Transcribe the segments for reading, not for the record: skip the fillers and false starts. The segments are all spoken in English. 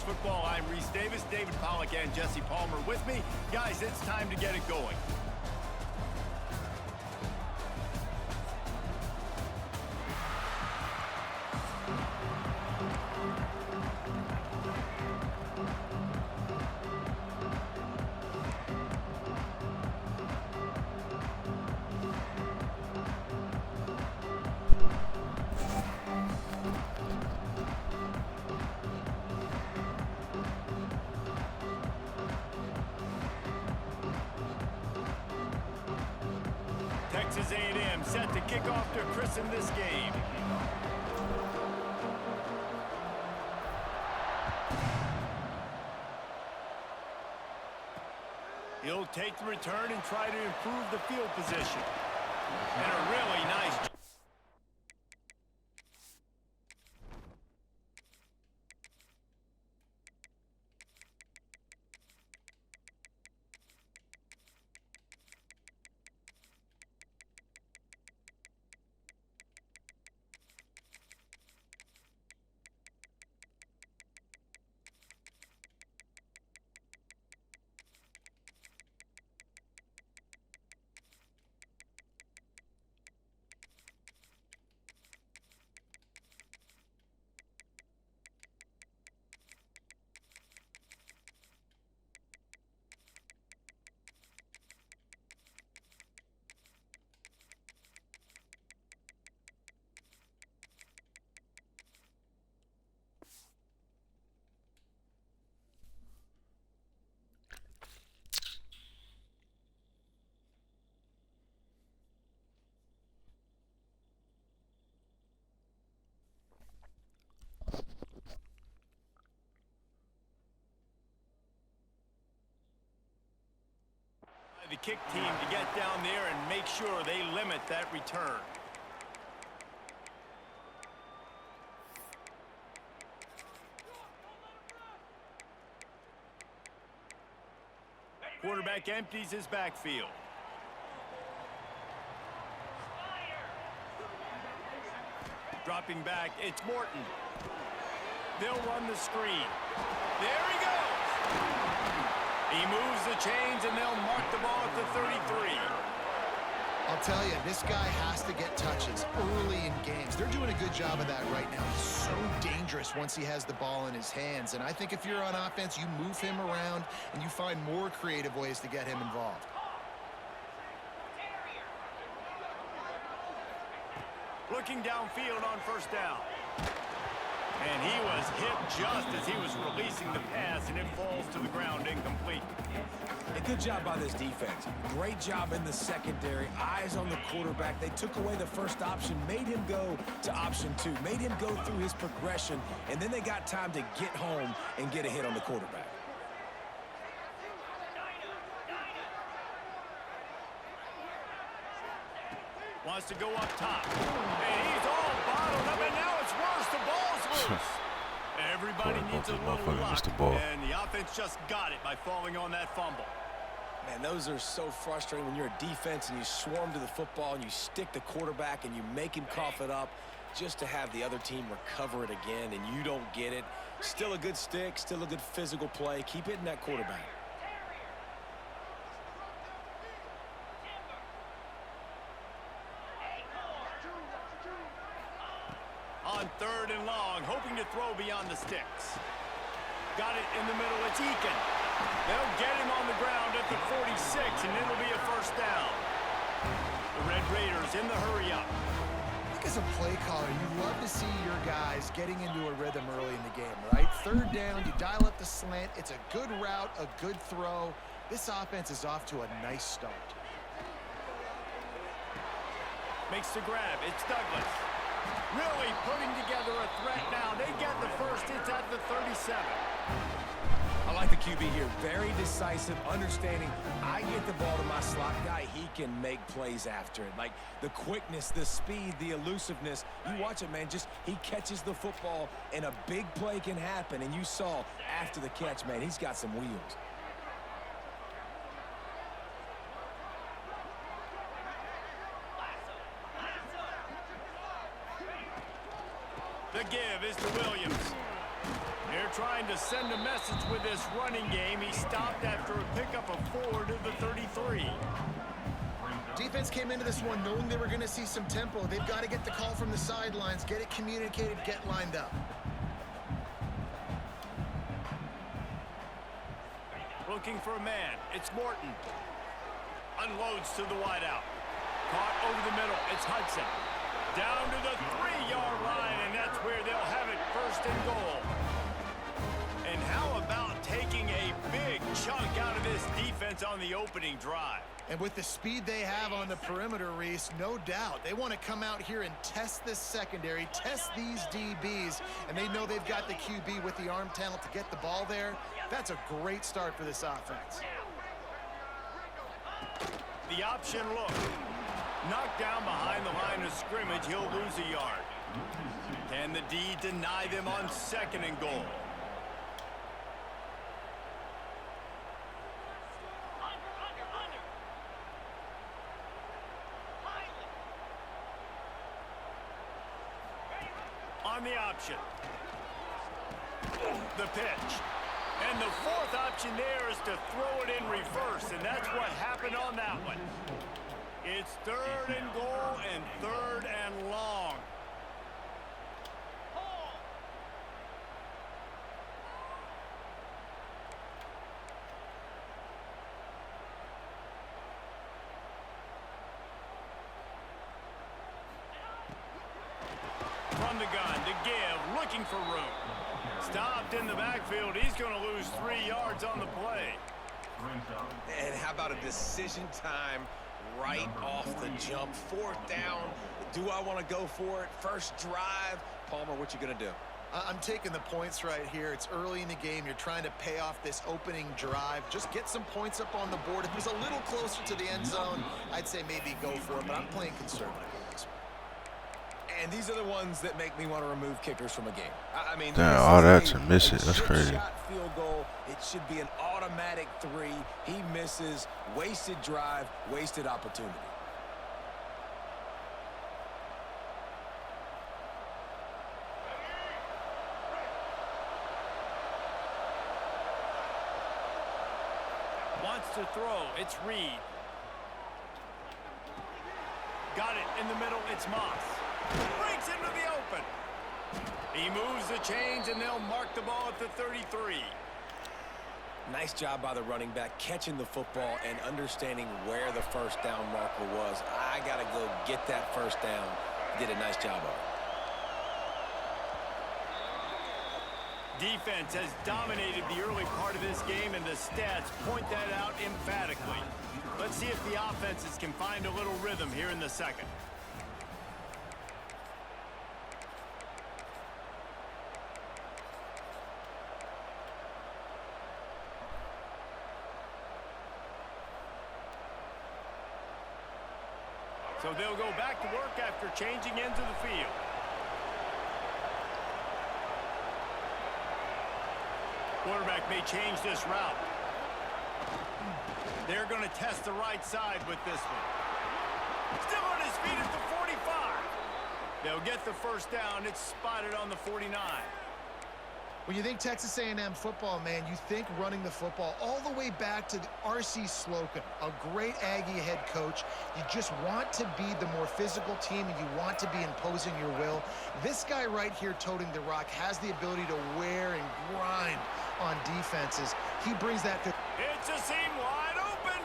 College Football. I'm Reese Davis, David Pollack, and Jesse Palmer with me. Guys, it's time to get it going. Texas A&M set to kick off to christen this game. He'll take the return and try to improve the field position. And a really nice... The kick team to get down there and make sure they limit that return. Quarterback empties his backfield. Dropping back, it's Morton. They'll run the screen. There he goes. He moves the chains, and they'll mark the ball at the 33. I'll tell you, this guy has to get touches early in games. They're doing a good job of that right now. He's so dangerous once he has the ball in his hands. And I think if you're on offense, you move him around, and you find more creative ways to get him involved. Looking downfield on first down. And he was hit just as he was releasing the pass, and it falls to the ground incomplete. A good job by this defense. Great job in the secondary. Eyes on the quarterback. They took away the first option, made him go to option 2, made him go through his progression, and then they got time to get home and get a hit on the quarterback. Wants to go up top. And he's all bottled up, and now it's worse. The ball's loose. Everybody needs a little luck, and the offense just got it by falling on that fumble. Man, those are so frustrating when you're a defense and you swarm to the football and you stick the quarterback and you make him cough it up just to have the other team recover it again, and you don't get it. Still a good stick, still a good physical play. Keep hitting that quarterback. On 3rd and long, hoping to throw beyond the sticks. Got it in the middle, it's Eakin. They'll get him on the ground at the 46, and it'll be a first down. The Red Raiders in the hurry-up. I think as a play caller, you love to see your guys getting into a rhythm early in the game, right? 3rd down, you dial up the slant. It's a good route, a good throw. This offense is off to a nice start. Makes the grab, it's Douglas. Really putting together a threat now. They get the first. It's at the 37. I like the QB here. Very decisive, understanding. I get the ball to my slot guy. He can make plays after it. Like the quickness, the speed, the elusiveness. You watch it, man. Just he catches the football, and a big play can happen. And you saw after the catch, man, he's got some wheels. The give is to Williams. Here trying to send a message with this running game. He stopped after a pickup of 4 to the 33. Defense came into this one knowing they were going to see some tempo. They've got to get the call from the sidelines, get it communicated, get lined up. Looking for a man. It's Morton. Unloads to the wideout. Caught over the middle. It's Hudson. Down to the 3-yard line, and that's where they'll have it, first and goal. And how about taking a big chunk out of this defense on the opening drive? And with the speed they have on the perimeter, Reese, no doubt, they want to come out here and test this secondary, test these DBs, and they know they've got the QB with the arm talent to get the ball there. That's a great start for this offense. The option look. Knocked down behind the line of scrimmage, he'll lose a yard. Can the D deny them on second and goal? On the option. The pitch. And the fourth option there is to throw it in reverse, and that's what happened on that one. It's third and goal and third and long. From the gun to give, looking for room. Stopped in the backfield. He's going to lose 3 yards on the play. And how about a decision time right off the jump? 4th down. Do I want to go for it? First drive. Palmer, what you going to do? I'm taking the points right here. It's early in the game. You're trying to pay off this opening drive. Just get some points up on the board. If it was a little closer to the end zone, I'd say maybe go for it, but I'm playing conservative with this one. And these are the ones that make me want to remove kickers from a game. I mean, damn, all that to miss it. That's crazy. Shot field goal. It should be an automatic 3. He misses. Wasted drive. Wasted opportunity. Wants to throw. It's Reed. Got it in the middle. It's Moss. Breaks into the open. He moves the chains, and they'll mark the ball at the 33. Nice job by the running back catching the football and understanding where the first down marker was. I got to go get that first down. Did a nice job of it. Defense has dominated the early part of this game, and the stats point that out emphatically. Let's see if the offenses can find a little rhythm here in the second. So they'll go back to work after changing into the field. Quarterback may change this route. They're going to test the right side with this one. Still on his feet at the 45. They'll get the first down. It's spotted on the 49. When you think Texas A&M football, man, you think running the football all the way back to R.C. Slocum, a great Aggie head coach. You just want to be the more physical team, and you want to be imposing your will. This guy right here toting the rock has the ability to wear and grind on defenses. He brings that to... It's a seam wide open.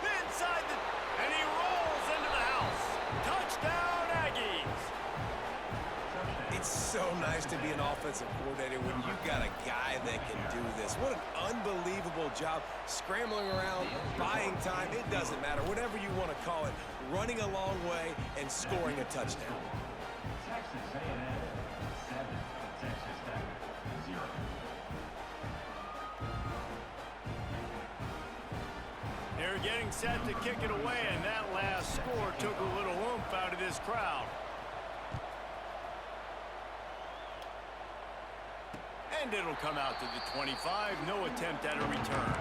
Inside the... And he rolls into the house. Touchdown, Aggies. It's so nice to be an offensive coordinator when you got a guy that can do this. What an unbelievable job scrambling around, buying time. It doesn't matter, whatever you want to call it, running a long way and scoring a touchdown. Texas A&M 7, Texas Tech 0. They're getting set to kick it away, and that last score took a little oomph out of this crowd. And it'll come out to the 25. No attempt at a return.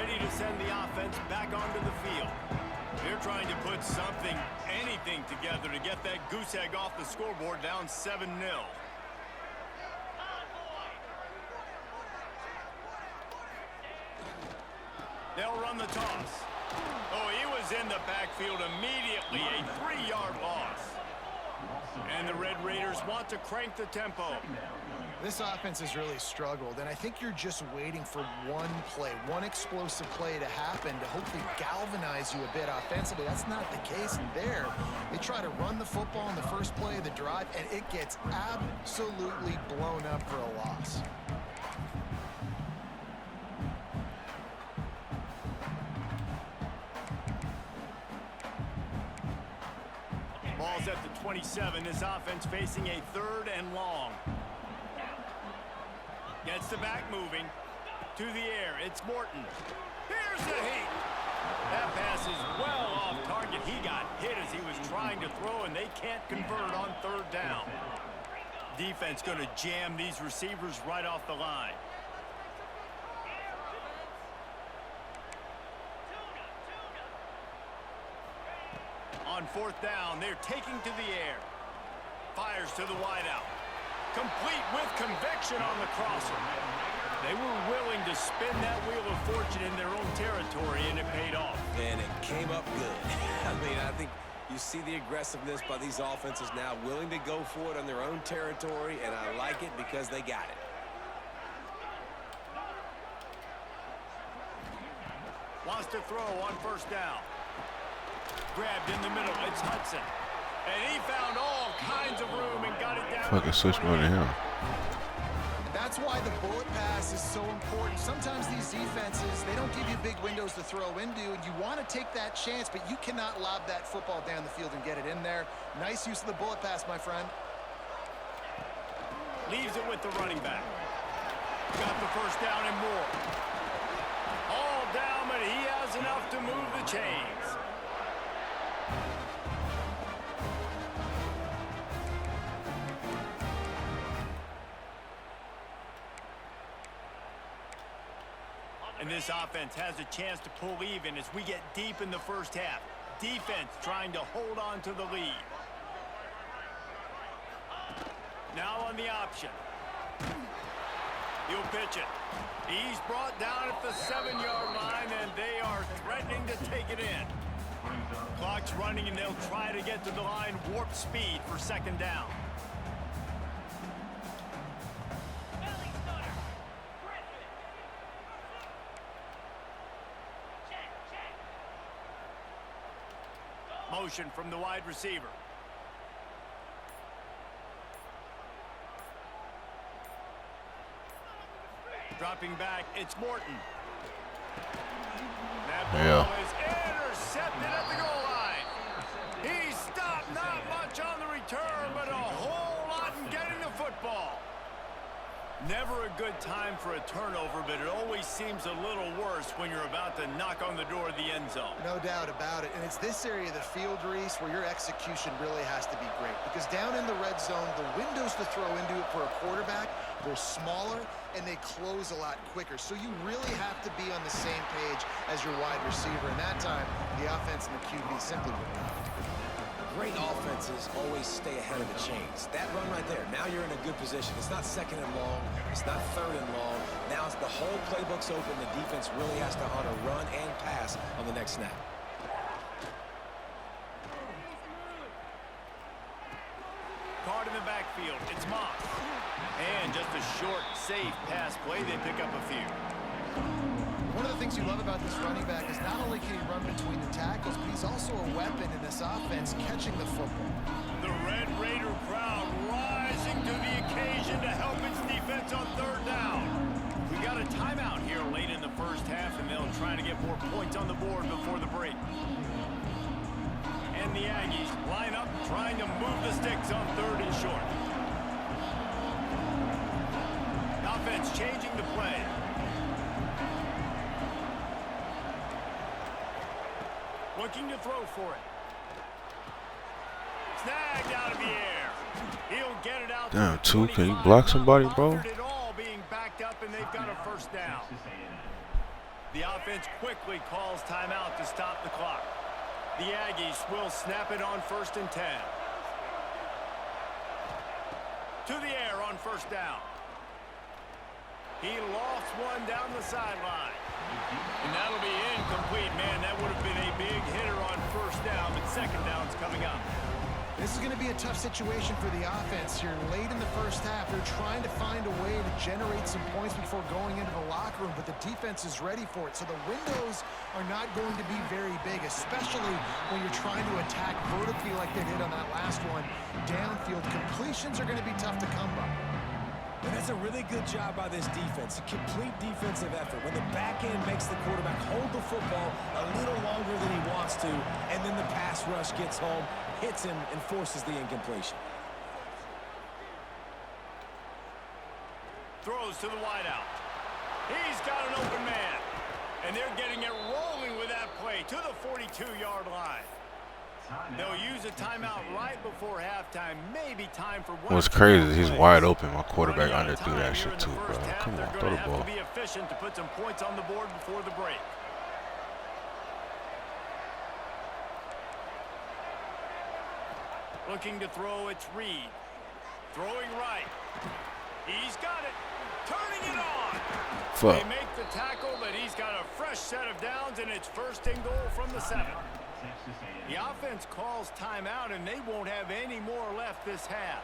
ready to send the offense back onto the field. They're trying to put something, anything together to get that goose egg off the scoreboard down 7-0. They'll run the toss. Oh, he was in the backfield immediately, a 3-yard loss. And the Red Raiders want to crank the tempo. This offense has really struggled, and I think you're just waiting for one play, one explosive play to happen to hopefully galvanize you a bit offensively. That's not the case in there. They try to run the football in the first play of the drive, and it gets absolutely blown up for a loss. Ball's at the 27. This offense facing a 3rd and long. Gets the back moving. To the air. It's Morton. Here's the heat. That pass is well off target. He got hit as he was trying to throw, and they can't convert on 3rd down. Defense going to jam these receivers right off the line. On 4th down, they're taking to the air. Fires to the wideout. Complete with conviction on the crosser. They were willing to spin that wheel of fortune in their own territory, and it paid off. And it came up good. I mean, I think you see the aggressiveness by these offenses now, willing to go for it on their own territory, and I like it because they got it. Wants to throw on 1st down. Grabbed in the middle. It's Hudson. And he found all kinds of room and got it down. Fucking switch more than him. That's why the bullet pass is so important. Sometimes these defenses, they don't give you big windows to throw into, and you want to take that chance, but you cannot lob that football down the field and get it in there. Nice use of the bullet pass, my friend. Leaves it with the running back. Got the 1st down and more. All down, but he has enough to move the chains. And this offense has a chance to pull even as we get deep in the 1st half. Defense trying to hold on to the lead. Now on the option. He'll pitch it. He's brought down at the 7-yard line, and they are threatening to take it in. Clock's running, and they'll try to get to the line warp speed for 2nd down. Motion from the wide receiver. Dropping back, it's Morton. That ball is intercepted at the goal line. He stopped, not much on the return, but a whole lot in getting the football. Never a good time for a turnover, but it always seems a little worse when you're about to knock on the door of the end zone. No doubt about it. And it's this area of the field, Reese, where your execution really has to be great. Because down in the red zone, the windows to throw into it for a quarterback, they're smaller and they close a lot quicker. So you really have to be on the same page as your wide receiver. And that time, the offense and the QB simply wouldn't. Great offenses always stay ahead of the chains. That run right there, now you're in a good position. It's not 2nd and long. It's not 3rd and long. Now it's the whole playbook's open. The defense really has to honor run and pass on the next snap. Card in the backfield. It's Moss. And just a short, safe pass play. They pick up a few. One of the things you love about this running back is not only can he run between the tackles, but he's also a weapon in this offense catching the football. The Red Raider crowd rising to the occasion to help its defense on 3rd down. We got a timeout here late in the 1st half, and they'll try to get more points on the board before the break. And the Aggies line up trying to move the sticks on 3rd and short. Offense changing the play. Looking to throw for it. Snagged out of the air. He'll get it out. Damn, two. Can you block somebody, bro? It all being backed up, and they've got a 1st down. The offense quickly calls timeout to stop the clock. The Aggies will snap it on 1st and 10. To the air on 1st down. He lofts one down the sideline. And that'll be incomplete. Man, that would have been a big hitter on 1st down, but 2nd down's coming up. This is going to be a tough situation for the offense here. Late in the 1st half, they're trying to find a way to generate some points before going into the locker room, but the defense is ready for it. So the windows are not going to be very big, especially when you're trying to attack vertically like they did on that last one. Downfield completions are going to be tough to come by. And that's a really good job by this defense. A complete defensive effort. When the back end makes the quarterback hold the football a little longer than he wants to, and then the pass rush gets home, hits him, and forces the incompletion. Throws to the wideout. He's got an open man. And they're getting it rolling with that play to the 42-yard line. They'll use a timeout right before halftime. Maybe time for one. What's crazy is he's wide open. My quarterback underthrew that shit too, bro. Come on, throw the ball. Be efficient to put some points on the board before the break. Looking to throw, it's Reed. Throwing right. He's got it. Turning it on. Fuck. They make the tackle, but he's got a fresh set of downs, and it's 1st and goal from the 7. The offense calls timeout, and they won't have any more left this half.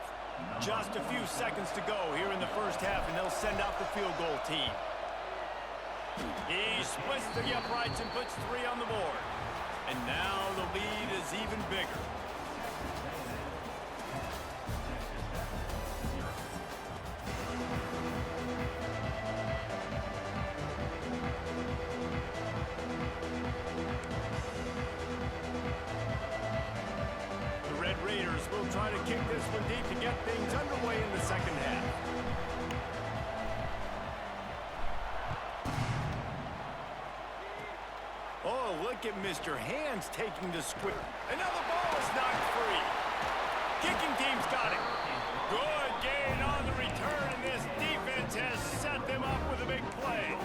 Just a few seconds to go here in the 1st half, and they'll send out the field goal team. He splits the uprights and puts 3 on the board. And now the lead is even bigger. Will try to kick this one deep to get things underway in the 2nd half. Oh, look at Mr. Hands taking the squib. Another ball is knocked free. Kicking team's got it. Good gain on the return, and this defense has set them up with a big play.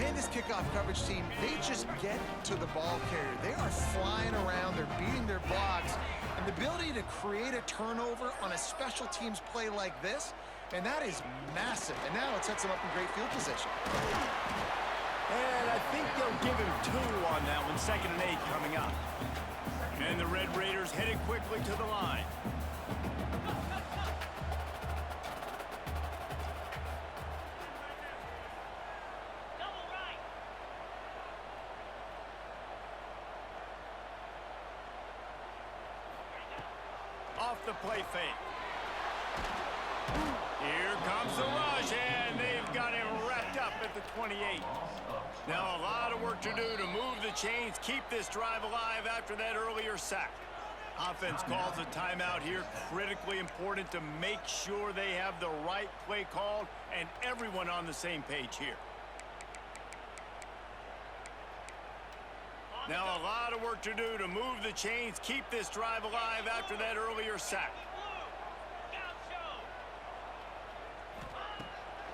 And this kickoff coverage team, they just get to the ball carrier. They are flying around. They're beating their blocks. And the ability to create a turnover on a special teams play like this, and that is massive. And now it sets them up in great field position. And I think they'll give him 2 on that one. 2nd and 8 coming up. And the Red Raiders headed quickly to the line. Off the play fake. Here comes the rush, and they've got him wrapped up at the 28. Now a lot of work to do to move the chains, keep this drive alive after that earlier sack. Offense calls a timeout here. Critically important to make sure they have the right play called and everyone on the same page here. Now a lot of work to do to move the chains, keep this drive alive after that earlier sack.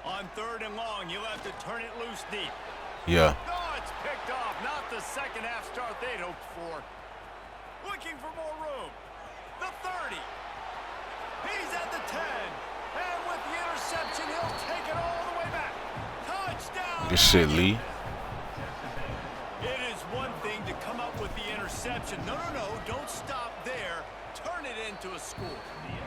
On 3rd and long, you'll have to turn it loose deep. Yeah. Oh, it's picked off. Not the 2nd half start they'd hoped for. Looking for more room. The 30. He's at the 10. And with the interception, he'll take it all the way back. Touchdown. Good shit, Lee. It is one thing to come up with the interception. No, don't stop there. Turn it into a score.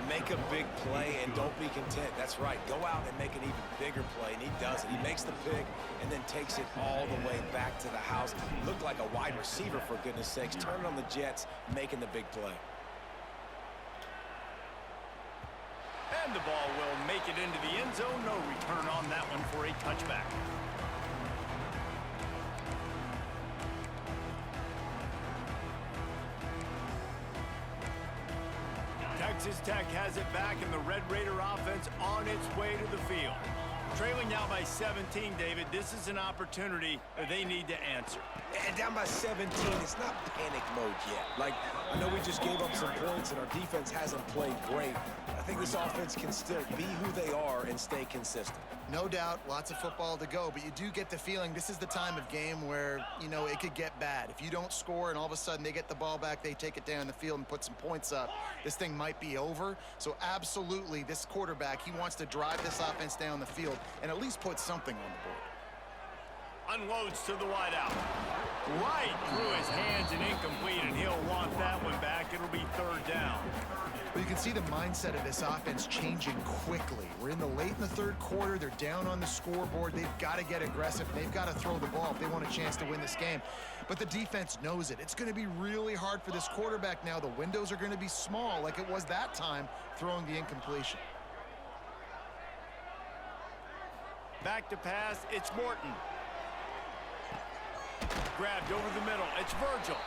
Make a big play and don't be content. That's right. Go out and make an even bigger play, and he does it. He makes the pick and then takes it all the way back to the house. Looked like a wide receiver, for goodness sakes. Turning on the Jets, making the big play. And the ball will make it into the end zone. No return on that one for a touchback. Texas Tech has it back, and the Red Raider offense on its way to the field. Trailing now by 17, David. This is an opportunity that they need to answer. And down by 17, it's not panic mode yet. Like, I know we just gave up some points, and our defense hasn't played great. think this offense can still be who they are and stay consistent. No doubt, lots of football to go, but you do get the feeling this is the time of game where, you know, it could get bad. If you don't score and all of a sudden they get the ball back, they take it down the field and put some points up, this thing might be over. So absolutely, this quarterback, he wants to drive this offense down the field and at least put something on the board. Unloads to the wideout. Right through his hands and incomplete, and he'll want that one back. It'll be third down. Well, you can see the mindset of this offense changing quickly. We're in the third quarter. They're down on the scoreboard. They've got to get aggressive. They've got to throw the ball if they want a chance to win this game. But the defense knows it. It's going to be really hard for this quarterback now. The windows are going to be small like it was that time throwing the incompletion. Back to pass. It's Morton. Grabbed over the middle. It's Virgil.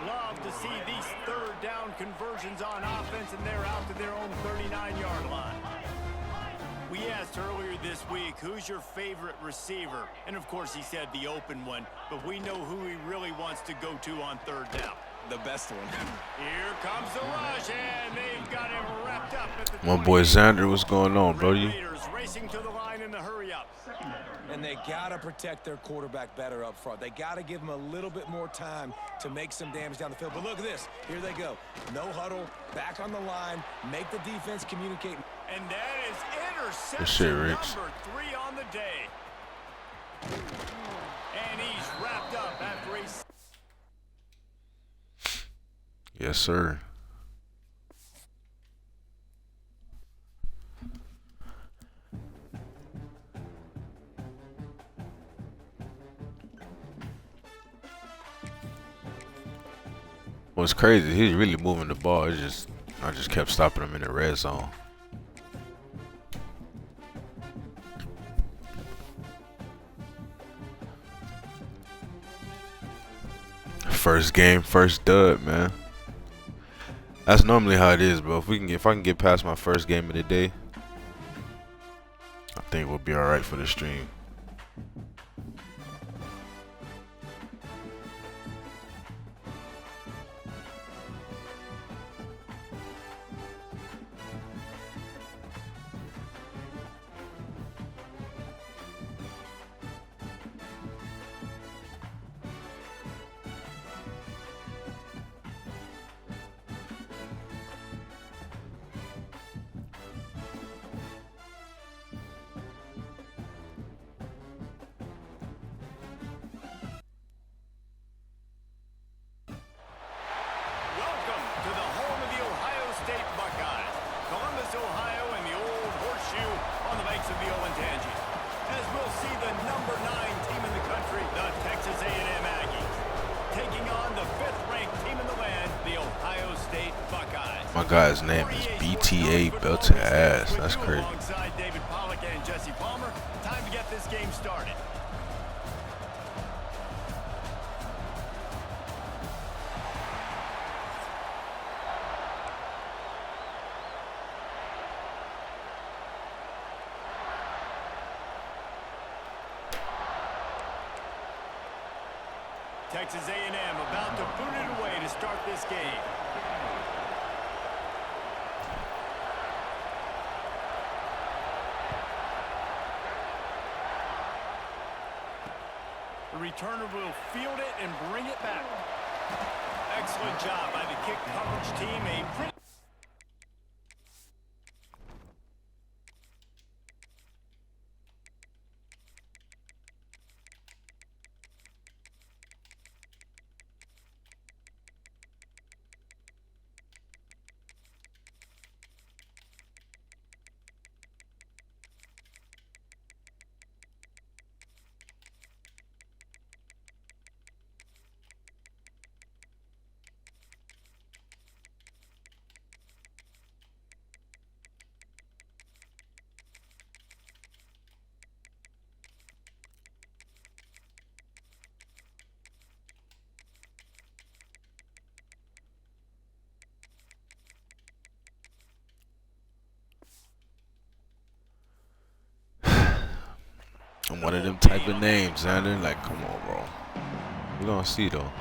Love to see these third down conversions on offense, and they're out to their own 39-yard line. We asked earlier this week, who's your favorite receiver? And, of course, he said the open one, but we know who he really wants to go to on third down. The best one. Here comes the rush, and they've got him wrapped up at the My boy Xander, what's going on, bro? You Raiders racing to the line in the hurry up. And they got to protect their quarterback better up front. They got to give him a little bit more time to make some damage down the field. But look at this. Here they go. No huddle, back on the line, make the defense communicate. And that is Good interception shit, Riggs. number 3 on the day. And he's wrapped up after he... Yes, sir. What's crazy, he's really moving the ball. I just kept stopping him in the red zone. First game, first dub, man. That's normally how it is, bro. If I can get past my first game of the day, I think we'll be all right for the stream. Welcome to the home of the Ohio State Buckeyes. Columbus, Ohio, and the old horseshoe on the banks of the Olentangy. As we'll see the number 9 team in the country, the Texas A&M Aggies, taking on the 5th-ranked team in the land, the Ohio State Buckeyes. My guy's name is BTA Belt to Ass. That's crazy. Alongside David Pollack and Jesse Palmer, time to get this game started. Texas A&M about to boot it away to start this game. The returner will field it and bring it back. Excellent job by the kick coverage team. I'm one of them type of names, Xander. Like, come on, bro. We're gonna see though.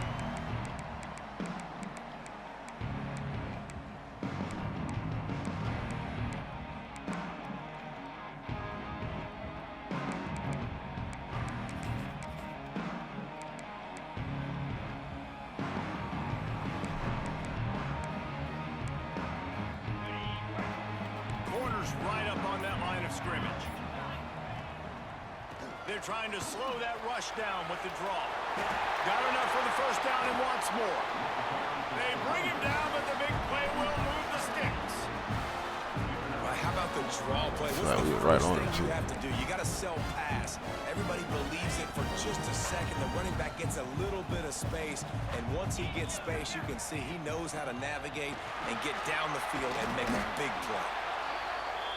receivers right up on that line of scrimmage. They're trying to slow that rush down with the draw. Got enough for the first down and wants more. They bring him down, but the big play will move the sticks. Right, how about the draw play? What's Right, the we were right first on thing it, you too. have to do? You got to sell pass. Everybody believes it for just a second. The running back gets a little bit of space, and once he gets space, you can see he knows how to navigate and get down the field and make a big play.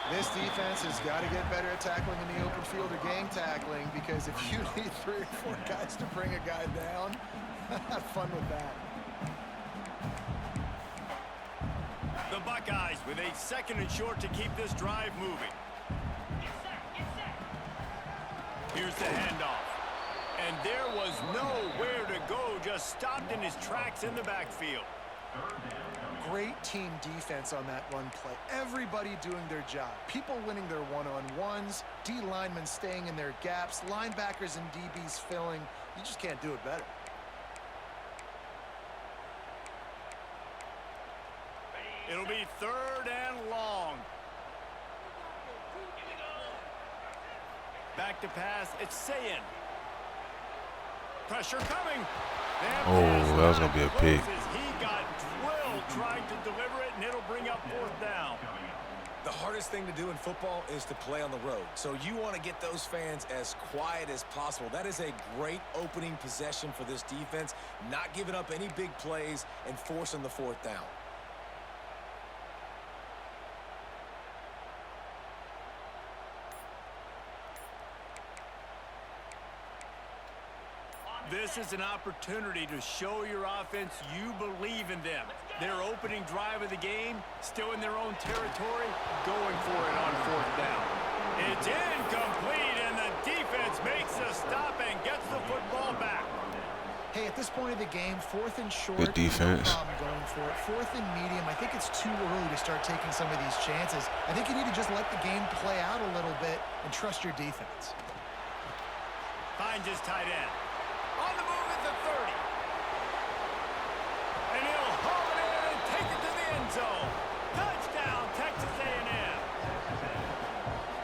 This defense has got to get better at tackling in the open field or gang tackling, because if you need 3 or 4 guys to bring a guy down, have fun with that. The Buckeyes with a 2nd and short to keep this drive moving. Here's the handoff. And there was nowhere to go, just stopped in his tracks in the backfield. Great team defense on that run play. Everybody doing their job. People winning their one-on-ones, D linemen staying in their gaps, linebackers and DBs filling. You just can't do it better. It'll be 3rd and long. Back to pass. It's Sayin. Pressure coming. Oh, that was going to be a pick. He got drilled trying to deliver it, and it'll bring up 4th down. The hardest thing to do in football is to play on the road. So you want to get those fans as quiet as possible. That is a great opening possession for this defense, not giving up any big plays and forcing the 4th down. This is an opportunity to show your offense you believe in them. Their opening drive of the game, still in their own territory, going for it on 4th down. It's incomplete, and the defense makes a stop and gets the football back. Hey, at this point of the game, 4th and short, Good defense. no problem going for it. 4th and medium, I think it's too early to start taking some of these chances. I think you need to just let the game play out a little bit and trust your defense. Finds his tight end. On the move at the 30. And he'll haul it in and take it to the end zone. Touchdown, Texas A&M.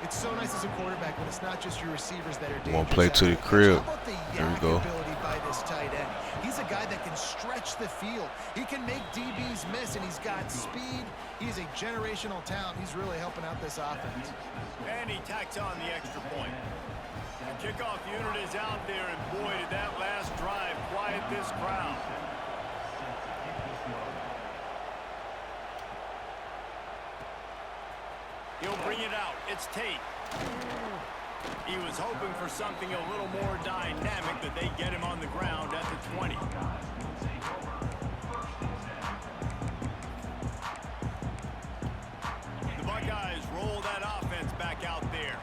It's so nice as a quarterback when it's not just your receivers that are dangerous. Won't play to the crib. How about the There we yak go. ability by this tight end? He's a guy that can stretch the field. He can make DBs miss, and he's got speed. He's a generational talent. He's really helping out this offense. And he tacks on the extra point. The kickoff unit is out there, and boy, did that last drive quiet this crowd. He'll bring it out. It's Tate. He was hoping for something a little more dynamic, that they get him on the ground at the 20. The Buckeyes roll that offense back out there.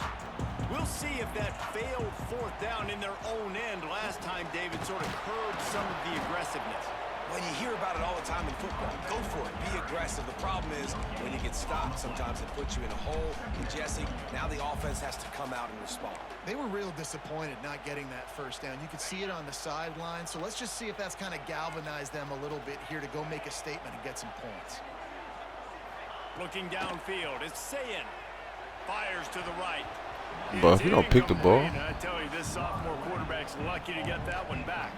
We'll see if that failed 4th down in their own end last time, David, sort of curbed some of the aggressiveness. Well, you hear about it all the time in football. Go for it. Be aggressive. The problem is when you get stopped, sometimes it puts you in a hole. Congesting. Now the offense has to come out and respond. They were real disappointed not getting that first down. You could see it on the sideline. So let's just see if that's kind of galvanized them a little bit here to go make a statement and get some points. Looking downfield, it's Sayin. Fires to the right. But if you don't pick the ball. I tell you, this sophomore quarterback's lucky to get that one back.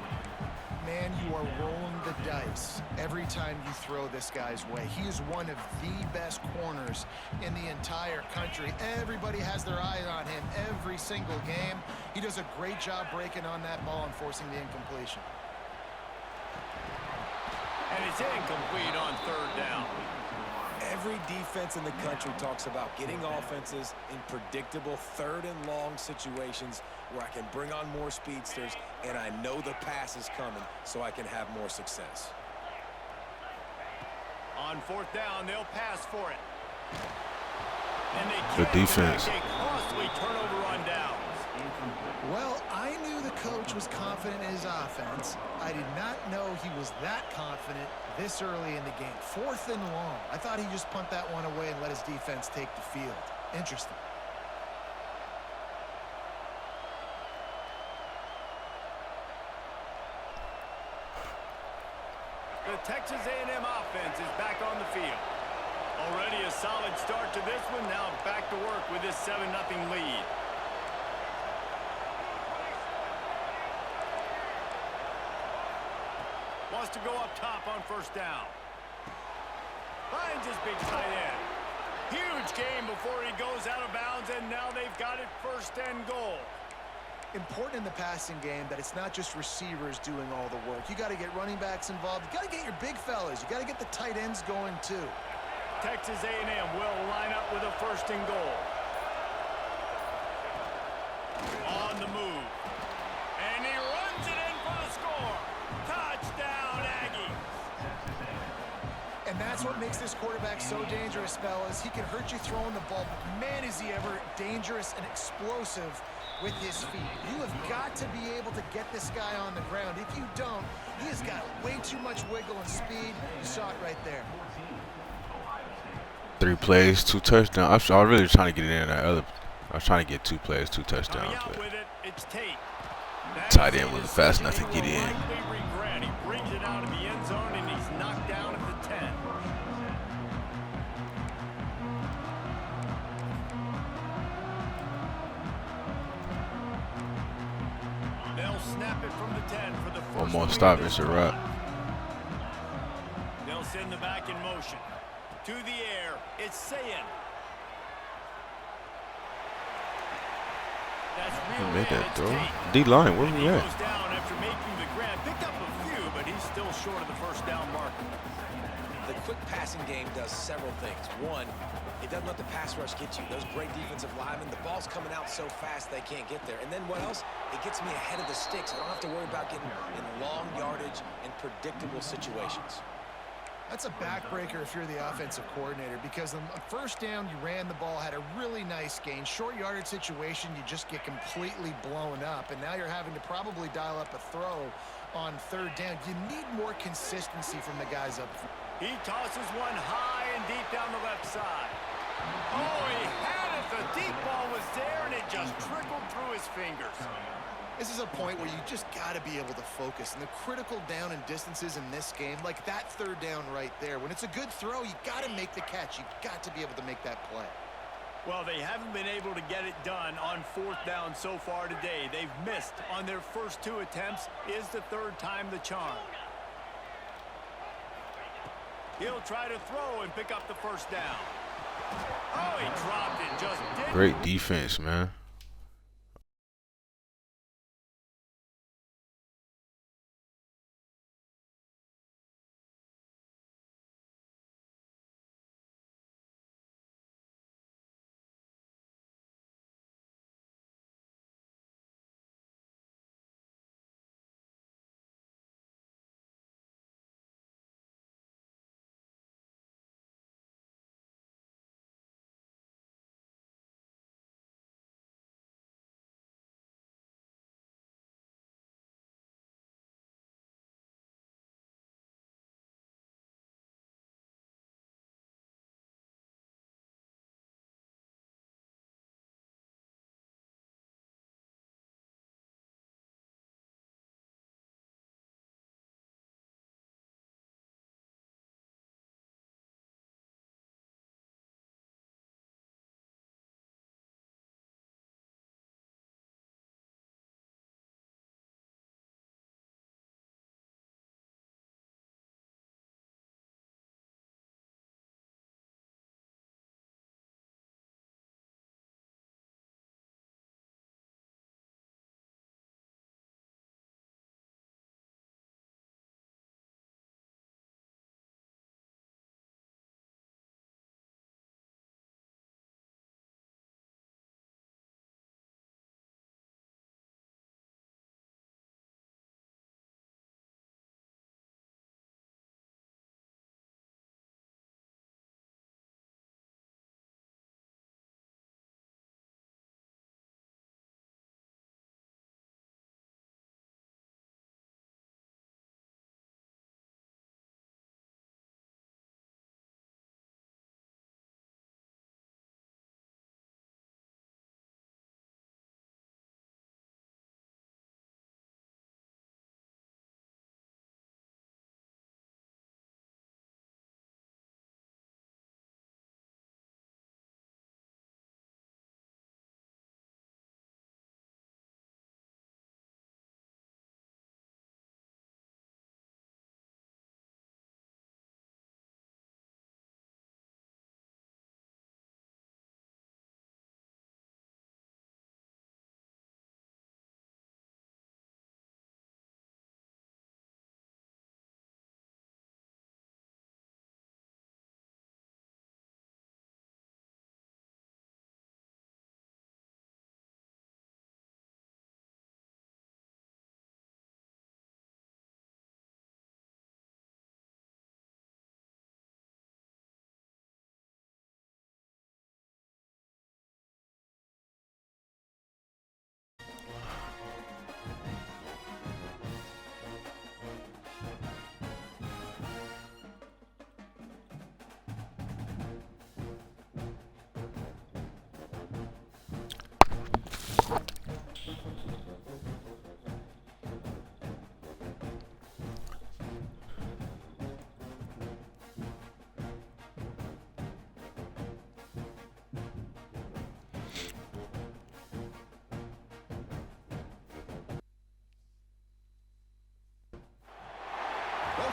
Man, you are rolling the dice every time you throw this guy's way. He is one of the best corners in the entire country. Everybody has their eye on him every single game. He does a great job breaking on that ball and forcing the incompletion. And it's incomplete on 3rd down. Every defense in the country talks about getting offenses in predictable 3rd and long situations where I can bring on more speedsters and I know the pass is coming so I can have more success. On 4th down, they'll pass for it. And they Good defense. A costly turnover on downs. Well, I knew the coach was confident in his offense. I did not know he was that confident this early in the game. 4th and long. I thought he'd just punt that one away and let his defense take the field. Interesting. The Texas A&M offense is back on the field. Already a solid start to this one. Now back to work with this 7-0 lead. Wants to go up top on first down. Finds his big tight end. Huge game before he goes out of bounds, and now they've got it first and goal. Important in the passing game that it's not just receivers doing all the work. You got to get running backs involved. You got to get your big fellas. You got to get the tight ends going too. Texas A&M will line up with a first and goal. On the move. And he runs it in for the score. Touchdown, Aggies. And that's what makes this quarterback so dangerous, fellas. He can hurt you throwing the ball, but man, is he ever dangerous and explosive with his feet. You have got to be able to get this guy on the ground. If you don't, he has got way too much wiggle and speed. You saw it right there. 3 plays, 2 touchdowns. I was really trying to get it in that other. I was trying to get 2 plays, 2 touchdowns. But tight end was fast enough to get in. He brings it out of the end zone, and he's knocked down at the 10. They'll snap it from the 10 for the first. One more stop, it's a wrap. They'll send the back in motion. To the air, it's Sayin. That's He real made man, that it's throw. Tate. D-line, where And we he at? goes down after making the grab. Picked up a few, but he's still short of the first down marker. The quick passing game does several things. One, it doesn't let the pass rush get you. Those great defensive linemen, the ball's coming out so fast they can't get there. And then what else? It gets me ahead of the sticks. I don't have to worry about getting in long yardage and predictable situations. That's a backbreaker if you're the offensive coordinator, because on first down, you ran the ball, had a really nice gain. Short yardage situation, you just get completely blown up, and now you're having to probably dial up a throw on third down. You need more consistency from the guys up front. He tosses one high and deep down the left side. Oh, he had it. The deep ball was there, and it just trickled through his fingers. This is a point where you just got to be able to focus. And the critical down and distances in this game, like that third down right there, when it's a good throw, you got to make the catch. You got to be able to make that play. Well, they haven't been able to get it done on fourth down so far today. They've missed on their first 2 attempts. Is the third time the charm. He'll try to throw and pick up the first down. Oh, he dropped it. Just didn't. Great defense, man.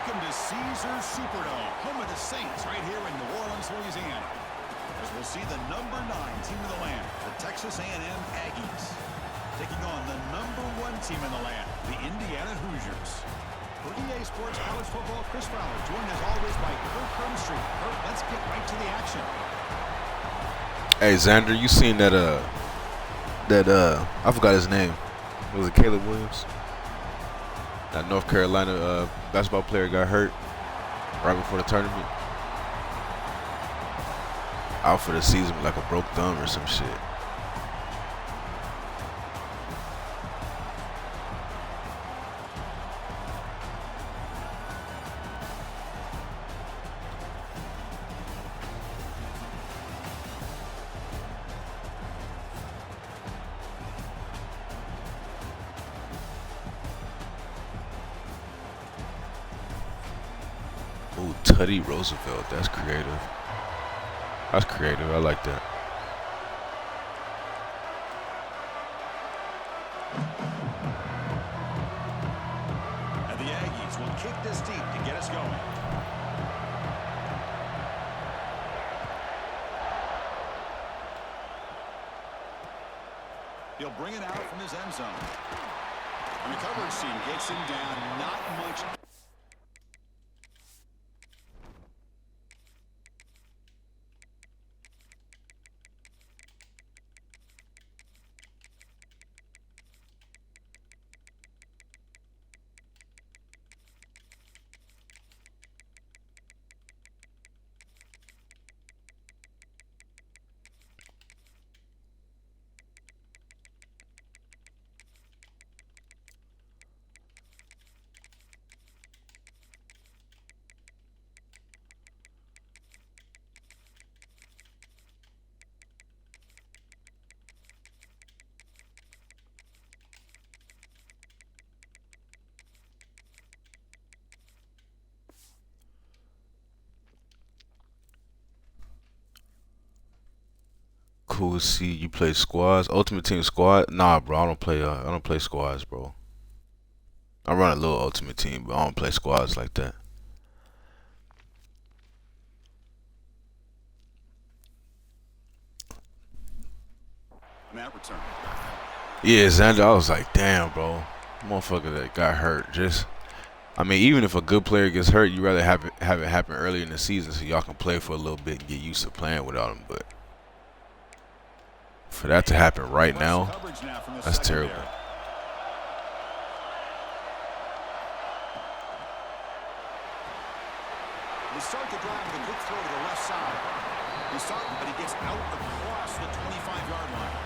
Welcome to Caesars Superdome, home of the Saints, right here in New Orleans, Louisiana. As we'll see the #9 team in the land, the Texas A&M Aggies, taking on the #1 team in the land, the Indiana Hoosiers. For EA Sports College Football, Chris Fowler, joined as always by Kurt Crumstreet. Kurt, let's get right to the action. Hey Xander, you seen that I forgot his name. Was it Caleb Williams? That North Carolina basketball player got hurt right before the tournament. Out for the season with like a broke thumb or some shit. Ooh, Teddy Roosevelt. That's creative. That's creative. I like that. And the Aggies will kick this deep to get us going. He'll bring it out from his end zone. And the coverage team gets him down. Not much. Cool to see you play squads. Ultimate Team squad? Nah, bro. I don't play squads, bro. I run a little Ultimate Team, but I don't play squads like that. Matt return. Yeah, Xander, I was like, damn, bro. Motherfucker that got hurt. I mean, even if a good player gets hurt, you rather have it happen early in the season so y'all can play for a little bit and get used to playing without him. But for that to happen right now, that's terrible. They start the drive with a quick throw to the left side. He's starting, but he gets out across the 25-yard line.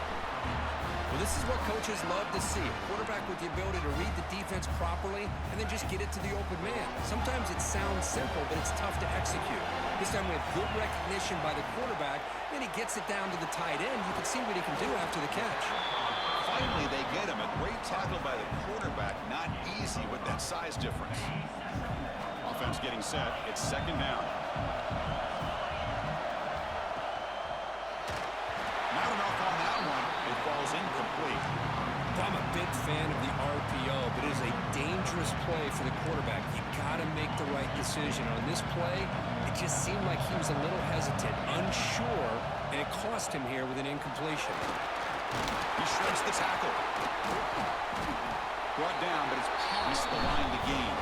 Well, this is what coaches love to see. A quarterback with the ability to read the defense properly and then just get it to the open man. Sometimes it sounds simple, but it's tough to execute. This time we have good recognition by the quarterback. Then he gets it down to the tight end. You can see what he can do after the catch. Finally, they get him. A great tackle by the quarterback. Not easy with that size difference. Offense getting set. It's second down. Not enough on that one. It falls incomplete. I'm a big fan of the RPO, but it is a dangerous play for the quarterback. You got to make the right decision. On this play, it just seemed like he was a little hesitant, unsure, and it cost him here with an incompletion. He shreds the tackle. Brought down, but it's past the line to gain.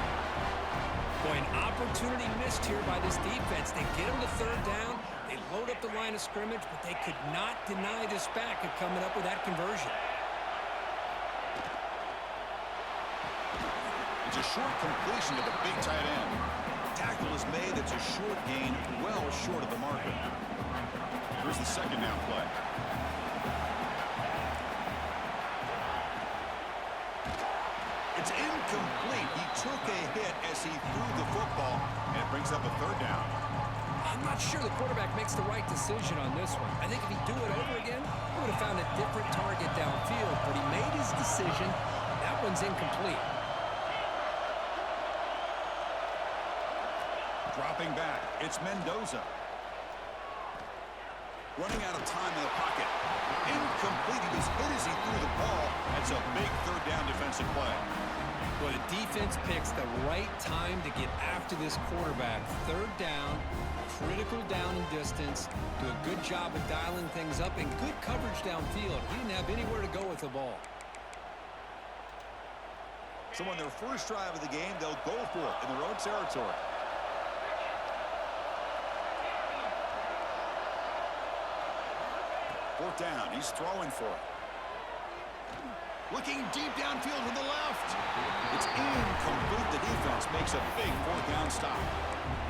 Boy, an opportunity missed here by this defense. They get him to third down. They load up the line of scrimmage, but they could not deny this back of coming up with that conversion. It's a short completion to the big tight end. Tackle is made. It's a short gain, well short of the marker. Here's the second down play. It's incomplete. He took a hit as he threw the football, and it brings up a third down. I'm not sure the quarterback makes the right decision on this one. I think if he'd do it over again, he would have found a different target downfield, but he made his decision. That one's incomplete. Dropping back, it's Mendoza. Running out of time in the pocket. Incomplete. He was was hit as he threw the ball. That's a big third down defensive play. Well, the defense picks the right time to get after this quarterback. Third down, critical down and distance. Do a good job of dialing things up and good coverage downfield. He didn't have anywhere to go with the ball. So on their first drive of the game, they'll go for it in their own territory. Fourth down, he's throwing for it. Looking deep downfield to the left. It's incomplete. The defense makes a big fourth down stop.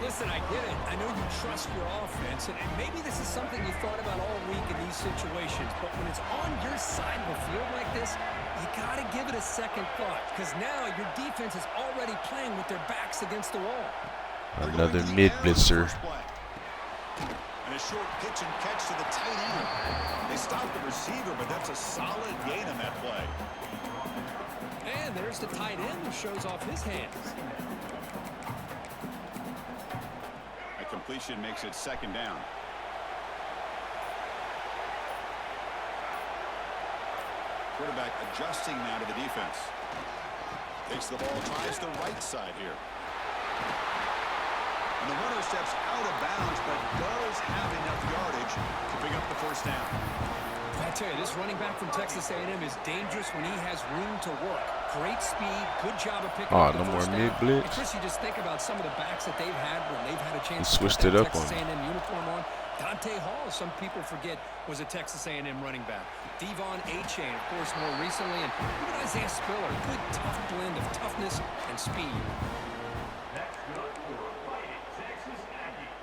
Listen, I get it. I know you trust your offense, and maybe this is something you thought about all week in these situations, but when it's on your side of the field like this, you got to give it a second thought, because now your defense is already playing with their backs against the wall. Another mid blitzer. And a short pitch and catch to the tight end. They stopped the receiver, but that's a solid gain on that play. And there's the tight end who shows off his hands. A completion makes it second down. Quarterback adjusting now to the defense. Takes the ball, tries the right side here. And the runner steps out of bounds, but does have enough yardage to pick up the first down. I tell you, this running back from Texas A&M is dangerous when he has room to work. Great speed, good job of picking up the first down. No more mid blitz. And Chris, you just think about some of the backs that they've had when they've had a chance to switched put it that up Texas on A&M uniform on. Dante Hall, some people forget, was a Texas A&M running back. Devon Achane, of course, more recently, and even Isaiah Spiller. Good, tough blend of toughness and speed. That's good for Fighting Texas Aggies.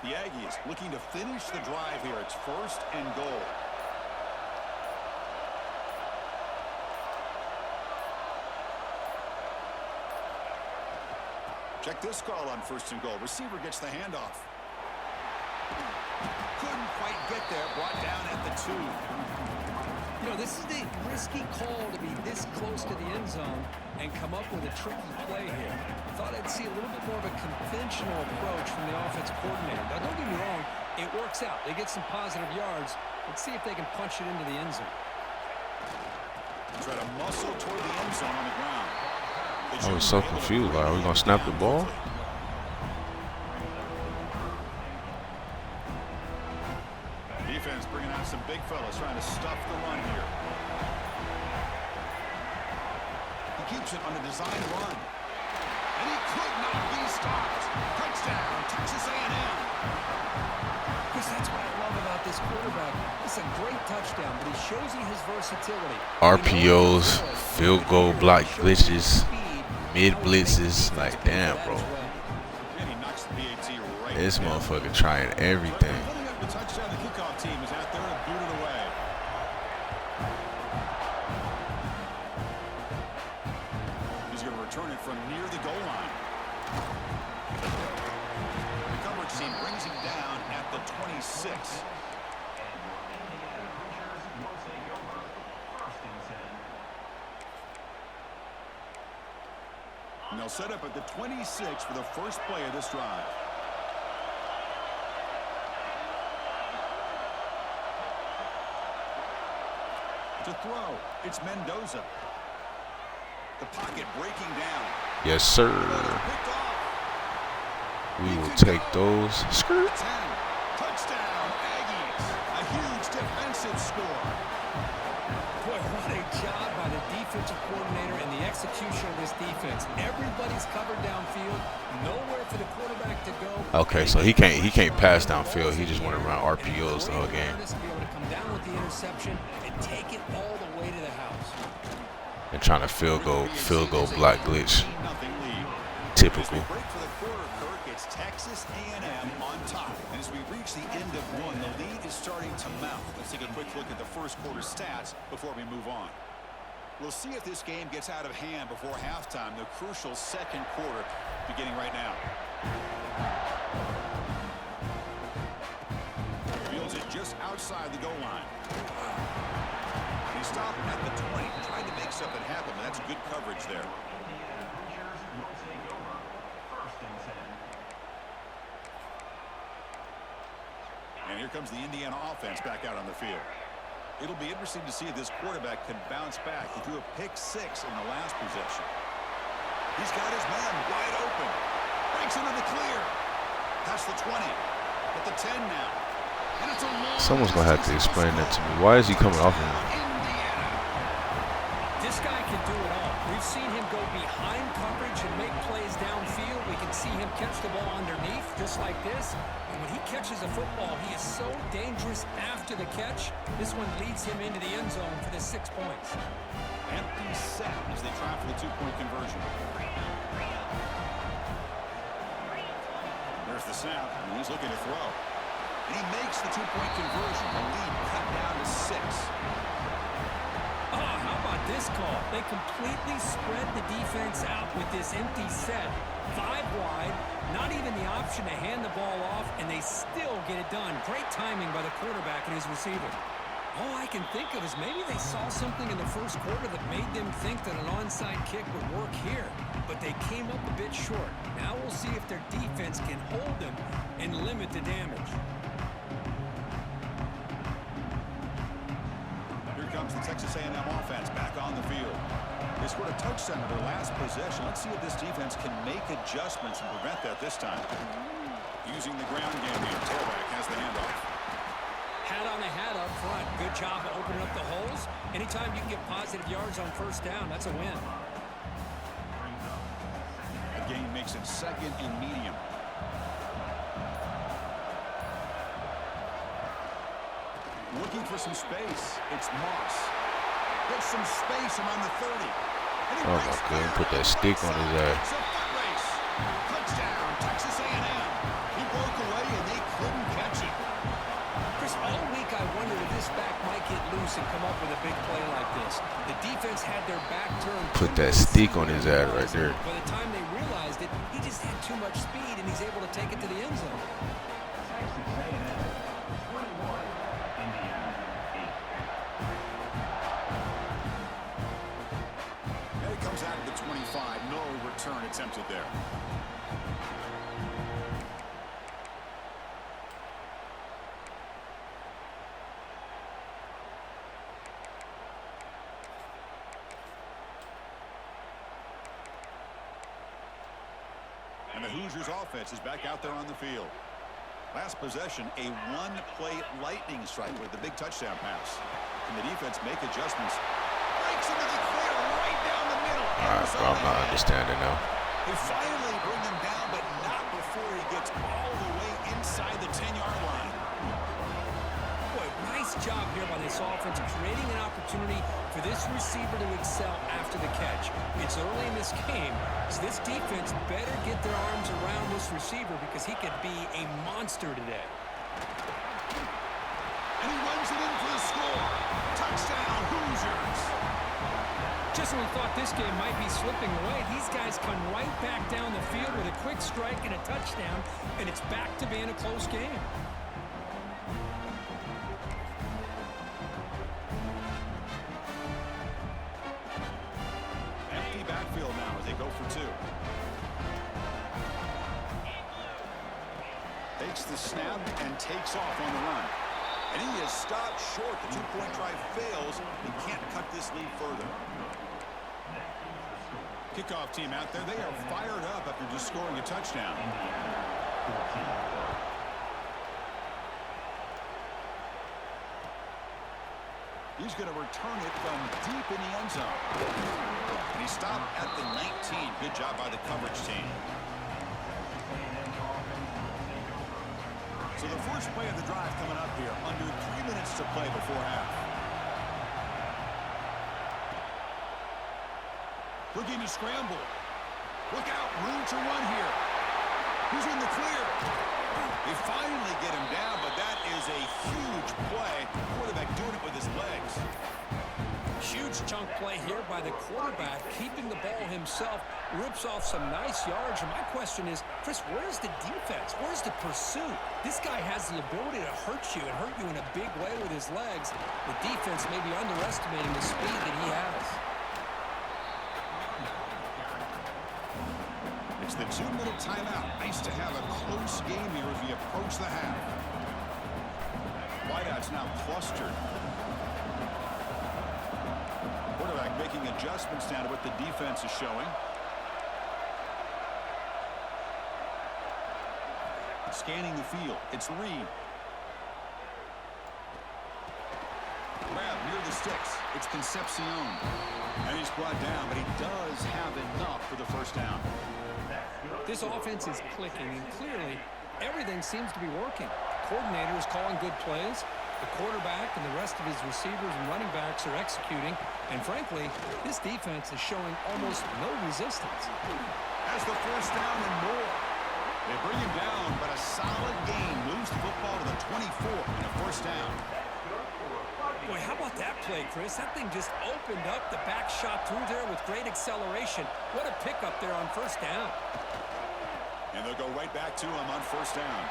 The Aggies looking to finish the drive here. It's first and goal. Check this call on first and goal. Receiver gets the handoff. Couldn't quite get there. Brought down at the 2. You know, this is a risky call to be this close to the end zone and come up with a tricky play here. Thought I'd see a little bit more of a conventional approach from the offensive coordinator. Now, don't get me wrong, it works out. They get some positive yards. Let's see if they can punch it into the end zone. Try to muscle toward the end zone on the ground. I was so confused. Like, are we going to snap the ball? Defense bringing out some big fellas trying to stuff the run here. He keeps it on a design run. And he could not be stopped. Touchdown, Texas A&M. Chris, that's what I love about this quarterback. It's a great touchdown, but he shows you his versatility. RPOs, field goal block glitches, mid blitzes. Like, damn, bro. And he knocks the PAT right This down. motherfucker trying everything. Putting up the touchdown, the kickoff team is out there to boot it away. He's going to return it from near the goal line. The coverage team brings him down at the 26. And they'll set up at the 26 for the first play of this drive. To throw, it's Mendoza. The pocket breaking down. Yes, sir. Picked off. We will take those. Skirt. 10. Touchdown, Aggies. A huge defensive score. Boy, what a job by the defensive coordinator and the execution of this defense. Everybody's covered downfield. Nowhere for the quarterback to go. Okay, so he can't pass downfield. He just went around RPOs the whole game. To be able to come down with the interception and take it all the way to the house. And trying to field goal block glitch. Nothing lead. Typical. As we break for the quarter, Kirk, it's Texas A&M on top. And as we reach the end of one, the lead is starting to mount. Let's take a quick look at the first quarter stats before we move on. We'll see if this game gets out of hand before halftime, the crucial second quarter beginning right now. Fields it just outside the goal line. And he stopped at the 20, tried to make something happen, but that's good coverage there. And here comes the Indiana offense back out on the field. It'll be interesting to see if this quarterback can bounce back. He threw a pick-6 in the last possession. He's got his man wide open. Breaks into the clear. Past the 20. At the 10 now. And it's a long Someone's going to have to explain that to me. Why is he coming off of him? This guy can do it all. We've seen him go behind coverage and make plays downfield. We can see him catch the ball underneath just like this. And when he catches a football, he is so dangerous after the catch. This one leads him into the end zone for the 6 points. Empty set as they try for the 2-point conversion. There's the snap, and he's looking to throw. And he makes the 2-point conversion. The lead cut down to 6. Oh, how about this call? They completely spread the defense out with this empty set. 5 wide, not even the option to hand the ball off, and they still get it done. Great timing by the quarterback and his receiver. All I can think of is maybe they saw something in the first quarter that made them think that an onside kick would work here, but they came up a bit short. Now we'll see if their defense can hold them and limit the damage. Here comes the Texas A&M offense back on the field. They scored a touchdown in their last possession. Let's see if this defense can make adjustments and prevent that this time. Using the ground game here. Tailback has the handoff. Hat on a hat up front. Good job of opening up the holes. Anytime you can get positive yards on first down, that's a win. That gain makes it 2nd and medium. Looking for some space. It's Moss. Gets some space around the 30. Oh my God, put that stick on his ass. It's a foot race. Touchdown, Texas A&M. He broke away and they couldn't catch it. Chris, all week I wondered if this back might get loose and come up with a big play like this. The defense had their back turned. Put that stick on his ass right there. By the time they realized it, he just had too much speed and he's able to take it to the end zone. And it comes out of the 25. No return attempted there. And the Hoosiers offense is back out there on the field. Last possession, a 1-play lightning strike with the big touchdown pass. Can the defense make adjustments? Breaks into the clear right down the middle. I'm not understanding now. They finally bring him down, but not before he gets all the way inside the 10-yard line. Boy, nice job here by this offense, creating an opportunity for this receiver to excel after the catch. It's early in this game, so this defense better get their arms around this receiver because he could be a monster today. And he runs it in for the score. Touchdown, Hoosiers. Just when we thought this game might be slipping away, these guys come right back down the field with a quick strike and a touchdown, and it's back to being a close game. Empty backfield now as they go for 2. Takes the snap and takes off on the run. And he is stopped short. The 2-point drive fails. He can't cut this lead further. Kickoff team out there. They are fired up after just scoring a touchdown. He's going to return it from deep in the end zone. And he stopped at the 19. Good job by the coverage team. So the first play of the drive coming up here. Under 3 minutes to play before half. Looking to scramble. Look out, room to run here. Who's in the clear? They finally get him down, but that is a huge play. Quarterback doing it with his legs. Huge chunk play here by the quarterback, keeping the ball himself, rips off some nice yards. And my question is, Chris, where's the defense? Where's the pursuit? This guy has the ability to hurt you and hurt you in a big way with his legs. The defense may be underestimating the speed that he has. It's the 2-minute timeout. Nice to have a close game here as we approach the half. now clustered. Quarterback making adjustments now to what the defense is showing. Scanning the field. It's Reed. Grab near the sticks. It's Concepcion. And he's brought down, but he does have enough for the first down. This offense is clicking, and clearly everything seems to be working. The coordinator is calling good plays. The quarterback and the rest of his receivers and running backs are executing. And frankly, this defense is showing almost no resistance. Has the first down and more. They bring him down, but a solid gain moves the football to the 24 and a first down. Boy, how about that play, Chris? That thing just opened up. The back shot through there with great acceleration. What a pickup there on first down. And they'll go right back to him on first down.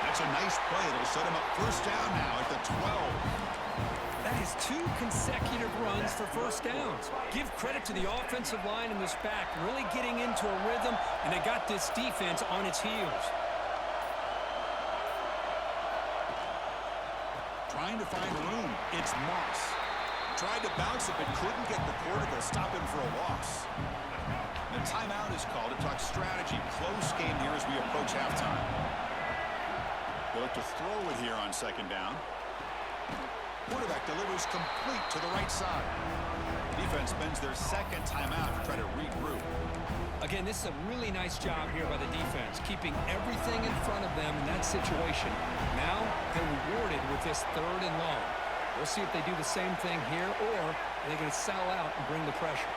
That's a nice play. That'll set him up first down now at the 12. That is 2 consecutive runs for first downs. Give credit to the offensive line in this back, really getting into a rhythm, and they got this defense on its heels. Trying to find room. It's Moss. Tried to bounce it, but couldn't get the quarter to stop him for a loss. The timeout is called to talk strategy. Close game here as we approach halftime. They look to throw it here on second down. Quarterback delivers complete to the right side. Defense spends their second timeout to try to regroup. Again, this is a really nice job here by the defense, keeping everything in front of them in that situation. Now they're rewarded with this third and long. We'll see if they do the same thing here, or are they going to sell out and bring the pressure.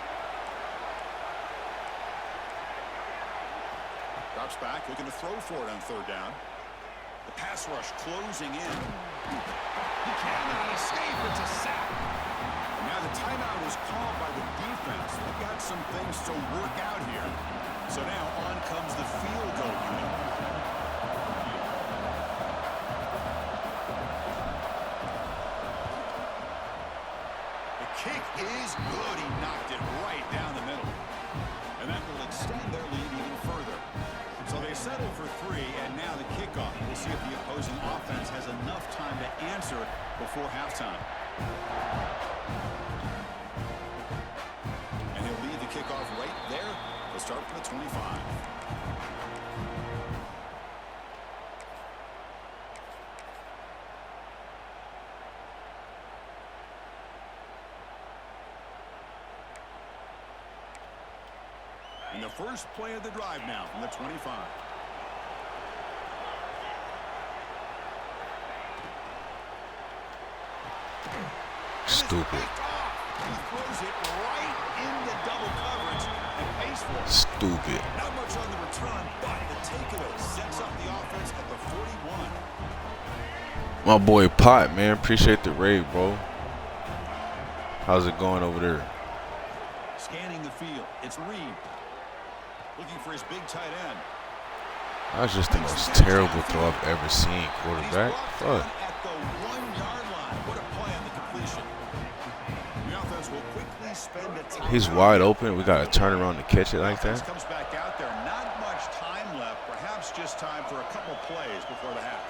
Drops back, looking to throw for it on third down. The pass rush closing in. He cannot escape. It's a sack. Now the timeout is called by the defense. They've got some things to work out here. So now on comes the field goal unit. The kick is good. He knocked it right down the middle. And that will extend their lead even further. So they settle for 3, and now the kickoff. We'll see if the opposing offense has enough time to answer before halftime. And he'll lead the kickoff right there. They'll start from the 25. And the first play of the drive now from the 25. Stupid. He throws it right into double coverage and pays for it. Stupid. Not much on the return, but the takeaway sets up the offense at the 41. My boy Pot, man. Appreciate the raid, bro. How's it going over there? Scanning the field. It's Reed. Looking for his big tight end. That's just the most terrible throw I've ever seen. Quarterback. Fuck. At the 1-yard line. What a play on the completion. The offense will quickly spend a time. He's wide open. We got to turn around to catch it like that. Comes back out there. Not much time left. Perhaps just time for a couple plays before the half.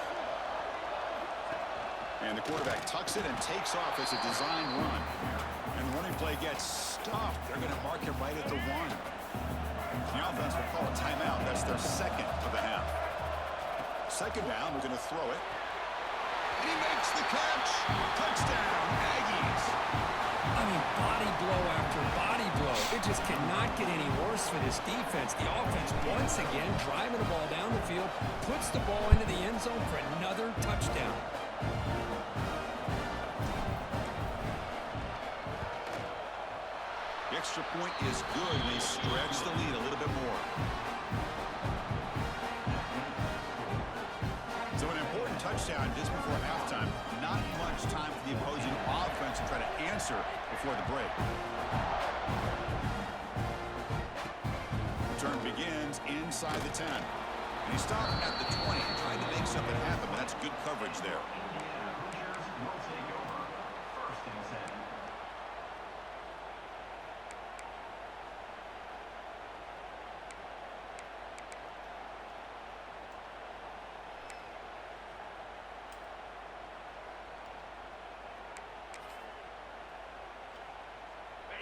And the quarterback tucks it and takes off as a design run. And the running play gets stuffed. They're going to mark him right at the 1. The offense will call a timeout. That's their second of the half. Second down, we're going to throw it. And he makes the catch. Touchdown, Aggies. I mean, body blow after body blow. It just cannot get any worse for this defense. The offense, once again, driving the ball down the field, puts the ball into the end zone for another touchdown. The extra point is good, and they stretch the lead a little bit more. So an important touchdown just before halftime. Not much time for the opposing offense to try to answer before the break. Return begins inside the 10. And he stopped at the 20, trying to make something happen, but that's good coverage there.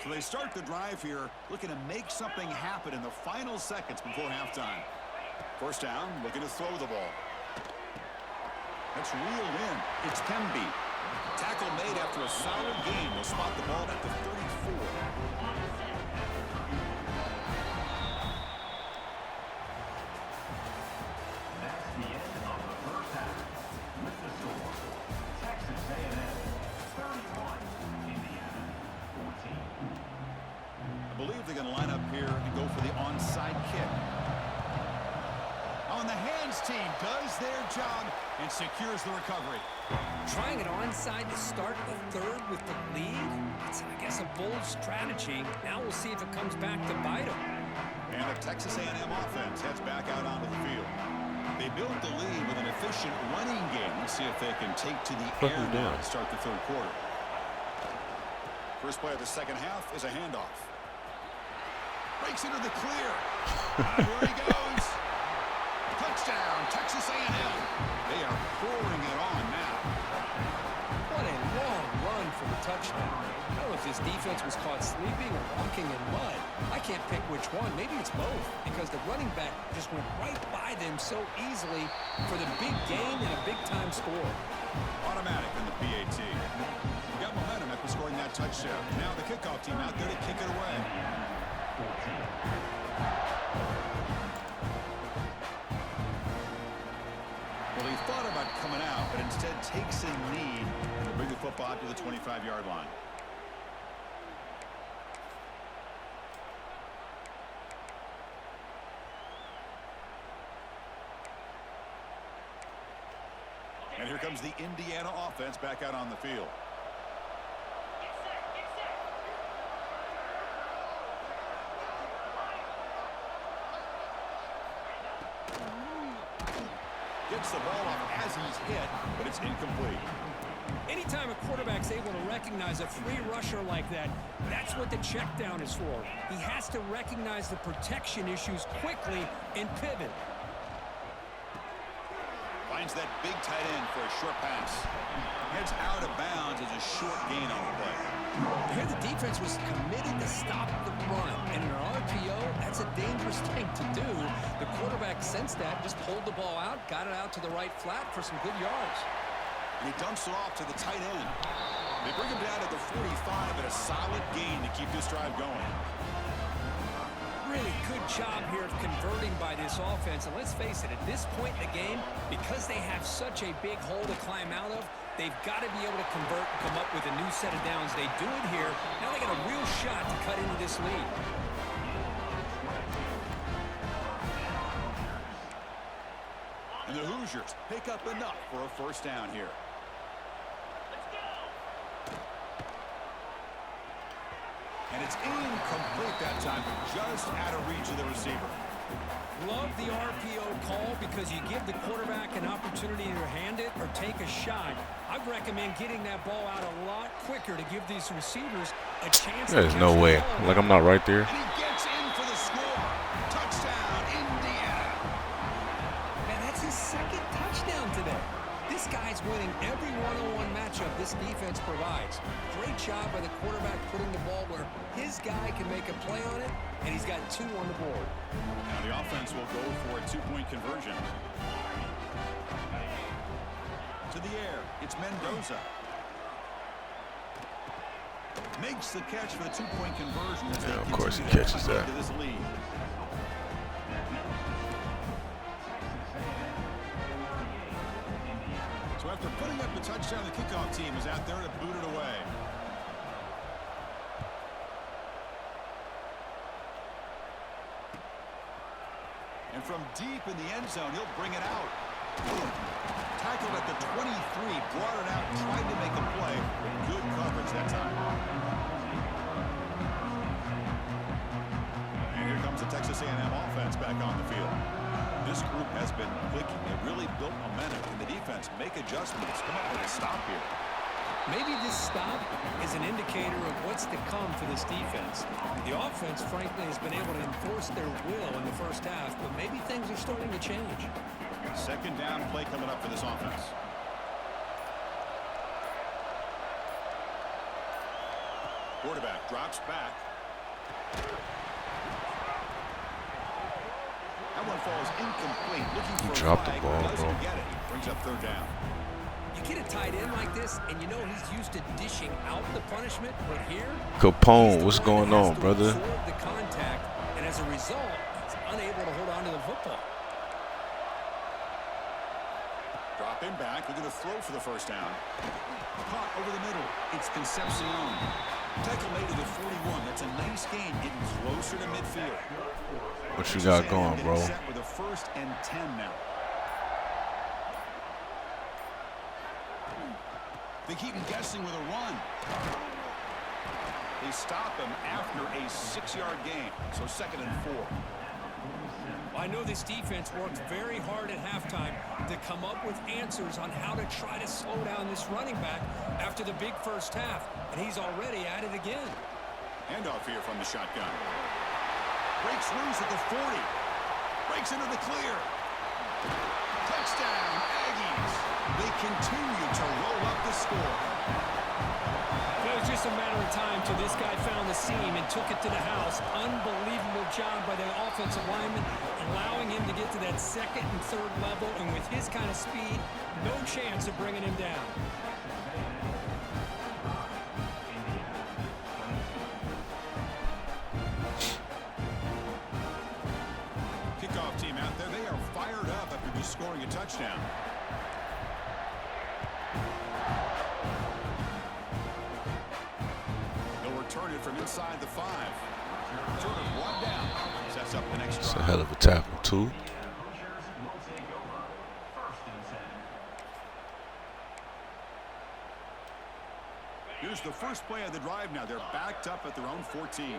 So they start the drive here, looking to make something happen in the final seconds before halftime. First down, looking to throw the ball. That's reeled in. It's Temby. Tackle made after a solid game. Will spot the ball at the 34. That's the end of the first half. With the score, Texas A&M 31, Indiana 14. I believe they're going to line up here and go for the onside kick. On the hands team does their job and secures the recovery. Trying it onside to start the third with the lead? It's, I guess, a bold strategy. Now we'll see if it comes back to bite them. And the Texas A&M offense heads back out onto the field. They built the lead with an efficient running game. Let's see if they can take to the air now to start the third quarter. First play of the second half is a handoff. Breaks into the clear. Here he goes. Touchdown, Texas A&M. They are pouring it on now. What a long run for the touchdown. I don't know if this defense was caught sleeping or walking in mud. I can't pick which one. Maybe it's both, because the running back just went right by them so easily for the big gain and a big-time score. Automatic in the PAT. We got momentum after scoring that touchdown. Now the kickoff team out there to kick it away. Well, he thought about coming out, but instead takes a knee to bring the football out to the 25-yard line. And here comes the Indiana offense back out on the field. Gets the ball off as he's hit, but it's incomplete. Anytime a quarterback's able to recognize a free rusher like that, that's what the check down is for. He has to recognize the protection issues quickly and pivot. Finds that big tight end for a short pass. Heads out of bounds as a short gain on the play. Here the defense was committed to stop the run. And in an RPO, that's a dangerous thing to do. The quarterback sensed that, just pulled the ball out, got it out to the right flat for some good yards. And he dumps it off to the tight end. They bring him down to the 45 and a solid gain to keep this drive going. Really good job here of converting by this offense. And let's face it, at this point in the game, because they have such a big hole to climb out of, they've got to be able to convert and come up with a new set of downs. They do it here. Now they got a real shot to cut into this lead. And the Hoosiers pick up enough for a first down here. And it's incomplete that time, just out of reach of the receiver. Love the RPO call because you give the quarterback an opportunity to hand it or take a shot. I recommend getting that ball out a lot quicker to give these receivers a chance. There's no way. Like, I'm not right there. And he gets in for the score. Touchdown, Indiana. Man, that's his second touchdown today. This guy's winning every one-on-one matchup this defense provides. Great job by the quarterback putting the ball where his guy can make a play on it, and he's got 2 on the board. Now the offense will go for a 2-point conversion. To the air, it's Mendoza. Makes the catch for the 2-point conversion. Yeah, of course he catches that. This lead. So after putting up the touchdown, the kickoff team is out there to boot it away. And from deep in the end zone, he'll bring it out. Tackled at the 23, brought it out, tried to make a play, but good coverage that time. And here comes the Texas A&M offense back on the field. This group has been clicking. They really built momentum, and the defense make adjustments. Come up with a stop here. Maybe this stop is an indicator of what's to come for this defense. The offense, frankly, has been able to enforce their will in the first half, but maybe things are starting to change. Second down play coming up for this offense. Quarterback drops back. That one falls incomplete. Looking for a dropped the flag. ball, Doesn't bro. get it. Brings up third down. You get a tight end like this, and you know he's used to dishing out the punishment, but here, Capone, what's going on, brother? absorb the contact, and as a result, he's unable to hold on to the football. Drop him back. We're going to throw for the first down. Caught over the middle. It's Concepcion. Tackle made at the 41. That's a nice gain, getting closer to midfield. What you got going, bro? Set with a 1st and 10 now. They keep him guessing with a run. They stop him after a 6-yard gain. So 2nd and 4. I know this defense worked very hard at halftime to come up with answers on how to try to slow down this running back after the big first half, and he's already at it again. Handoff here from the shotgun. Breaks loose at the 40. Breaks into the clear. Touchdown, Aggies. They continue to roll up the score. It was just a matter of time till this guy found the seam and took it to the house. Unbelievable job by the offensive lineman, allowing him to get to that 2nd and 3rd level, and with his kind of speed, no chance of bringing him down. Kickoff team out there. They are fired up after just scoring a touchdown. They'll return it from inside the 5. Turn it 1 down. Sets up the next It's a drive. hell of a tackle, too. Here's the first play of the drive now. They're backed up at their own 14.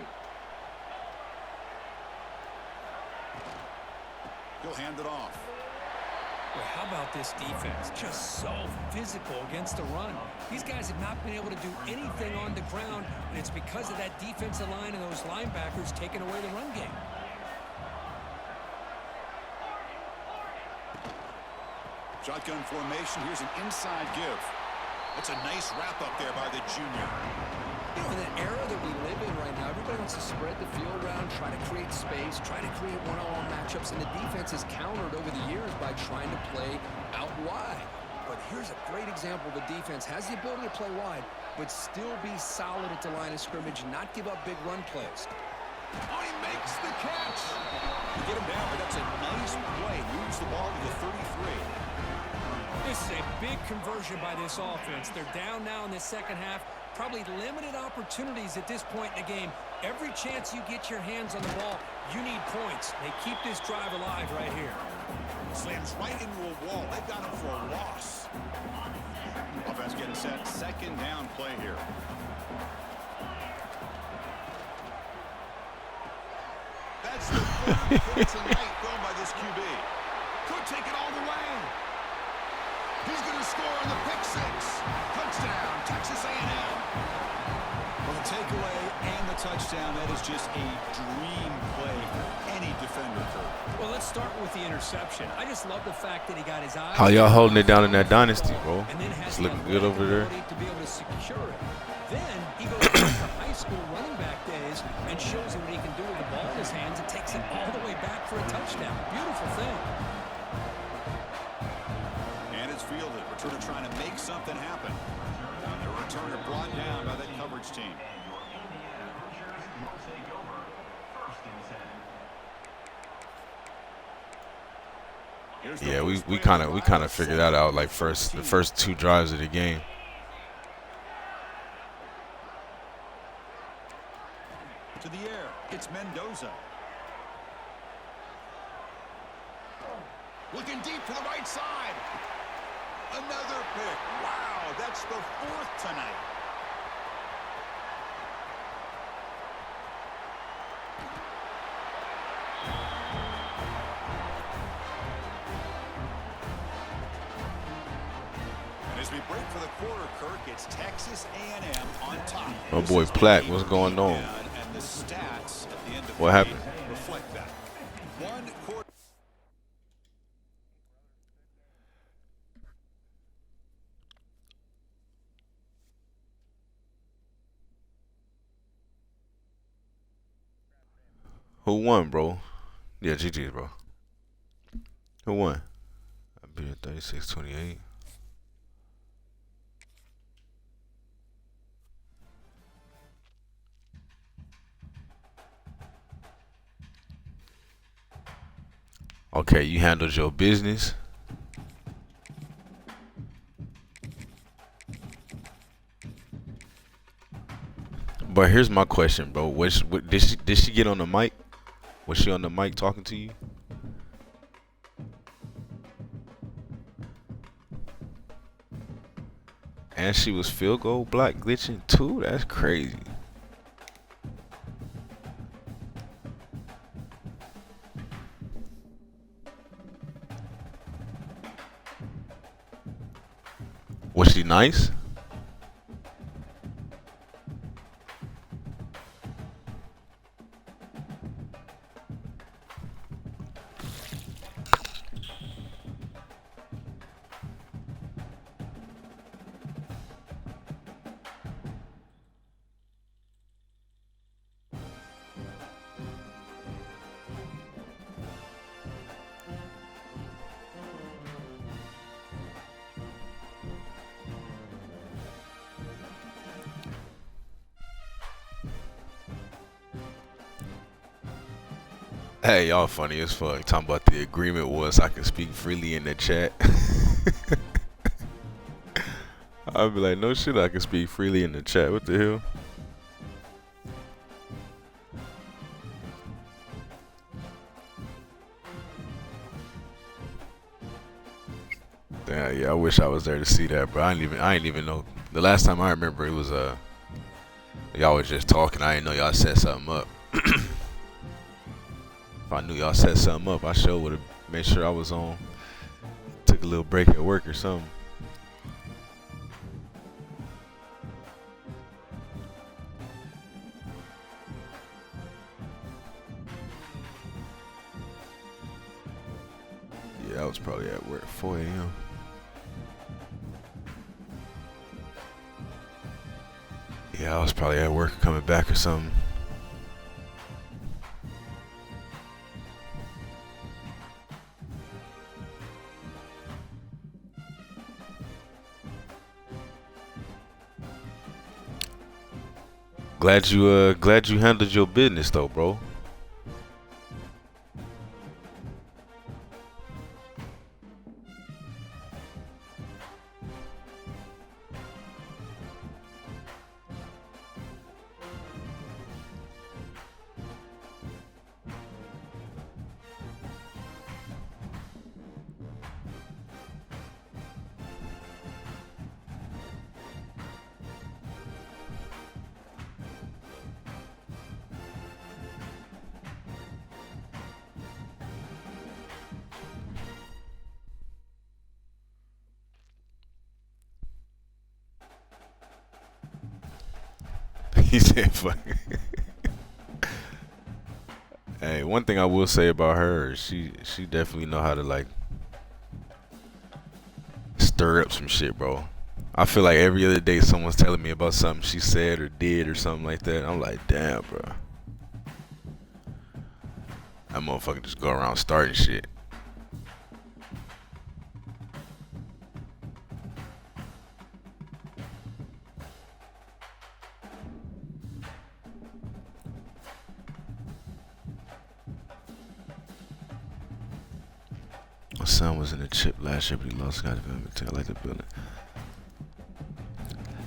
He'll hand it off. Well, how about this defense? Just so physical against the run. These guys have not been able to do anything on the ground, and it's because of that defensive line and those linebackers taking away the run game. Shotgun formation. Here's an inside give. That's a nice wrap up there by the junior. You know, in the era that we live in right now, everybody wants to spread the field around, try to create space, try to create one-on-one matchups, and the defense has countered over the years by trying to play out wide. But here's a great example. The defense has the ability to play wide, but still be solid at the line of scrimmage, not give up big run plays. Oh, he makes the catch. You get him down, but that's a nice play. Moves the ball to the 33. This is a big conversion by this offense. They're down now in the 2nd half. Probably limited opportunities at this point in the game. Every chance you get your hands on the ball, you need points. They keep this drive alive right here. Slams right into a wall. They've got him for a loss. Offense getting set. 2nd down play here. That's the 3rd pick tonight thrown by this QB. Could take it all the way. He's going to score on the pick 6. Touchdown, Texas A&M. Well, the takeaway and the touchdown, that is just a dream play for any defender, Kurt. Well, let's start with the interception. I just love the fact that he got his eyes. How y'all holding it down in that dynasty, bro? And then has It's the looking good over there. ability to be able to secure it. Then he goes back to high school running back days and shows him what he can do with the ball in his hands and takes it all the way back for a touchdown. Beautiful thing. And it's fielded. Returner trying to make something happen. And the returner brought down by that coverage team. Yeah, we kind of figured that out like the first 2 drives of the game. To the air, it's Mendoza. Looking deep to the right side. Another pick. Wow, that's the 4th tonight. And as we break for the quarter, Kirk, it's Texas A&M on top. My boy Platt, what's going on? And the stats at the end of What the happened? game reflect that. 1 quarter. Who won, bro? Yeah, GG's, bro. Who won? I beat it 36-28. Okay, you handled your business. But here's my question, bro. Did she get on the mic? Was she on the mic talking to you? And she was field goal block glitching too? That's crazy. Was she nice? Hey, y'all funny as fuck. Talking about the agreement was I can speak freely in the chat. I'd be like, no shit, I can speak freely in the chat. What the hell? Damn, yeah, I wish I was there to see that, bro. I ain't even know. The last time I remember, it was y'all was just talking. I didn't know y'all set something up. If I knew y'all set something up, I sure would have made sure I was on. Took a little break at work or something. Yeah, I was probably at work 4 a.m. Yeah, I was probably at work coming back or something. Glad you handled your business though, bro. He said, "Fuck." Hey, one thing I will say about her, she definitely know how to like stir up some shit, bro. I feel like every other day someone's telling me about something she said or did or something like that. I'm like, damn, bro. That motherfucker just go around starting shit. My son was in the chip last year, but he lost Scott development. I like the building.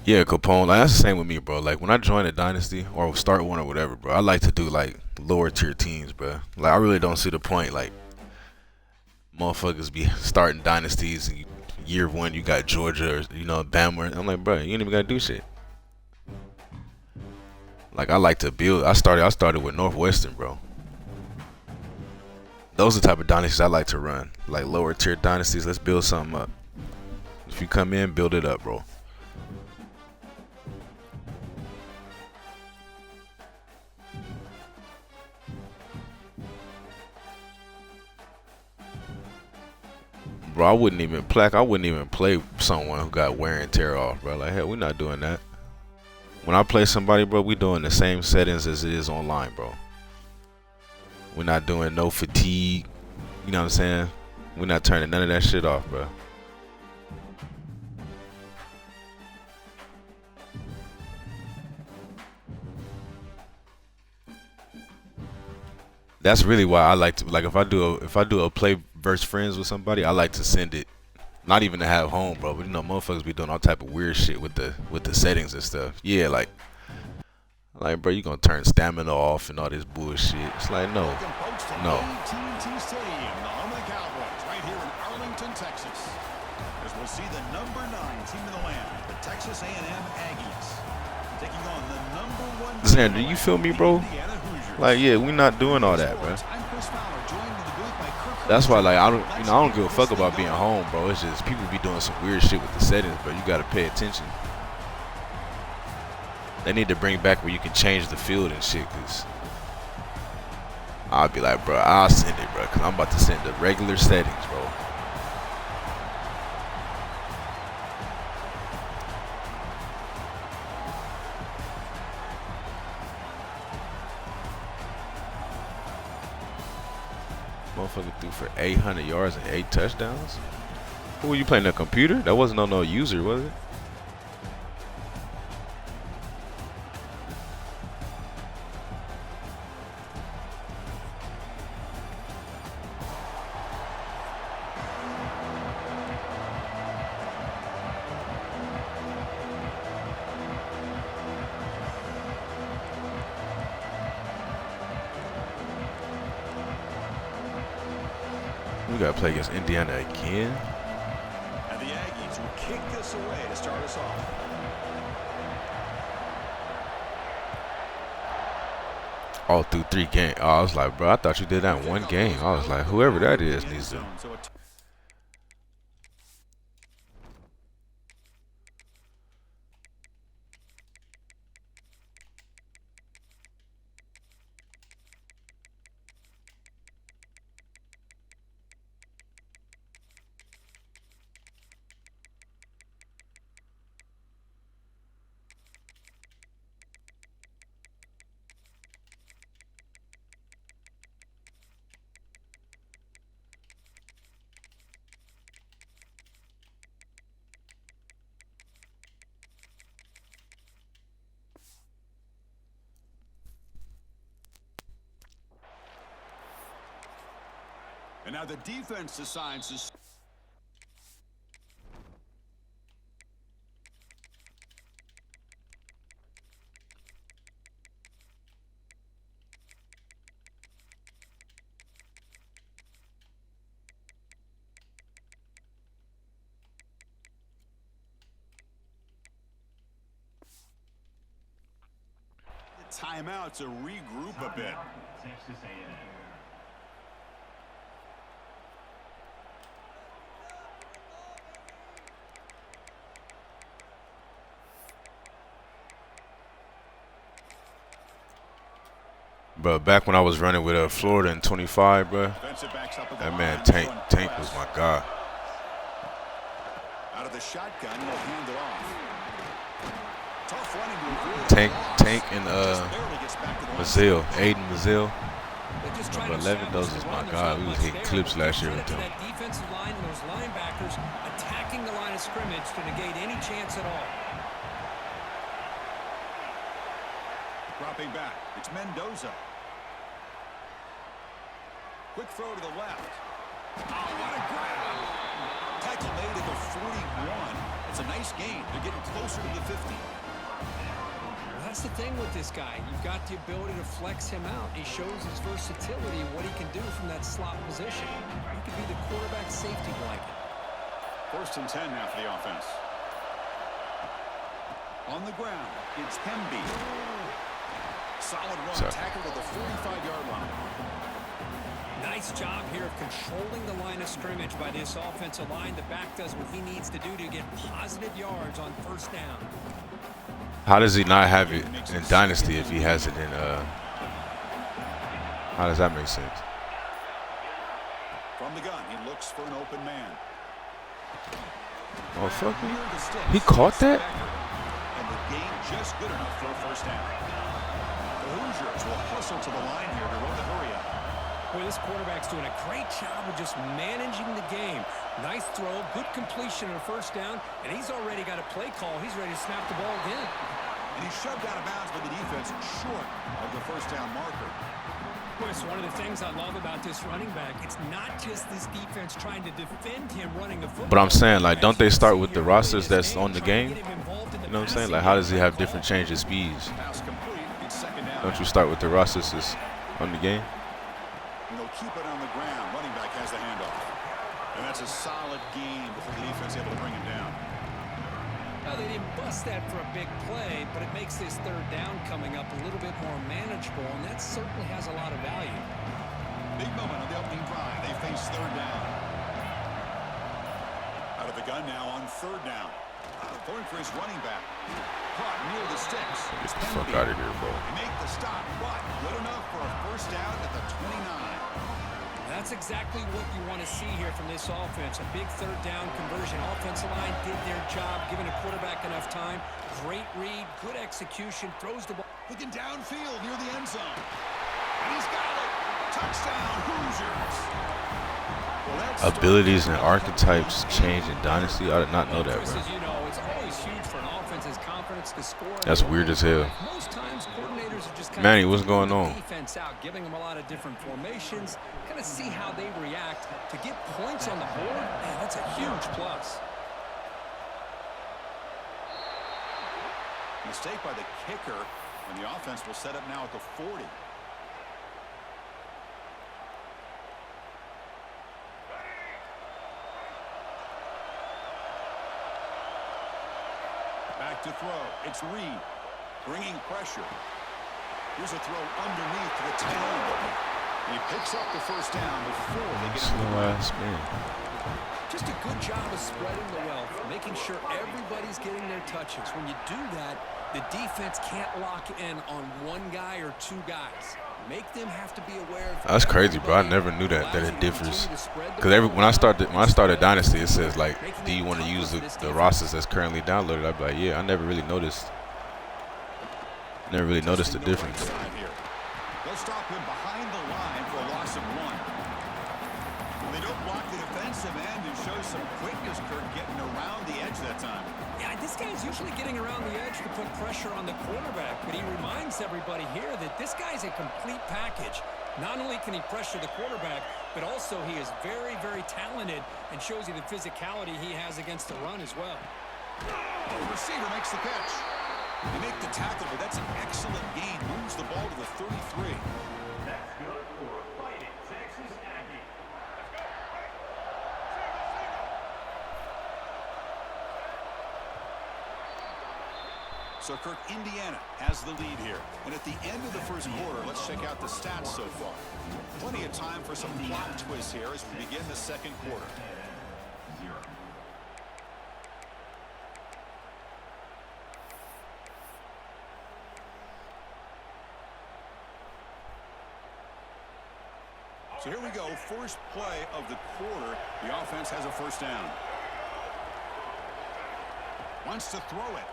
Yeah, Capone. Like, that's the same with me, bro. Like when I join a dynasty or start one or whatever, bro, I like to do like lower tier teams, bro. Like I really don't see the point. Like motherfuckers be starting dynasties. And year one, you got Georgia or Bama. I'm like, bro, you ain't even gotta do shit. Like I like to build. I started with Northwestern, bro. Those are the type of dynasties I like to run. Like lower tier dynasties, let's build something up. If you come in, build it up, bro. Bro, I wouldn't even play someone who got wear and tear off, bro. Like, hell, we're not doing that. When I play somebody, bro, we doing the same settings as it is online, bro. We're not doing no fatigue. You know what I'm saying? We're not turning none of that shit off, bro. That's really why I like to, like, if I do a play versus friends with somebody, I like to send it, not even to have home, bro. But you know, motherfuckers be doing all type of weird shit with the settings and stuff. Yeah, like bro, you gonna turn stamina off and all this bullshit. It's like no. AT&T Stadium, the home of the Cowboys, right here in Arlington, Texas. As we'll see the number 9 team in the land, the Texas A&M Aggies, taking on the number 1 team. Xander, you feel me, bro? Like, yeah, we not doing all that, bro. That's why, like, I don't give a fuck about being home, bro. It's just people be doing some weird shit with the settings, bro. You gotta pay attention. They need to bring back where you can change the field and shit, cause I'll be like, bro, I'll send it, bro, cause I'm about to send the regular settings, bro. Motherfucker threw for 800 yards and 8 touchdowns. Who were you playing, the computer? That wasn't on no user, was it? We gotta play against Indiana again. And the Aggies will kick this away to start us off. All through 3 games. Oh, I was like, bro, I thought you did that in 1 game. I was like, whoever that is needs to. And now the defense decides to... timeout to regroup a bit. Texas A&M. Bro, back when I was running with Florida in 25, bro, that man Tank was my guy. Out of the shotgun, he'll hand it off. Tough running move. Tank and Mazzille, Aiden Mazzille. Number 11, those is my guy. We was hitting clips last year with them. That defensive line and those linebackers attacking the line of scrimmage to negate any chance at all. Dropping back, it's Mendoza. Quick throw to the left. Oh, what a grab! Tackle made at the 41. It's a nice gain. They're getting closer to the 50. Well, that's the thing with this guy. You've got the ability to flex him out. He shows his versatility and what he can do from that slot position. He could be the quarterback safety blanket. 1st and 10 now for the offense. On the ground, it's Hemby. Solid run, tackle to the 45-yard line. Nice job here of controlling the line of scrimmage by this offensive line. The back does what he needs to do to get positive yards on 1st down. How does he not have it in Dynasty if he has it in, how does that make sense? From the gun, he looks for an open man. Oh, fuck me. He caught that? And the gain just good enough for a 1st down. The Hoosiers will hustle to the line here to run the hurry up. Boy, this quarterback's doing a great job of just managing the game. Nice throw, good completion on a first down, and he's already got a play call. He's ready to snap the ball again. And he's shoved out of bounds by the defense short of the first down marker. Boy, it's one of the things I love about this running back. It's not just this defense trying to defend him running the football. But I'm saying, like, don't they start with the rosters that's on the game? You know what I'm saying? Like, how does he have different change of speeds? Pass complete. It's second down. Don't you start with the rosters that's on the game? And they'll keep it on the ground. Running back has the handoff. And that's a solid gain before the defense able to bring him down. Now, they didn't bust that for a big play, but it makes this third down coming up a little bit more manageable, and that certainly has a lot of value. Big moment on the opening drive. They face third down. Out of the gun now on third down. Going for his running back. Caught near the sticks. Get the fuck out of here, bro. They make the stop, but good enough for a first down at the 29. That's exactly what you want to see here from this offense. A big third down conversion. Offensive line did their job, giving a quarterback enough time. Great read, good execution, throws the ball. Looking downfield near the end zone. And he's got it. Touchdown, Hoosiers. Well, Abilities and archetypes change in Dynasty. I did not know that, bro. As you know, it's always huge for an offense's confidence to score. That's weird as hell. Most times, coordinators are just kind Manny, of what's going on? Defense out, giving them a lot of different formations, kind of see how they react to get points on the board. Man, that's a huge plus. Mistake by the kicker, and the offense will set up now at the 40. Back to throw. It's Reed. Bringing pressure. Here's a throw underneath to the 10. He picks up the first down before they get to the line. Just a good job of spreading the wealth, making sure everybody's getting their touches. When you do that, the defense can't lock in on one guy or two guys. Make them have to be aware of. That's crazy, bro. I never knew that it differs. Because when I started Dynasty, it says like, do you want to use the rosters that's currently downloaded? I'd be like, yeah. I never really noticed. Never really noticed the difference. They'll stop him behind the line for a loss of 1. They don't block the defensive end and show some quickness, Kirk, getting around the edge that time. Yeah, this guy's usually getting around the edge to put pressure on the quarterback, but he reminds everybody here that this guy's a complete package. Not only can he pressure the quarterback, but also he is very, very talented and shows you the physicality he has against the run as well. The receiver makes the catch. They make the tackle, but that's an excellent gain. Moves the ball to the 33. That's good for Fighting Texas Aggies. So, Kirk, Indiana has the lead here. And at the end of the first quarter, let's check out the stats so far. Plenty of time for some plot twists here as we begin the second quarter. So here we go, first play of the quarter. The offense has a first down. Wants to throw it.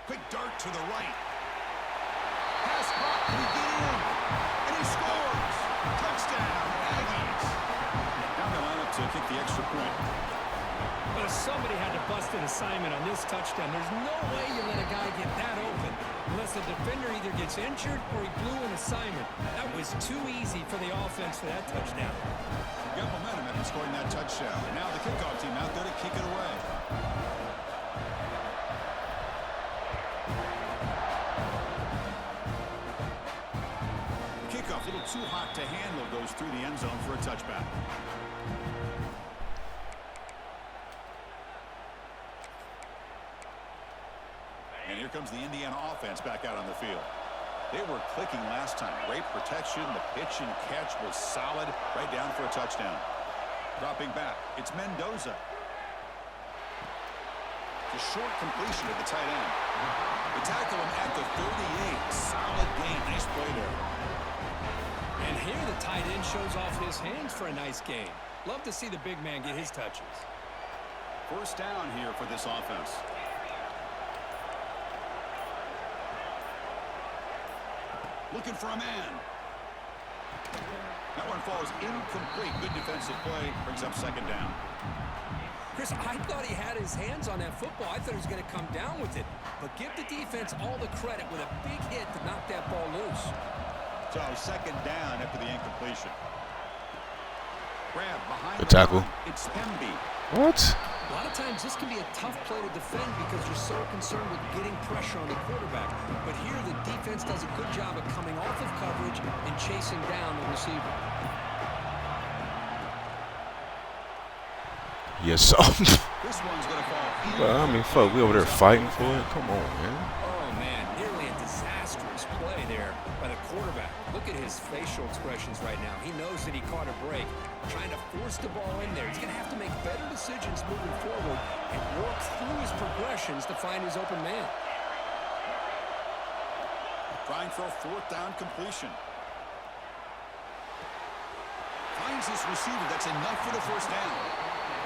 Quick dart to the right. Pass caught, and he get in. And he scores. Touchdown, Aggies. Down the lineup to kick the extra point. But if somebody had to bust an assignment on this touchdown, there's no way you let a guy get that open unless the defender either gets injured or he blew an assignment. That was too easy for the offense for that touchdown. Got momentum after scoring that touchdown. Now the kickoff team out there to kick it away. Kickoff, a little too hot to handle, goes through the end zone for a touchback. And here comes the Indiana offense back out on the field. They were clicking last time. Great protection. The pitch and catch was solid. Right down for a touchdown. Dropping back. It's Mendoza. The short completion of the tight end. They tackle him at the 38. Solid gain. Nice play there. And here the tight end shows off his hands for a nice gain. Love to see the big man get his touches. First down here for this offense. Looking for a man. That one falls incomplete. Good defensive play. Brings up second down. Chris, I thought he had his hands on that football. I thought he was going to come down with it. But give the defense all the credit with a big hit to knock that ball loose. So second down after the incompletion. Grab behind the the tackle. line. It's Hemby. What? A lot of times this can be a tough play to defend because you're so concerned with getting pressure on the quarterback. But here the defense does a good job of coming off of coverage and chasing down the receiver. Yes, so. This one's going to fall. Well, I mean, fuck, we over there fighting for it. Come on, man. Oh, man, nearly a disastrous play there by the quarterback. Look at his facial expressions right now. He knows that he caught a break, trying to force the ball in there. He's going to have to make better decisions moving forward and work through his progressions to find his open man. Trying for a fourth down completion. Finds his receiver. That's enough for the first down.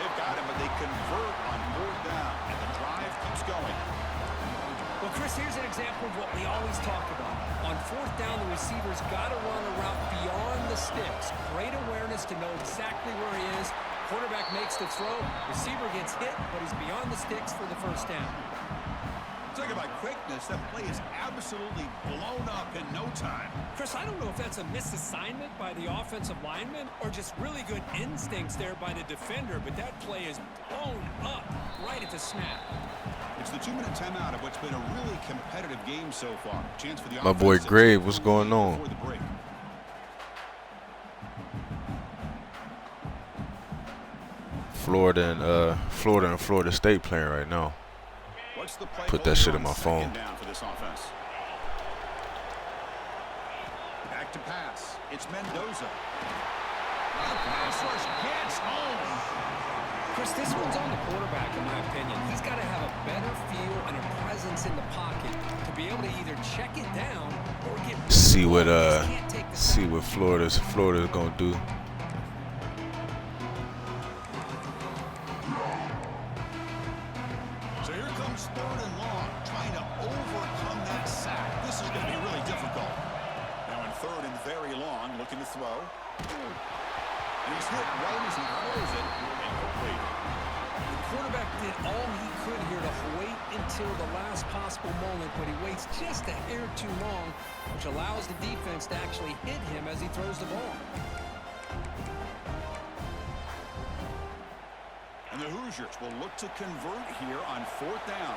They've got him, but they convert on fourth down, and the drive keeps going. Well, Chris, here's an example of what we always talk about. On fourth down, the receiver's got to run a route beyond the sticks. Great awareness to know exactly where he is. Quarterback makes the throw. Receiver gets hit, but he's beyond the sticks for the first down. Talk about quickness. That play is absolutely blown up in no time. Chris, I don't know if that's a misassignment by the offensive lineman or just really good instincts there by the defender, but that play is blown up right at the snap. It's the 2-minute timeout of what's been a really competitive game so far. Chance for the My boy offense to Grave, take what's the going lead on? before the break. Florida and Florida State playing right now. What's the play Put that shit in on my second phone. down for this offense? Back to pass. It's Mendoza. The pass rush gets home. Chris, this one's on the quarterback, in my opinion. He's got to have a better feel and a presence in the pocket to be able to either check it down or get See what Florida's gonna do. So here comes third and long, trying to overcome that sack. This is going to be really difficult. Now in third and very long, looking to throw. And he's hit right as he throws it. Incomplete. The quarterback did all he could here to wait until the last possible moment, but he waits just a hair too long, which allows the defense to actually hit him as he throws the ball. And the Hoosiers will look to convert here on fourth down.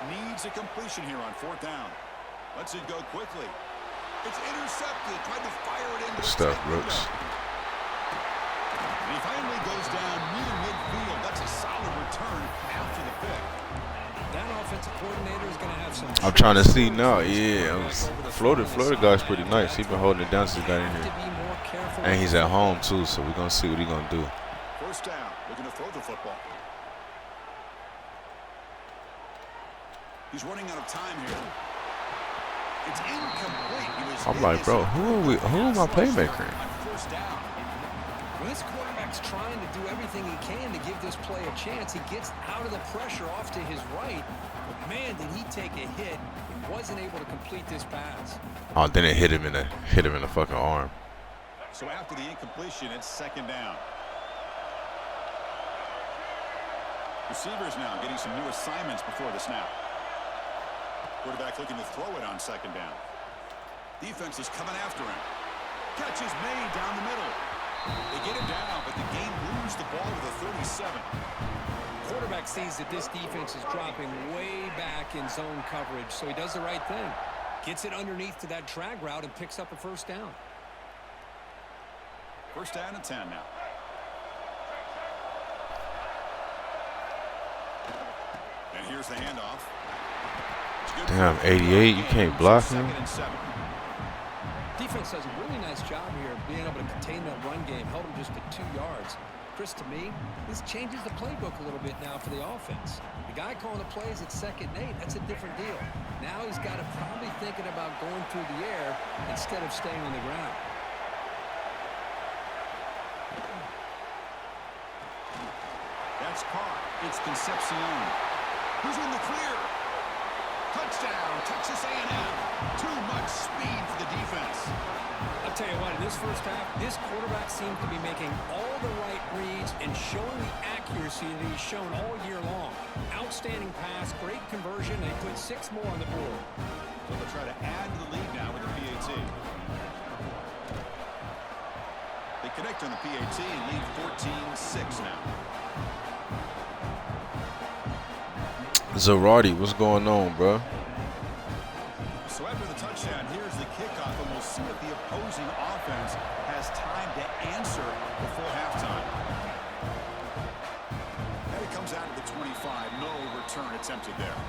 Needs a completion here on fourth down. Lets it go quickly. It's intercepted. Tried to fire it into Good stuff, the Brooks. And he finally goes down near midfield. That's a solid return after the pick. That offensive coordinator is going to have some... I'm trying to see now. Yeah, Florida guy's pretty nice. He's been holding it down since he got in here. And he's at home too, so we're gonna see what he's gonna do. First down. Looking to throw the football. He's running out of time here. It's incomplete. I'm like, bro, who am I playmaker? First down. When this quarterback's trying to do everything he can to give this play a chance, he gets out of the pressure off to his right. But man, did he take a hit. He wasn't able to complete this pass. Oh, then it hit him in the fucking arm. So after the incompletion, it's second down. Receivers now getting some new assignments before the snap. Quarterback looking to throw it on second down. Defense is coming after him. Catch is made down the middle. They get him down, but the game moves the ball to the 37. Quarterback sees that this defense is dropping way back in zone coverage, so he does the right thing. Gets it underneath to that drag route and picks up a first down. First down and 10 now. And here's the handoff. Damn, 88, you can't block him. Defense does a really nice job here of being able to contain that run game, held him just at 2 yards. Chris, to me, this changes the playbook a little bit now for the offense. The guy calling the plays at 2nd and 8, that's a different deal. Now he's got to probably thinking about going through the air instead of staying on the ground. That's caught. It's Concepcion. Who's in the clear? Touchdown, Texas A&M. Too much speed for the defense. I'll tell you what, in this first half, this quarterback seems to be making all the right reads and showing the accuracy that he's shown all year long. Outstanding pass, great conversion, and he put 6 more on the board. So they'll try to add to the lead now with the PAT. They connect on the PAT and lead 14-6 now. Zarardi, what's going on, bro? So after the touchdown, here's the kickoff, and we'll see if the opposing offense has time to answer before halftime. And it comes out of the 25. No return attempted there.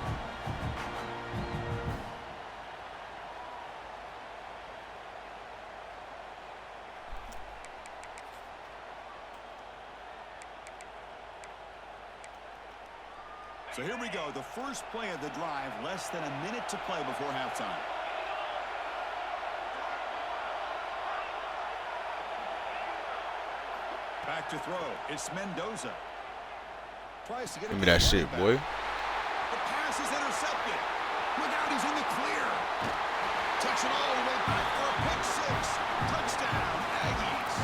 So here we go, the first play of the drive, less than a minute to play before halftime. Back to throw, it's Mendoza. Tries to get Give me that shit, boy. The pass is intercepted. Look out, he's in the clear. Takes it all the way back for a pick 6. Touchdown, Aggies.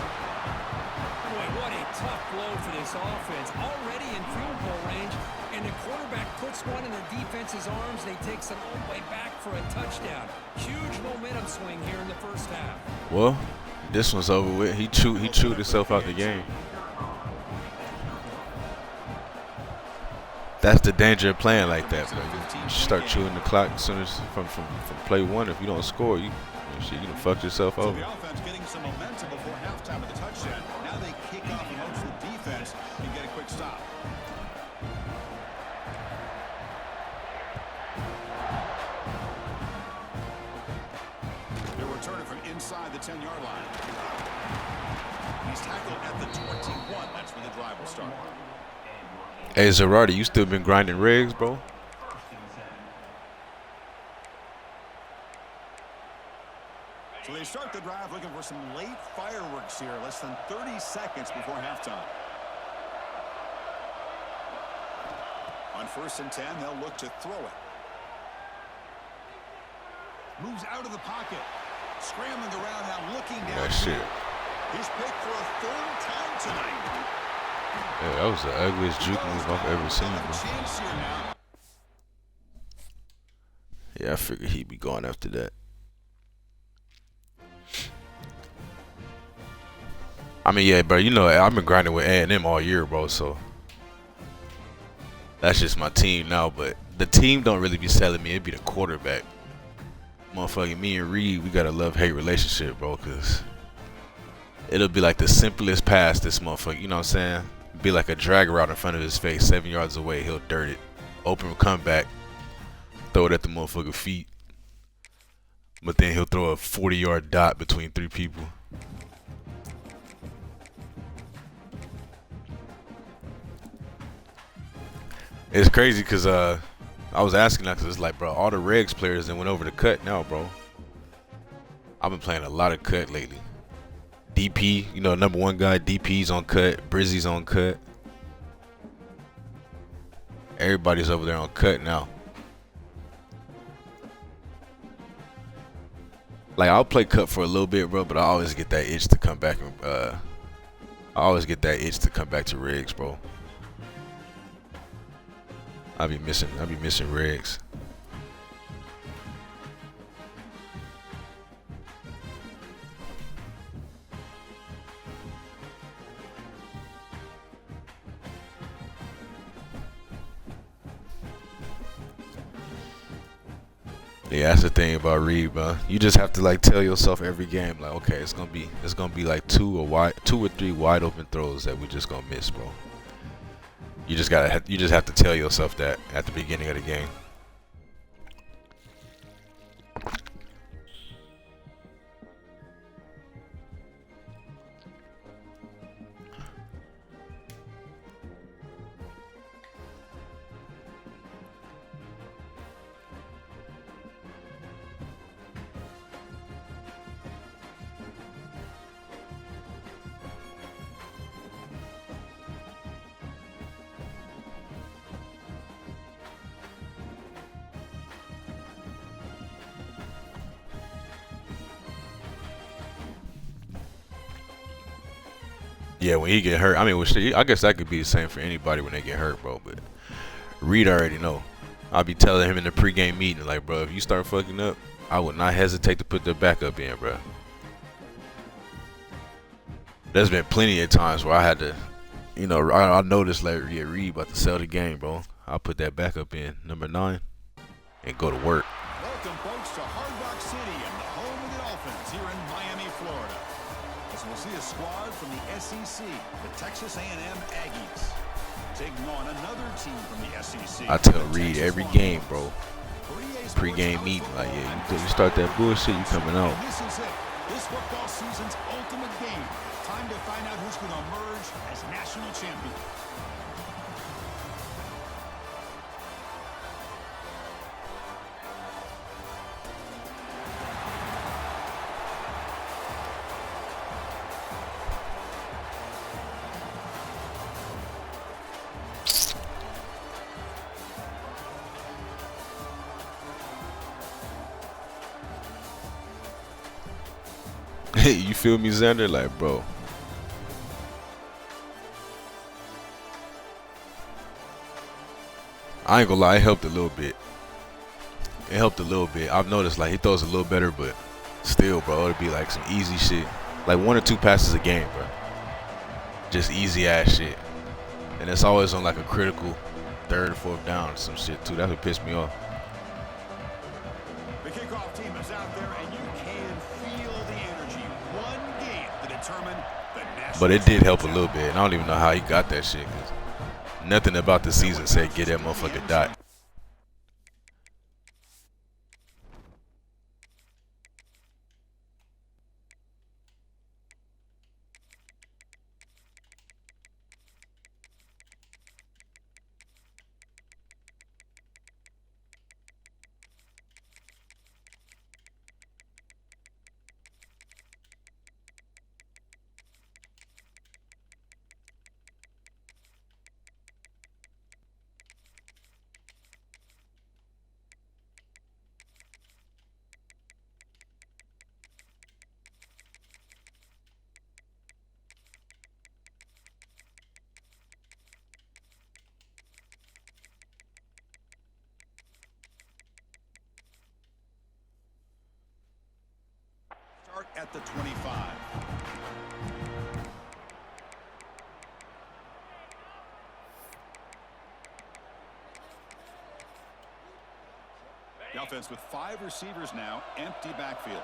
Boy, what a tough blow for this offense. Already in field goal range, and the quarterback puts one in the defense's arms, and he takes it all the way back for a touchdown. Huge momentum swing here in the first half. Well, this one's over with. He chewed himself out the game. That's the danger of playing like that, bro. You start chewing the clock as soon as from play 1. If you don't score, you done fucked yourself So over. the offense getting some momentum before halftime with the touchdown. Now they kick off amongst the defense and get a quick stop. They're returning from inside the 10-yard line. He's tackled at the 21. That's where the drive will start. Hey, Zarardi, you still been grinding rigs, bro? So they start the drive looking for some late fireworks here, less than 30 seconds before halftime. On 1st and 10, they'll look to throw it. Moves out of the pocket. Scrambling around now, looking down. That shit. He's picked for a 3rd time tonight. Yeah, that was the ugliest juke move I've ever seen, bro. Chance here now. Yeah, I figured he'd be going after that. I mean, yeah, bro, you know, I've been grinding with A&M all year, bro, so that's just my team now, but the team don't really be selling me. It be the quarterback. Motherfucking me and Reed, we got a love-hate relationship, bro, because it'll be like the simplest pass this motherfucker, you know what I'm saying? Be like a drag route in front of his face, 7 yards away, he'll dirt it. Open comeback, throw it at the motherfucker's feet. But then he'll throw a 40-yard dot between 3 people. It's crazy because I was asking that because it's like, bro, all the regs players that went over the cut now, bro. I've been playing a lot of cut lately. DP, you know, number 1 guy, DP's on cut, Brizzy's on cut. Everybody's over there on cut now. Like, I'll play cut for a little bit, bro, but I always get that itch to come back and I always get that itch to come back to rigs, bro. I be missing rigs. Yeah, that's the thing about Reed, bro. You just have to like tell yourself every game, like, okay, it's gonna be like 2 or 3 wide open throws that we just gonna miss, bro. You just have to tell yourself that at the beginning of the game. Yeah, when he get hurt, I mean, well, shit, I guess that could be the same for anybody when they get hurt, bro. But Reed already know. I'll be telling him in the pregame meeting, like, bro, if you start fucking up, I would not hesitate to put the backup in, bro. There's been plenty of times where I had to, you know, I noticed like, yeah, Reed about to sell the game, bro. I'll put that backup in, number 9, and go to work. Welcome, folks, to Hard Rock City and the home of the Dolphins here in Miami, Florida. As we'll see a squad from the SEC, the Texas A&M Aggies, taking on another team from the SEC. I tell Reed every game, bro. Pre-game meeting, like, yeah, you start that bullshit, you coming out. And this is it. This football season's ultimate game. Time to find out who's going to emerge as national champion. Hey, you feel me, Xander? Like, bro. I ain't gonna lie, it helped a little bit. It helped a little bit. I've noticed, like, he throws a little better, but still, bro, it'd be like some easy shit. Like 1 or 2 passes a game, bro. Just easy ass shit. And it's always on like a critical 3rd or 4th down or some shit too. That would piss me off. The kickoff team is out there, and you can feel the energy. One game to determine the national. But it did help a little bit. And I don't even know how he got that shit. 'Cause nothing about the season said get that motherfucker dot. Start at the 25. The offense with 5 receivers now, empty backfield.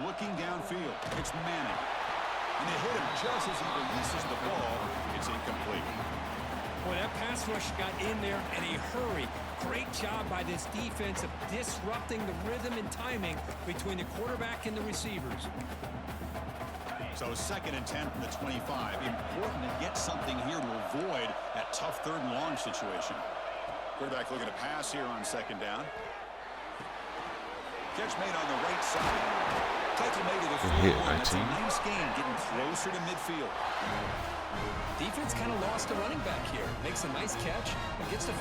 Looking downfield, it's Manning. And they hit him just as he releases the ball. It's incomplete. Boy, that pass rush got in there in a hurry. Great job by this defense of disrupting the rhythm and timing between the quarterback and the receivers. So 2nd and 10 from the 25. Important to get something here to avoid that tough 3rd and long situation. Quarterback looking to pass here on 2nd down. Catch made on the right side. Title made to the field. That's a nice game, getting closer to midfield. Defense kind of lost a running back here. Makes a nice catch and gets the.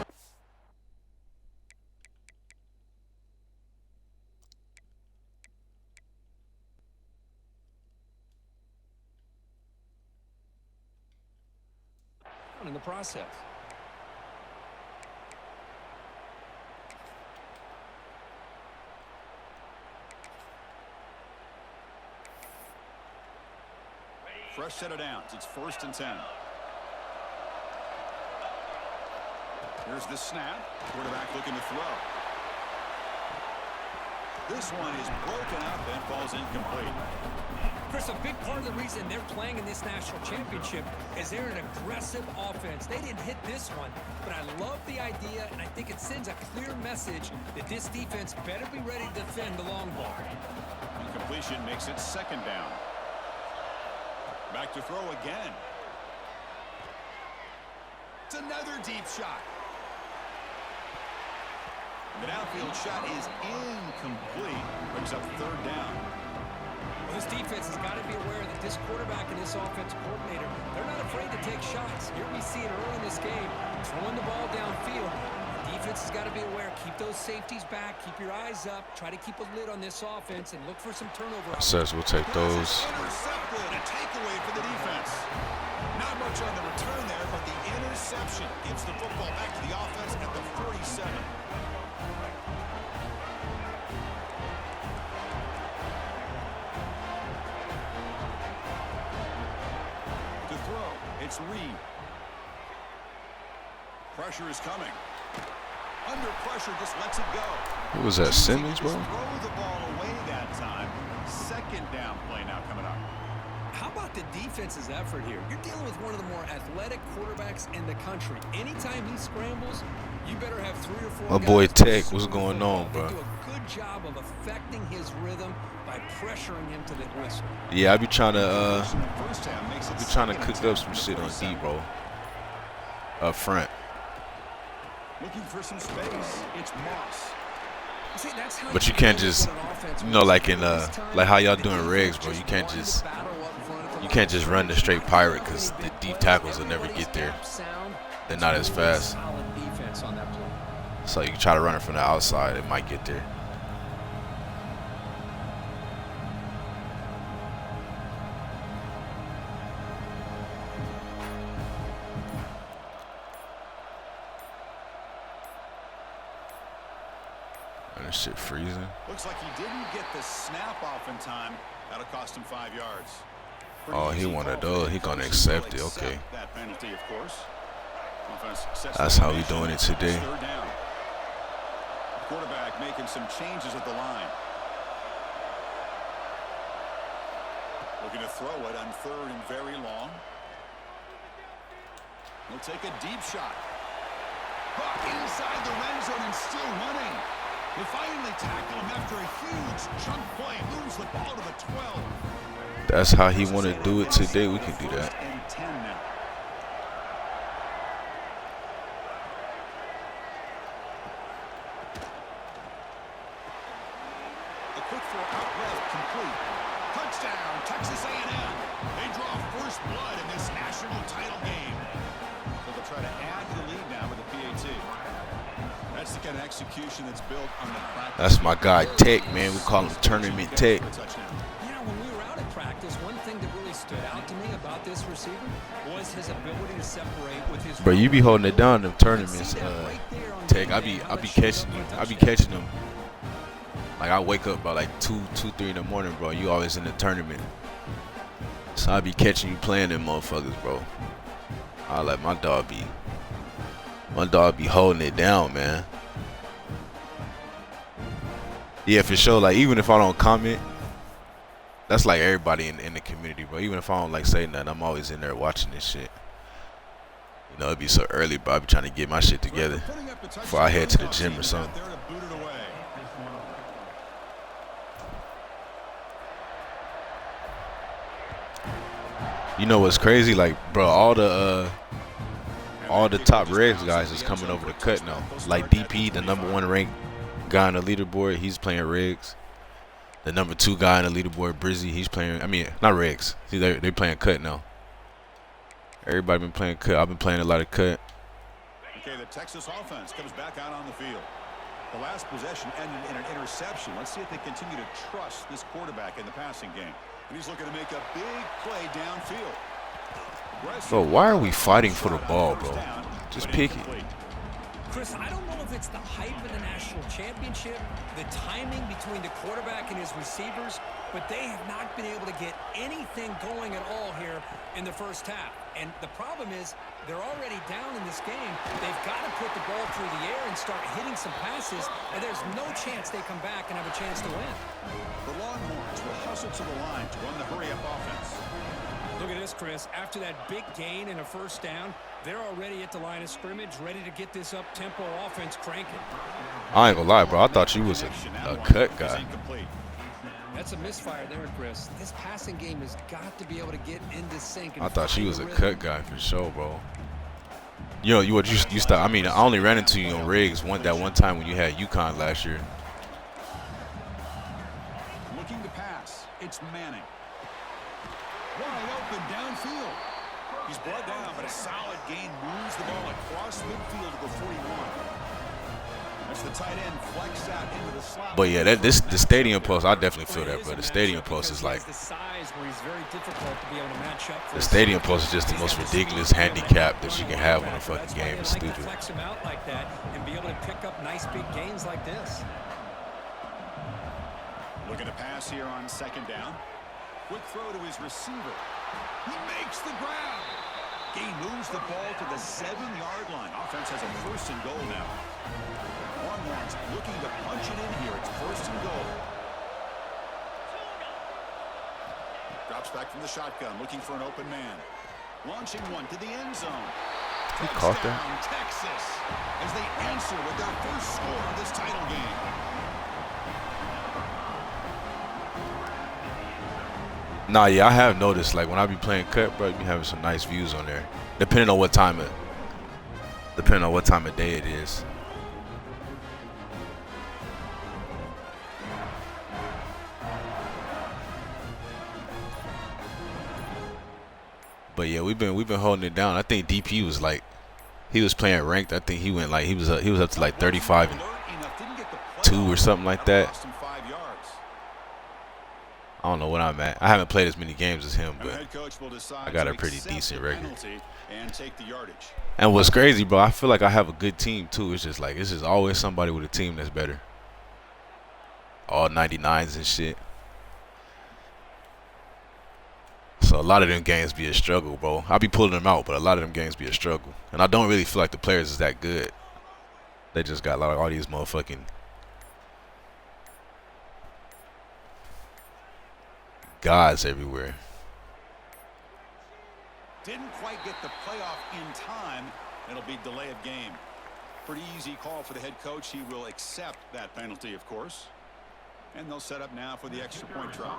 In the process. Fresh set of downs. It's 1st and 10. Here's the snap. Quarterback looking to throw. This one is broken up and falls incomplete. Chris, a big part of the reason they're playing in this national championship is they're an aggressive offense. They didn't hit this one, but I love the idea, and I think it sends a clear message that this defense better be ready to defend the long ball. Incompletion makes it 2nd down. Back to throw again. It's another deep shot. The downfield shot is incomplete. Brings up 3rd down. Well, this defense has got to be aware that this quarterback and this offensive coordinator, they're not afraid to take shots. Here we see it early in this game, throwing the ball downfield. The defense has got to be aware. Keep those safeties back. Keep your eyes up. Try to keep a lid on this offense and look for some turnover. Says we'll take those. Intercepted. A takeaway for the defense. Not much on the return there, but the interception gives the football back to the offense at the 47. To throw, it's Reed. Pressure is coming. Under pressure, just lets it go. Who was that, Simmons, bro? Throw the ball away that time. Second down play now coming up. How about the defense's effort here? You're dealing with one of the more athletic quarterbacks in the country. Anytime he scrambles, you better have 3 or 4 My boy guys Tech, to what's super going football. on, bro? They do a good job of affecting his rhythm by pressuring him to the whistle. Yeah, I be trying to First down makes it cook up some shit on D, bro. Up front. Looking for some space. It's Moss. See, that's how But you can't just, you know, like in like how y'all doing regs, bro. You can't just run the straight pirate because the deep tackles will never get there. They're not as fast. So you try to run it from the outside, it might get there. That shit freezing. Looks like he didn't get the snap off in time. That'll cost him 5 yards. Oh, he wanted those. He gonna accept it. Okay. That penalty, of course. That's how we doing it today. Third down. Quarterback making some changes at the line. Looking to throw it on 3rd and very long. He'll take a deep shot. Inside the red zone and still running. They finally tackle him after a huge chunk play. Moves the ball to the 12. That's how he want to do it today. We can do that. And 10 now. A quick throw out left, complete. Touchdown, Texas A&M. They draw first blood in this national title game. So they'll try to add to the lead now with the PAT. That's the kind of execution that's built on the practice. That's my guy Tech, man. We call him Tournament Tech. You know, when we were out at practice, one thing that really stood out to me about this receiver was his ability to separate with his. Bro, you be holding it down in them tournaments, Tech. I be catching you. I be catching them. Like I wake up by like 2, 3 in the morning, bro. You always in the tournament. So I be catching you playing them motherfuckers, bro. I let my dog be holding it down, man. Yeah, for sure. Like even if I don't comment, that's like everybody in the community, bro. Even if I don't like say nothing, I'm always in there watching this shit. You know, it'd be so early, but I be trying to get my shit together before I head to the gym or something. You know what's crazy? Like, bro, all the top regs guys is coming over to cut now. Like DP, the #1 ranked guy on the leaderboard, he's playing regs. The #2 guy on the leaderboard, Brizzy, he's playing. I mean, not regs. See, they playing cut now. Everybody been playing cut. I've been playing a lot of cut. Okay, the Texas offense comes back out on the field. The last possession ended in an interception. Let's see if they continue to trust this quarterback in the passing game. And he's looking to make a big play downfield. Bro, why are we fighting for the ball, bro? Just pick it. Chris, I don't know if it's the hype of the national championship, the timing between the quarterback and his receivers, but they have not been able to get anything going at all here in the first half. And the problem is they're already down in this game. They've got to put the ball through the air and start hitting some passes, and there's no chance they come back and have a chance to win. The Longhorns will hustle to the line to run the hurry-up offense. Look at this, Chris. After that big gain and a first down, they're already at the line of scrimmage, ready to get this up-tempo offense cranking. I ain't gonna lie, bro. I thought you was a cut guy. That's a misfire there, Chris. This passing game has got to be able to get into sync. I thought she was a cut guy for sure, bro. You know, you stop. I mean, I only ran into you on rigs that one time when you had UConn last year. Looking to pass. It's Manning. Wide open downfield. He's brought down, but a solid gain moves the ball across midfield to the 41. That's the tight end flex out into the slot. But yeah, the stadium post, I definitely feel that, bro. The stadium post is like, the size where he's very difficult to be able to match up for the stadium post is just the most ridiculous handicap that you can have on a fucking game. It's stupid. Flex him out like that and be able to pick up nice big gains like this. Looking to pass here on second down. Quick throw to his receiver. He makes the grab. He moves the ball to the 7-yard line. Offense has a first and goal now. Longhorns looking to punch it in here. It's first and goal. Drops back from the shotgun, looking for an open man. Launching one to the end zone. He caught that. Touchdown, Texas, as they answer with their first score of this title game. Nah, yeah, I have noticed, like, when I be playing cut, bro, you be having some nice views on there. Depending on what time of day it is. But yeah, we've been holding it down. I think DP was like, he was playing ranked. I think he went like, he was up to like 35-2 or something like that. I don't know what I'm at. I haven't played as many games as him, but I got a pretty decent record. And what's crazy, bro, I feel like I have a good team too. It's just like, it's just always somebody with a team that's better. All 99s and shit. So a lot of them games be a struggle, bro. I be pulling them out, but a lot of them games be a struggle. And I don't really feel like the players is that good. They just got like all these motherfucking gods everywhere. Didn't quite get the playoff in time. It'll be delay of game. Pretty easy call for the head coach. He will accept that penalty, of course. And they'll set up now for the extra point try.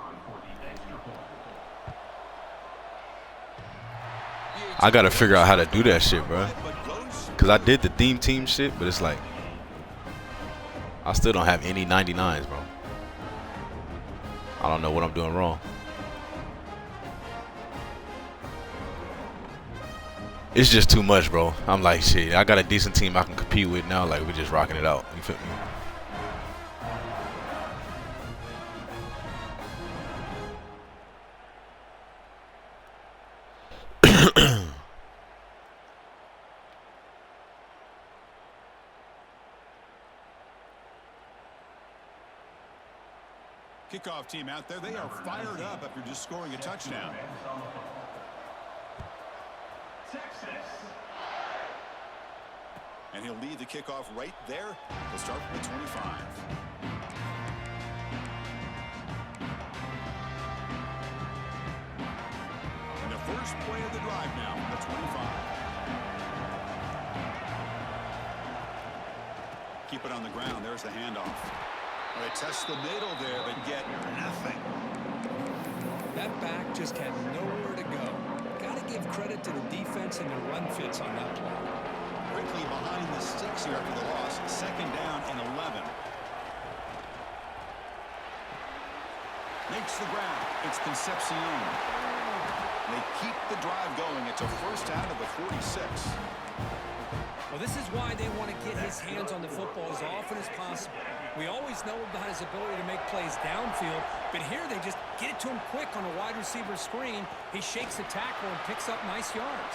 I gotta figure out how to do that shit, bro. Cause I did the theme team shit, but it's like I still don't have any 99s, bro. I don't know what I'm doing wrong. It's just too much, bro. I'm like, shit, I got a decent team I can compete with now. Like, we're just rocking it out. You feel me? Kickoff team out there. They are fired up after just scoring a touchdown. And he'll lead the kickoff right there. He'll start with 25. And the first play of the drive now, the 25. Keep it on the ground. There's the handoff. They test the middle there, but get nothing. That back just had nowhere to go. Got to give credit to the defense and the run fits on that play. Quickly behind the sticks here after the loss. Second down and 11. Makes the grab. It's Concepcion. They keep the drive going. It's a first down of the 46. Well, this is why they want to get his hands on the football as often as possible. We always know about his ability to make plays downfield, but here they just get it to him quick on a wide receiver screen. He shakes the tackle and picks up nice yards.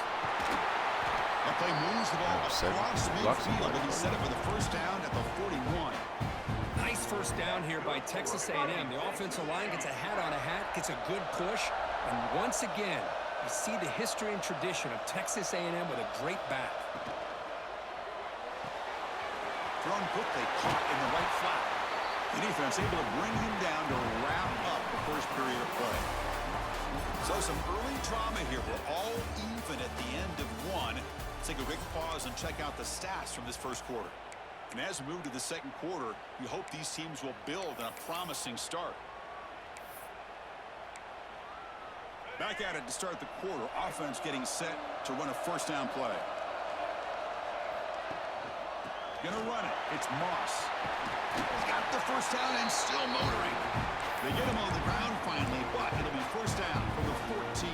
That play moves the ball across midfield, and he set it for the first down at the 41. Nice first down here by Texas A&M. The offensive line gets a hat on a hat, gets a good push, and once again, you see the history and tradition of Texas A&M with a great back. Thrown quickly, caught in the right flat. The defense able to bring him down to wrap up the first period of play. So some early drama here. We're all even at the end of one. Let's take a quick pause and check out the stats from this first quarter. And as we move to the second quarter, we hope these teams will build on a promising start. Back at it to start the quarter. Offense getting set to run a first down play. Gonna run it. It's Moss. He's got the first down and still motoring. They get him on the ground finally, but it'll be first down from the 14.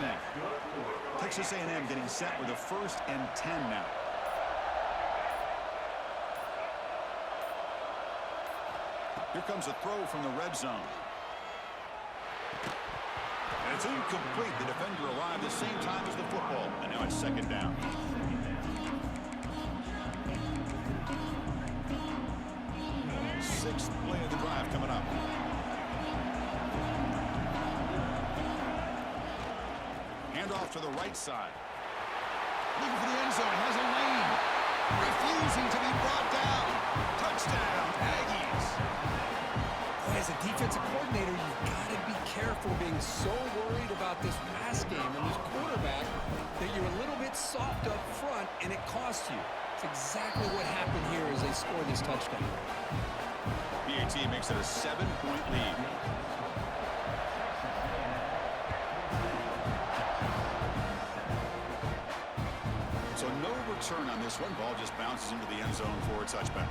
Texas A&M getting set with a 1st and 10 now. Here comes a throw from the red zone. And it's incomplete. The defender arrived the same time as the football. And now it's second down. Sixth play of the drive coming up. Handoff to the right side. Looking for the end zone. Has a lane. Refusing to be brought down. Touchdown, Aggies. Boy, as a defensive coordinator, you've got to be careful being so worried about this pass game and this quarterback that you're a little bit soft up front and it costs you. It's exactly what happened here as they scored this touchdown. BAT makes it a 7-point lead. So no return on this one. Ball just bounces into the end zone for a touchback.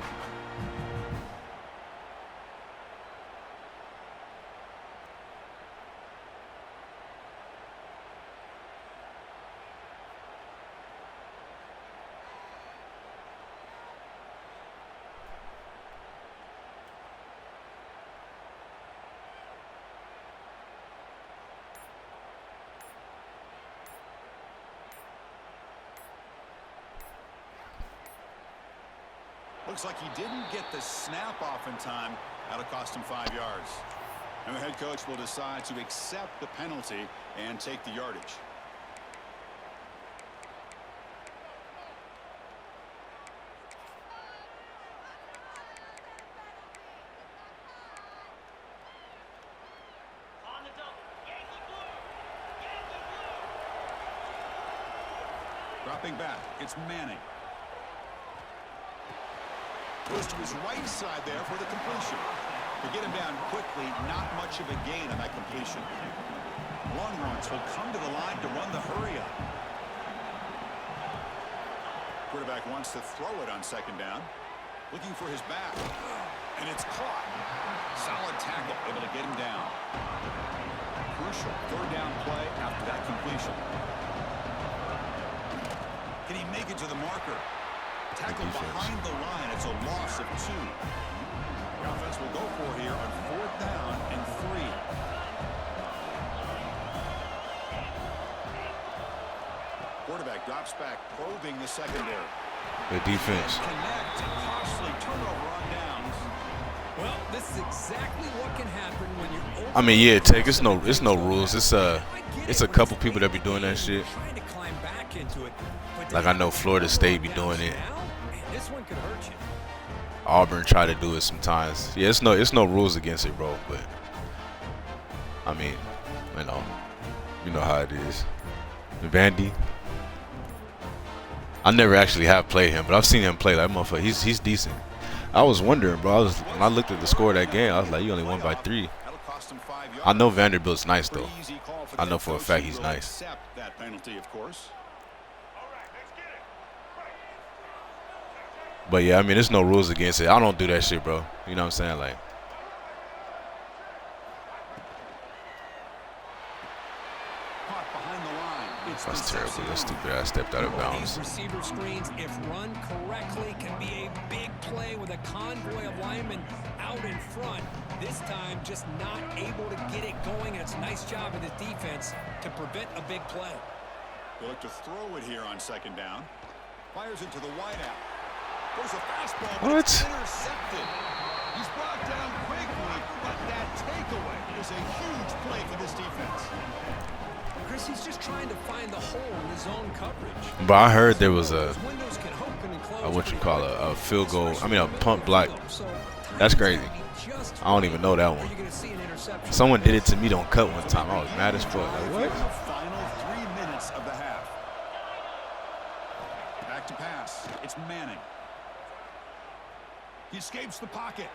Looks like he didn't get the snap off in time. That'll cost him 5 yards. And the head coach will decide to accept the penalty and take the yardage. Dropping back, it's Manning. Goes to his right side there for the completion. To get him down quickly, not much of a gain on that completion. Longhorns will come to the line to run the hurry-up. Quarterback wants to throw it on second down. Looking for his back. And it's caught. Solid tackle, able to get him down. Crucial third down play after that completion. Can he make it to the marker? Tackled behind the line. It's a loss of 2. The offense will go for here on 4th down and 3. Quarterback drops back, probing the secondary. The defense. Connect. Costly turnover on downs. Well, this is exactly what can happen when you're over. I mean, yeah, Tech. It's no rules. It's a couple people that be doing that shit. Trying to climb back into it, but Like I know Florida State be doing it. This one could hurt you. Auburn try to do it sometimes. Yeah, it's no rules against it, bro. But I mean, you know how it is. Vandy. I never actually have played him, but I've seen him play. That motherfucker, he's decent. I was wondering, bro. When I looked at the score of that game, I was like, you only won by 3. I know Vanderbilt's nice though. I know for a fact he's nice. That penalty, of course. But yeah, I mean, there's no rules against it. I don't do that shit, bro. You know what I'm saying? Like, Caught behind the line. that's terrible. That's stupid. I stepped out of bounds. These receiver screens, if run correctly, can be a big play with a convoy of linemen out in front. This time, just not able to get it going. It's a nice job of the defense to prevent a big play. They'll look to throw it here on second down. Fires into the wideout. Goes a fastball, but it's intercepted. He's brought down quickly, but that takeaway is a huge play for this defense. Chris, he's just trying to find the hole in his own coverage. But I heard there was a Windows can open and close what you call a field goal. I mean, a punt block. That's crazy. I don't even know that one. Someone did it to me on cut one time. I was mad as fuck. Like, what? Final 3 minutes of the half. Back to pass. It's Manning. He escapes the pocket.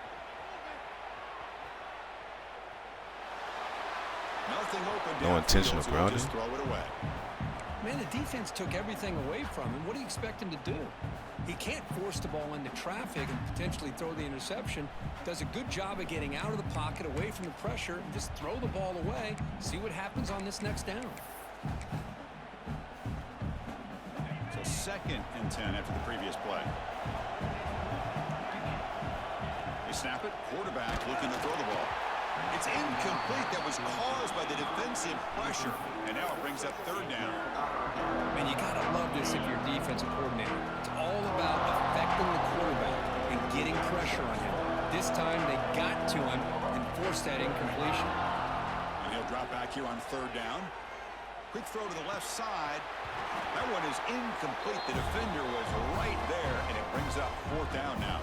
Nothing open. No intentional grounding. Just throw it away. Man, the defense took everything away from him. What do you expect him to do? He can't force the ball into traffic and potentially throw the interception. Does a good job of getting out of the pocket, away from the pressure, and just throw the ball away. See what happens on this next down. So 2nd and 10 after the previous play. They snap it. Quarterback looking to throw the ball. It's incomplete. That was caused by the defensive pressure. And now it brings up third down. And you got to love this if you're a defensive coordinator. It's all about affecting the quarterback and getting pressure on him. This time they got to him and forced that incompletion. And he'll drop back here on third down. Quick throw to the left side. That one is incomplete. The defender was right there, and it brings up fourth down now.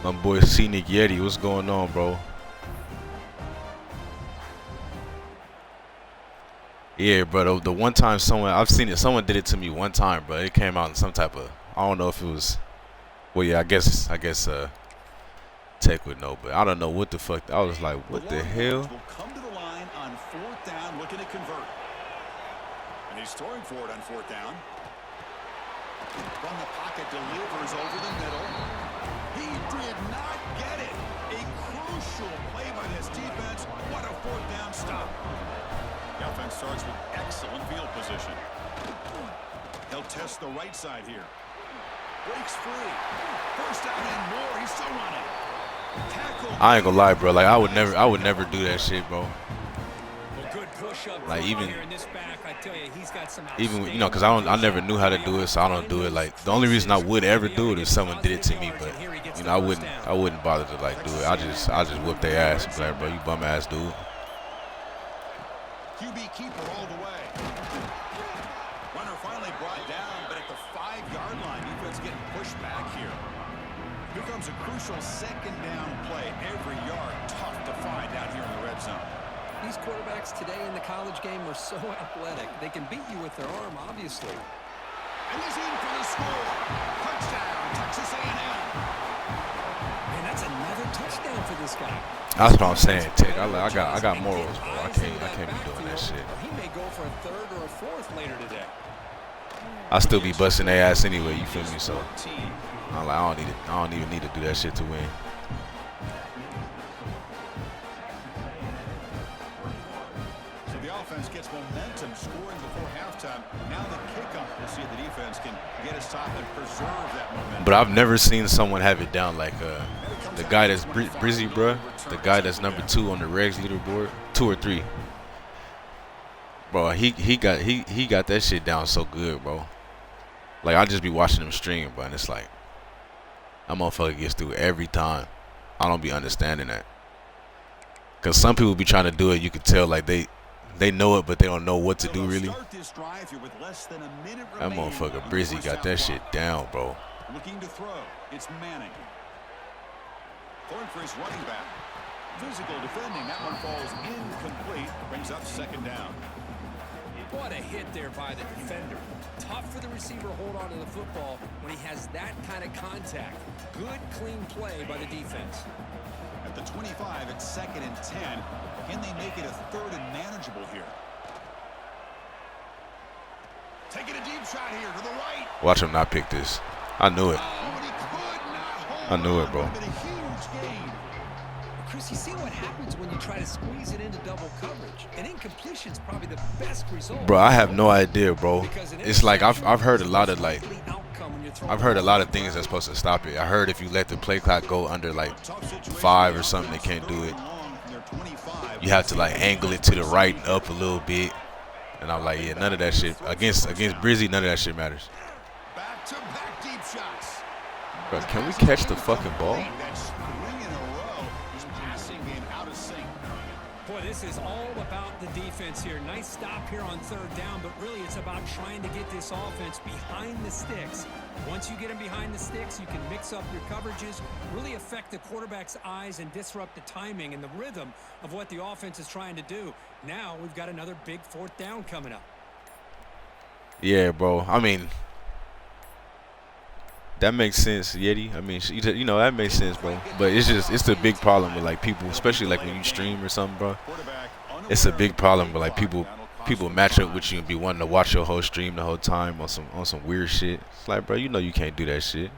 My boy Scenic Yeti, what's going on, bro? Yeah, bro. The one time I've seen it. Someone did it to me one time, bro. It came out in some type of, I don't know if it was. Well, yeah, I guess Tech would know, but I don't know what the fuck. I was like, what the hell? Will come to the line on fourth down, looking to convert. And he's throwing for it on fourth down. From the pocket, delivers over the middle. He did not get it. A crucial play by this defense. What a fourth down stop. The offense starts with excellent field position. He'll test the right side here. Breaks free. First down and more. He's still running. Tackle. I ain't gonna lie, bro. Like I would never do that shit, bro. Like even you know, cause I never knew how to do it, so I don't do it. Like the only reason I would ever do it is someone did it to me, but you know I wouldn't bother to like do it. I just whip their ass, and be like, bro, you bum ass dude. QB keeper all the way. Runner finally brought down, but at the 5-yard line, defense getting pushed back here. Here comes a crucial second down play. Every yard tough to find down here in the red zone. These quarterbacks today in the college game are so athletic. They can beat you with their arm, obviously. And he's in for the score. Touchdown, Texas A&M. Man, that's another touchdown for this guy. That's what I'm saying, Tech. I got morals, bro. I can't be doing that shit. He may go for a third or a fourth later today. I still be busting their ass anyway. You feel me? So I don't even need to do that shit to win. So the offense gets momentum, scoring before halftime. Now the kickoff. We'll see if the defense can get a stop and preserve that momentum. But I've never seen someone have it down like the guy that's Brizzy, bro. The guy that's number 2 on the Regs leaderboard, 2 or 3. Bro, he got that shit down so good, bro. Like I just be watching him stream, bro, and it's like that motherfucker gets through every time. I don't be understanding that. Cause some people be trying to do it. You could tell like they know it, but they don't know what to do really. That motherfucker Brizzy got that shit down, bro. Looking to throw. It's Manning. Throwing for his running back. Physical defending. That one falls incomplete. Brings up second down. What a hit there by the defender. Tough for the receiver to hold on to the football when he has that kind of contact. Good, clean play by the defense. At the 25, it's 2nd and 10. Can they make it a third and manageable here? Taking a deep shot here to the right. Watch him not pick this. I knew it. I knew it, bro. Chris, you see what happens when you try to squeeze it into double coverage. An incompletion is probably the best result. Bro, I have no idea, bro. It's like I've heard a lot of things that's supposed to stop it. I heard if you let the play clock go under like 5 or something, they can't do it. You have to like angle it to the right and up a little bit. And I'm like, yeah, none of that shit against Brizzy, none of that shit matters. Back-to-back deep shots. Bro, can we catch the fucking ball? Boy, this is all about the defense here. Nice stop here on third down, but really it's about trying to get this offense behind the sticks. Once you get them behind the sticks, you can mix up your coverages, really affect the quarterback's eyes and disrupt the timing and the rhythm of what the offense is trying to do. Now we've got another big fourth down coming up. Yeah, bro. I mean, that makes sense, Yeti. I mean, you know, that makes sense, bro. But it's the big problem with like people, especially like when you stream or something, bro. It's a big problem with like people match up with you and be wanting to watch your whole stream the whole time on some weird shit. It's like, bro, you know you can't do that shit.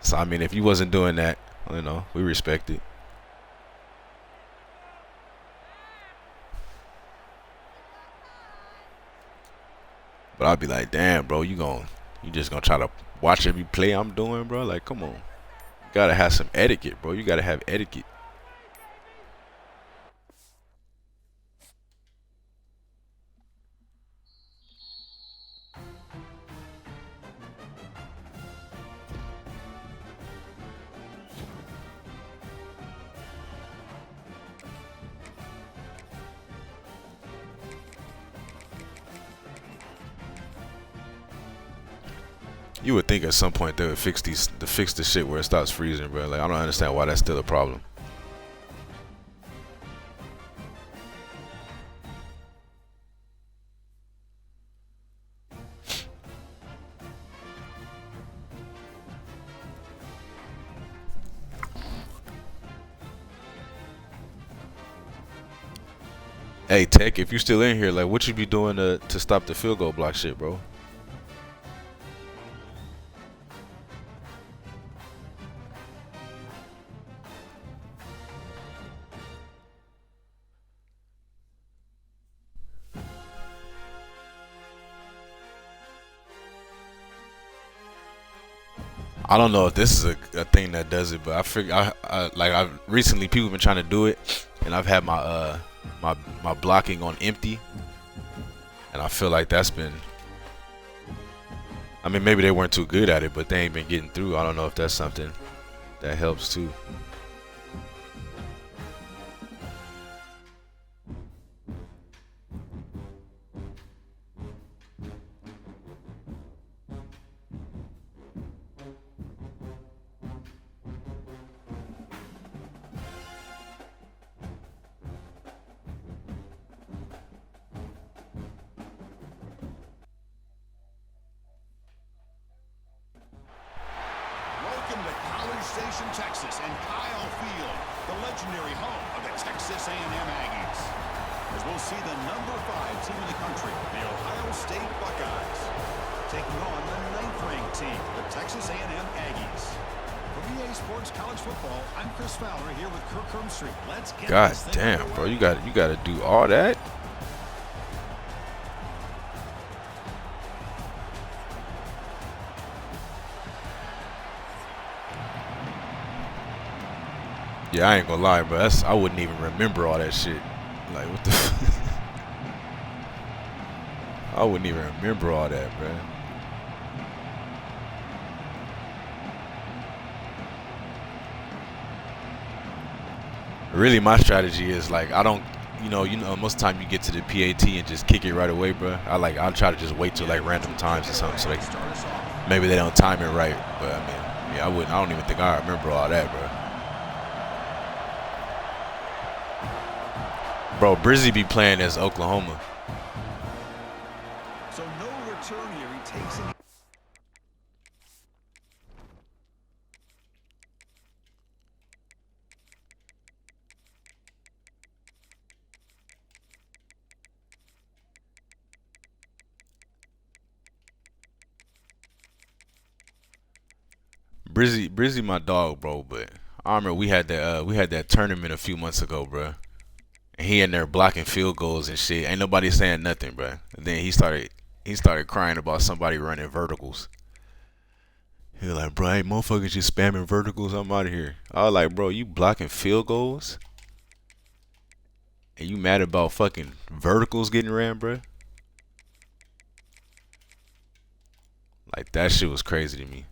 So I mean, if you wasn't doing that, you know, we respect it. But I'll be like, damn, bro, you just gonna try to watch every play I'm doing, bro? Like, come on. You gotta have some etiquette, bro. You gotta have etiquette. You would think at some point they would fix the shit where it starts freezing, bro. Like, I don't understand why that's still a problem. Hey, Tech, if you still in here, like, what you be doing to stop the field goal block shit, bro? I don't know if this is a thing that does it, but I figure I've recently people been trying to do it, and I've had my my blocking on empty, and I feel like that's been. I mean, maybe they weren't too good at it, but they ain't been getting through. I don't know if that's something that helps too. Station, Texas, and Kyle Field, the legendary home of the Texas A&M Aggies. As we'll see the number 5 team in the country, the Ohio State Buckeyes, taking on the 9th-ranked team, the Texas A&M Aggies. From EA Sports College Football, I'm Chris Fowler here with Kirk Hermstreet. Let's get God this thing damn, underway. bro, you got to do all that? Yeah, I ain't gonna lie, bro. I wouldn't even remember all that shit. Like, what the? I wouldn't even remember all that, bro. Really, my strategy is like I don't, you know, most of the time you get to the PAT and just kick it right away, bro. I'll try to just wait till like random times or something, so like maybe they don't time it right. But I mean, yeah, I don't even think I remember all that, bro. Bro, Brizzy be playing as Oklahoma. So no return here. He takes it. Brizzy my dog, bro, but I remember we had that tournament a few months ago, bro. And he in there blocking field goals and shit. Ain't nobody saying nothing, bro. And then he started crying about somebody running verticals. He was like, bro, hey, motherfuckers just spamming verticals. I'm out of here. I was like, bro, you blocking field goals? And you mad about fucking verticals getting ran, bro? Like, that shit was crazy to me.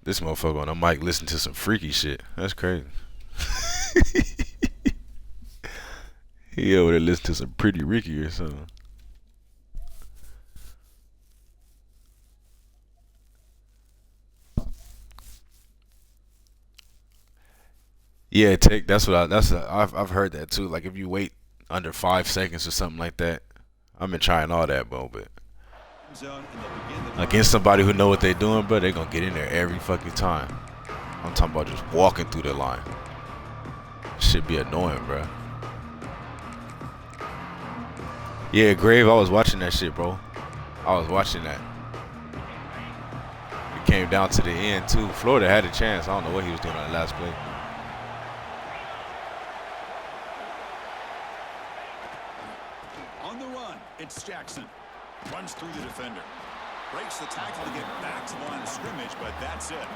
This motherfucker on the mic listen to some freaky shit. That's crazy. He over there listen to some Pretty Ricky or something. Yeah, I've heard that too. Like if you wait under 5 seconds or something like that. I've been trying all that, bro, but against somebody who know what they doing, bro, they gonna get in there every fucking time. I'm talking about just walking through the line. Should be annoying, bro. Yeah, Grave, I was watching that shit, bro. I was watching that. It came down to the end too. Florida had a chance. I don't know what he was doing on the last play. On the run, it's Jackson. Runs through the defender. Breaks the tackle to get back to the line of scrimmage, but that's it.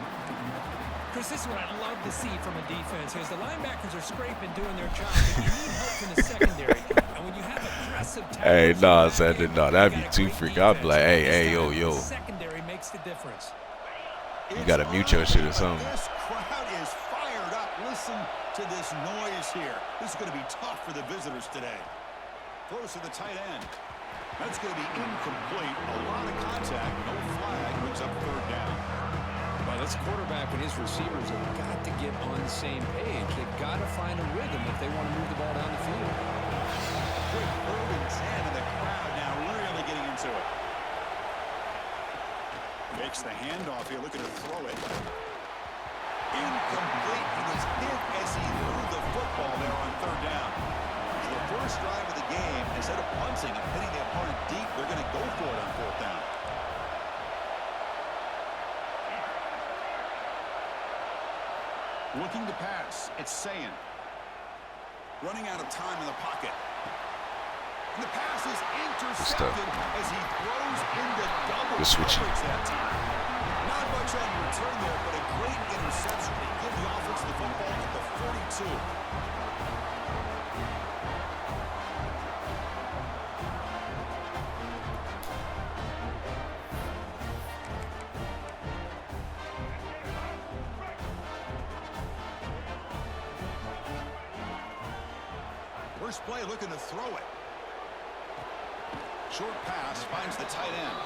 Chris, this is what I love to see from a defense. As the linebackers are scraping, doing their job, but you need help from the secondary. And when you have aggressive tackles, Hey, nah, said nah, that'd be too freaky. I'd be like, hey, yo. The secondary makes the difference. You gotta mute your shit or something. This crowd is fired up. Listen to this noise here. This is going to be tough for the visitors today. Throws to the tight end. That's going to be incomplete. A lot of contact. No flag. Brings up third down. Well, this quarterback and his receivers have got to get on the same page. They've got to find a rhythm if they want to move the ball down the field. Good urban 10 in the crowd now really getting into it. Makes the handoff here, looking to throw it. Incomplete. He was hit as he threw the football there on third down. So the first drive of the game, instead of punting and hitting the opponent deep, they're going to go for it on fourth down. Looking to pass. It's Sayin. Running out of time in the pocket. And the pass is intercepted as he throws into double coverage that time. Not much on return there, but a great interception to give the offense the football at the 42. First play looking to throw it. Short pass finds the tight end.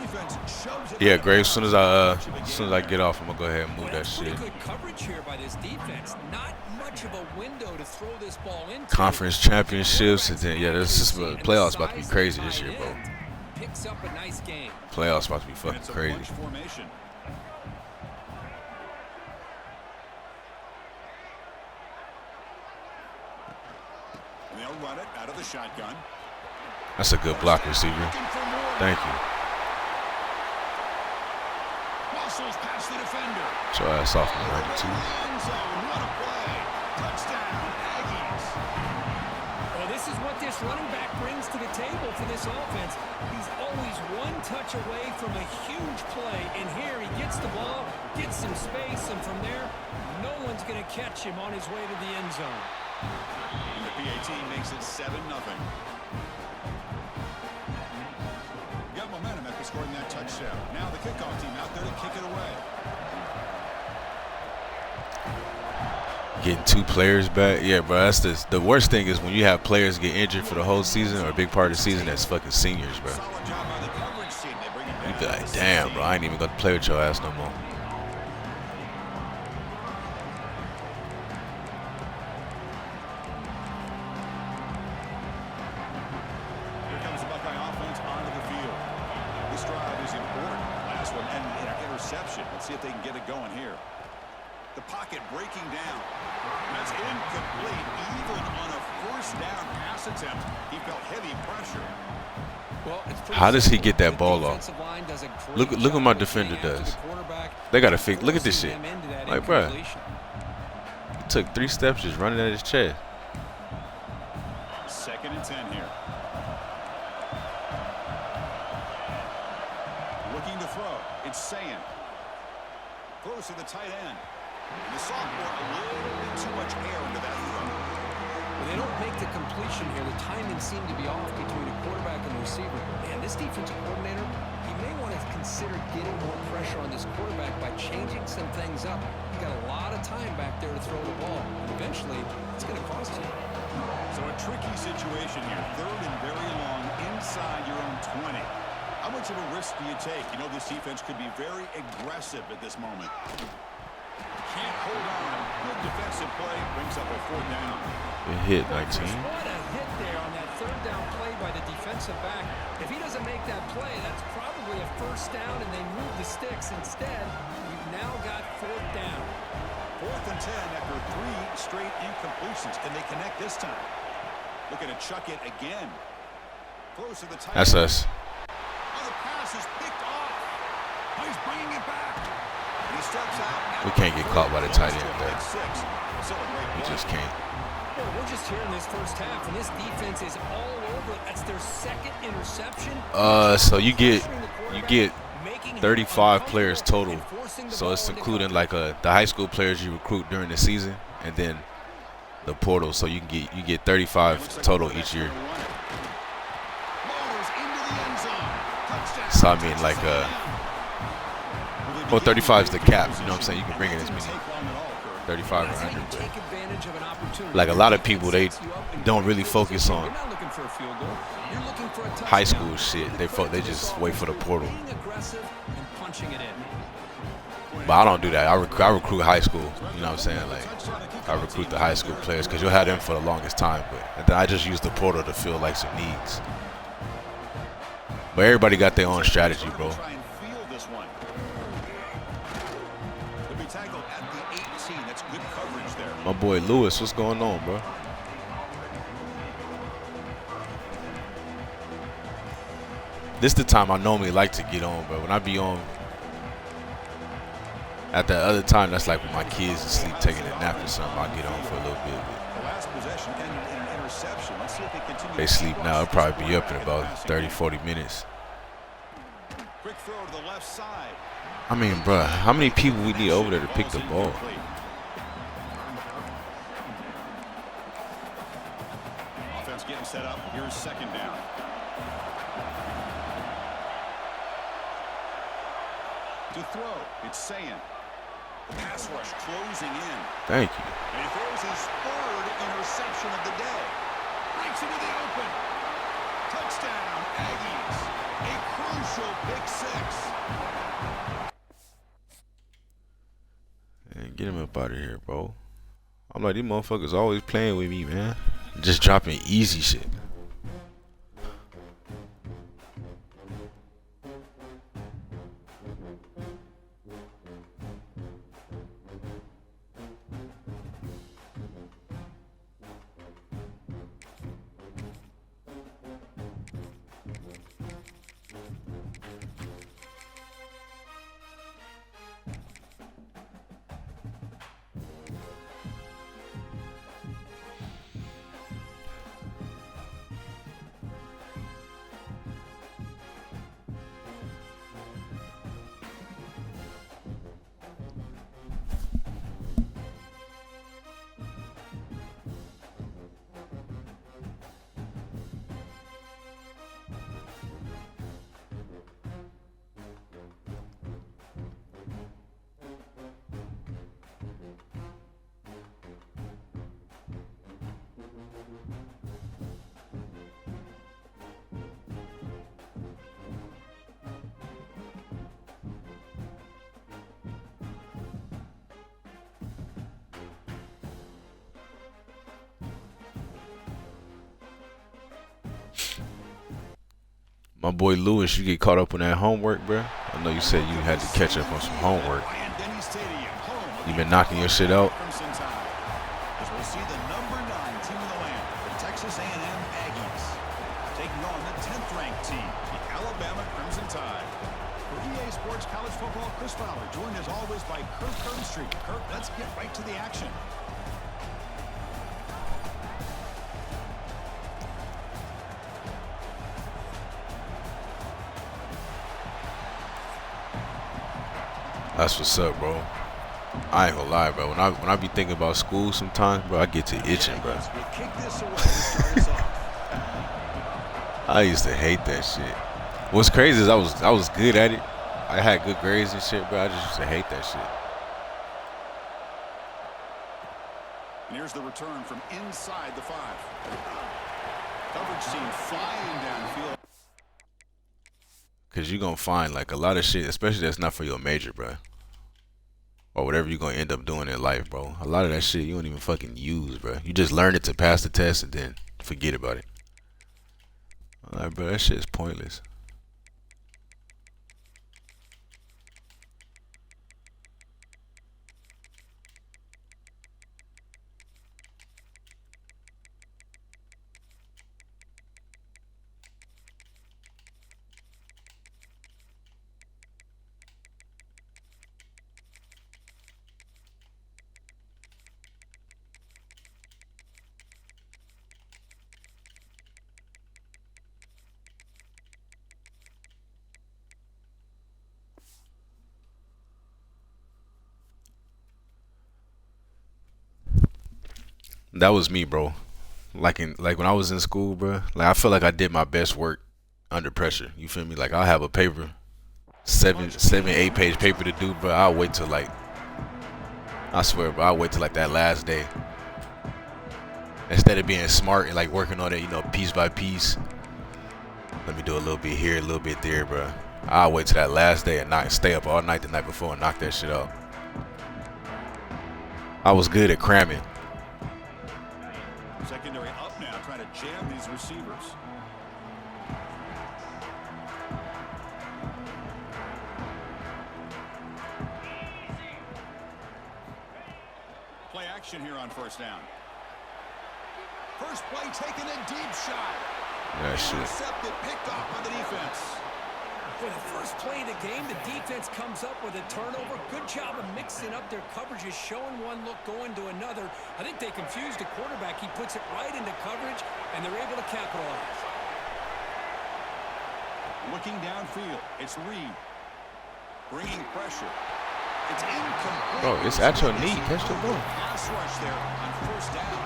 Defense shoves it. Yeah, Graves. As soon as I get off, I'm gonna go ahead and move that shit. Pretty good coverage here by this defense. Not much of a window to throw this ball into. Conference championships, and then this is playoffs about to be crazy this year, bro. Picks up a nice game. Playoffs about to be fucking crazy. Formation. And they'll run it out of the shotgun. That's a good block receiver. Thank you. Muscles past the defender. So ass off from 92. What a play. Touchdown, Aggies. Well, this is what this running back brings to the table for this offense. He's always one touch away from a huge play. And here he gets the ball, gets some space, and from there, no one's going to catch him on his way to the end zone. And the PAT makes it 7-0. Got momentum after scoring that touchdown. Now the kickoff team out there to kick it away. Getting 2 players back, yeah, bro. That's the worst thing is when you have players get injured for the whole season or a big part of the season. That's fucking seniors, bro. Solid job by the coverage team. They bring it You back be like, damn, bro. I ain't even gonna play with your ass no more. Here comes the Buckeye offense onto the field. This drive is important. Last one ended in an interception. Let's see if they can get it going here. The pocket breaking down. That's incomplete. Even on a first down pass attempt, he felt heavy pressure. Well, How does he get that ball off? Look what my defender does. They gotta fix. Look at this shit. Like, bro, he took 3 steps just running at his chest. 2nd and 10 here. Looking to throw. It's Sayin. Throws to the tight end. The sophomore a little bit too much air into that throw. When they don't make the completion here, the timing seemed to be off between a quarterback and the receiver. And this defensive coordinator, he may want to consider getting more pressure on this quarterback by changing some things up. He's got a lot of time back there to throw the ball. And eventually, it's going to cost you. So a tricky situation here. 3rd and very long inside your own 20. How much of a risk do you take? You know this defense could be very aggressive at this moment. Can't hold on. Good defensive play. Brings up a 4th down. It hit 19. What a hit there on that 3rd down play by the defensive back. If he doesn't make that play, that's probably a 1st down, and they move the sticks. Instead, we've now got 4th down. 4th and 10 after 3 straight incompletions. Can they connect this time? Looking to chuck it again. Throws to the tight That's end. us. pass is picked off. He's bringing it back. He steps out. We can't get caught by the tight end there. We We just can't. Well, we're just here in this first half, and this defense is all over it. That's their second interception. So you get 35 players total. So it's including like the high school players you recruit during the season, and then the portal. So you get 35 total each year. So I mean, like, well, 35 is the cap. You know what I'm saying? You can bring in as many, 35 or 100. Like a lot of people, they don't really focus on high school shit. They just wait for the portal. But I don't do that. I recruit high school. You know what I'm saying? Like, I recruit the high school players because you'll have them for the longest time. But then I just use the portal to fill like some needs. But everybody got their own strategy, bro. My boy Lewis, what's going on, bro? This the time I normally like to get on, bro. When I be on at that other time, that's like when my kids are asleep taking a nap or something. I get on for a little bit. They sleep now. It'll probably be up in about 30, 40 minutes. I mean, bro, how many people we need over there to pick the ball? Offense getting set up. Here's second down. To throw, it's Sayan. Pass rush closing in. Thank you. And he throws his third interception of the day. Breaks into the open. Touchdown, Aggies. A crucial pick six. Man, get him up out of here, bro. I'm like, these motherfuckers always playing with me, man. Just dropping easy shit. My boy Lewis, you get caught up on that homework, bro? I know you said you had to catch up on some homework. You been knocking your shit out? As we'll see the number 9 team in the land, the Texas A&M Aggies, taking on the 10th ranked team, the Alabama Crimson Tide. For EA Sports College Football, Chris Fowler, joined as always by Kirk Kernstreet. Kirk, let's get right to the action. That's what's up, bro. I ain't gonna lie, bro. When I be thinking about school sometimes, bro, I get to itching, bro. I used to hate that shit. What's crazy is I was good at it. I had good grades and shit, bro. I just used to hate that shit. And here's the return from inside the 5. Coverage team flying downfield. Cause you're gonna find like a lot of shit, especially that's not for your major, bro. Or whatever you're gonna end up doing in life, bro. A lot of that shit you don't even fucking use, bro. You just learn it to pass the test and then forget about it. I'm like, bro, that shit is pointless. That was me, bro. Like when I was in school, bro. Like I feel like I did my best work under pressure. You feel me? Like I'll have a paper, 8 page paper to do, bro. I'll wait till like, I swear, bro, I'll wait till like that last day. Instead of being smart and like working on it, you know, piece by piece. Let me do a little bit here, a little bit there, bro. I'll wait till that last day and stay up all night the night before and knock that shit out. I was good at cramming. Secondary up now, trying to jam these receivers. Play action here on first down. First play taking a deep shot. That shit. Intercepted, picked off by the defense. For the first play of the game, the defense comes up with a turnover. Good job of mixing up their coverages, showing one look, going to another. I think they confused the quarterback. He puts it right into coverage, and they're able to capitalize. Looking downfield, it's Reed. Bringing pressure. It's incomplete. Bro, it's at your knee. Catch the ball. Pass rush there on first down.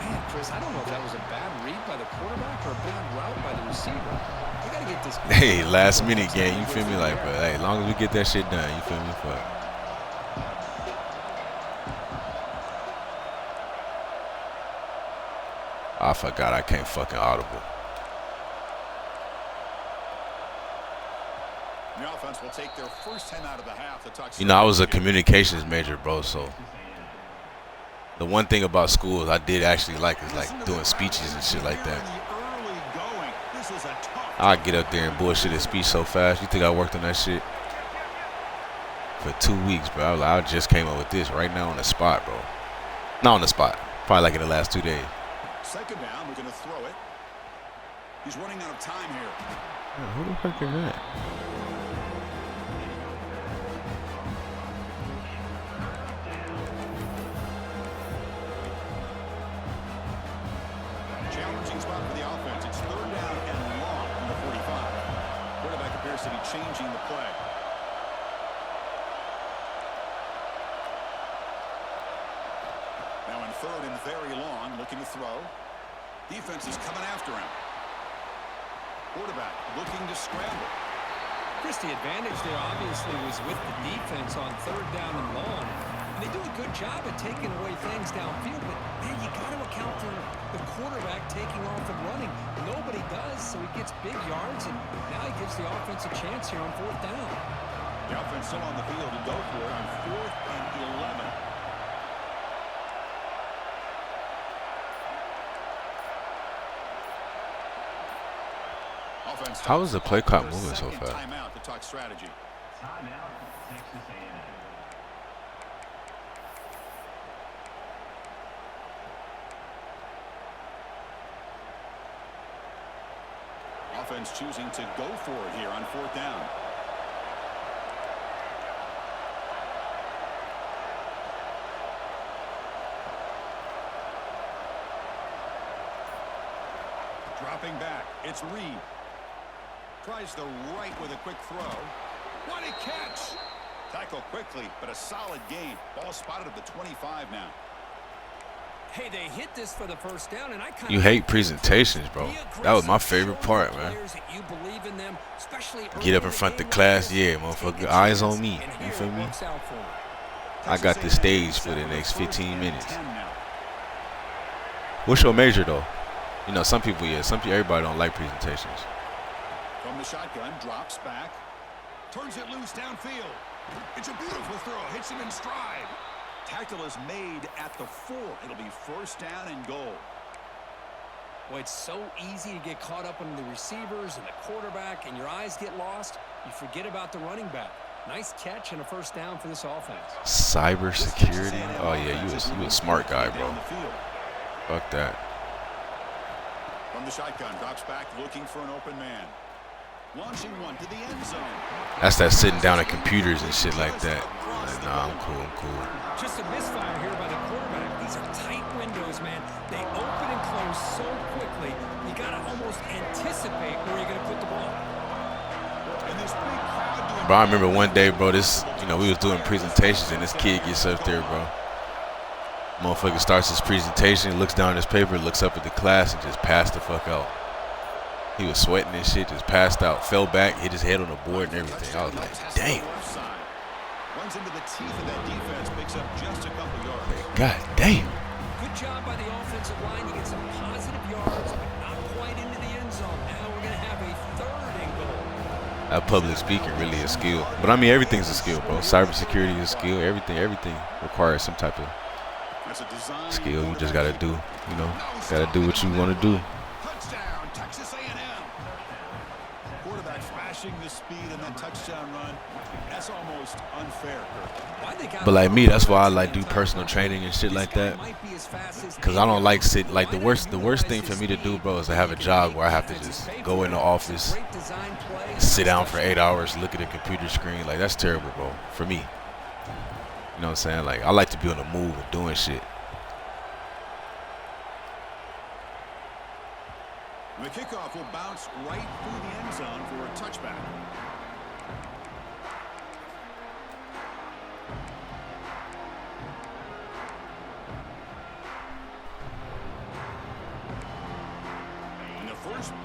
Man, Chris, I don't know if that was a bad read by the quarterback or a bad route by the receiver. We got to get this. Hey, last minute game, you feel me? Like, bro, hey, as long as we get that shit done, you feel me? Fuck. I forgot I can't fucking audible. The offense will take their first 10 out of the half. You know, I was a communications major, bro, so the one thing about school I did actually like is like doing speeches and shit like that. I get up there and bullshit a speech so fast. You think I worked on that shit for 2 weeks, bro? I just came up with this right now on the spot, bro. Not on the spot. Probably like in the last 2 days. Second down, we're going to throw it. He's running out of time here. Yeah, who the fuck is that? Challenging spot for the offense. It's third down and long from the 45. Quarterback appears to be changing the play. Now in third and very long, looking to throw. Defense is coming after him. Quarterback looking to scramble. Chris, the advantage there obviously was with the defense on third down and long. And they do a good job at taking away things downfield, but man, you got to account for the quarterback taking off and running. Nobody does, so he gets big yards, and now he gives the offense a chance here on fourth down. The offense still on the field to go for it on 4th and 11. How is the play clock moving so fast? Timeout to talk strategy. Timeout, Texas A&M. Offense choosing to go for it here on fourth down. Dropping back, it's Reed. Tries the right with a quick throw. What a catch! Tackle quickly, but a solid gain. Ball spotted at the 25 now. Hey, they hit this for the first down, and I kind of... You hate presentations, bro. That was my favorite part, man. Get up in front of the class, yeah, motherfucker. Eyes on me. You feel me? I got the stage for the next 15 minutes. What's your major, though? You know, some people, yeah. Everybody don't like presentations. From the shotgun, drops back. Turns it loose downfield. It's a beautiful throw. Hits him in stride. Tackle is made at the 4. It'll be first down and goal. Well, it's so easy to get caught up in the receivers and the quarterback, and your eyes get lost. You forget about the running back. Nice catch and a first down for this offense. Cyber security? Oh, yeah, you a smart guy, bro. Fuck that. From the shotgun, drops back, looking for an open man. Launching one to the end zone. That's that sitting down at computers and shit like that. Like, nah, I'm cool. Just a misfire here by the quarterback. These are tight windows, man. They open and close so quickly. You got to almost anticipate where you're going to put the ball. And this big crowd. Bro, I remember one day, bro, we was doing presentations and this kid gets up there, bro. Motherfucker starts his presentation, looks down at his paper, looks up at the class, and just passed the fuck out. He was sweating and shit, just passed out, fell back, hit his head on the board and everything. I was like, damn. Runs into the teeth of that defense, picks up just a couple yards. God damn. Good job by the offensive line. You get some positive yards, but not quite into the end zone. Now we're going to have a 3rd and goal. That public speaking really is a skill. But I mean, everything's a skill, bro. Cybersecurity is a skill. Everything requires some type of skill. You just gotta do, you know, gotta do what you want to do. Touchdown, Texas A&M. Quarterback smashing the speed in that touchdown run. That's almost unfair, Kirk. But like me, that's why I like do personal training and shit like that. Cause I don't like the worst thing for me to do, bro, is to have a job where I have to just go in the office, sit down for 8 hours, look at a computer screen. Like, that's terrible, bro, for me. You know what I'm saying? Like, I like to be on the move and doing shit. The kickoff will bounce right through the end zone for a touchback.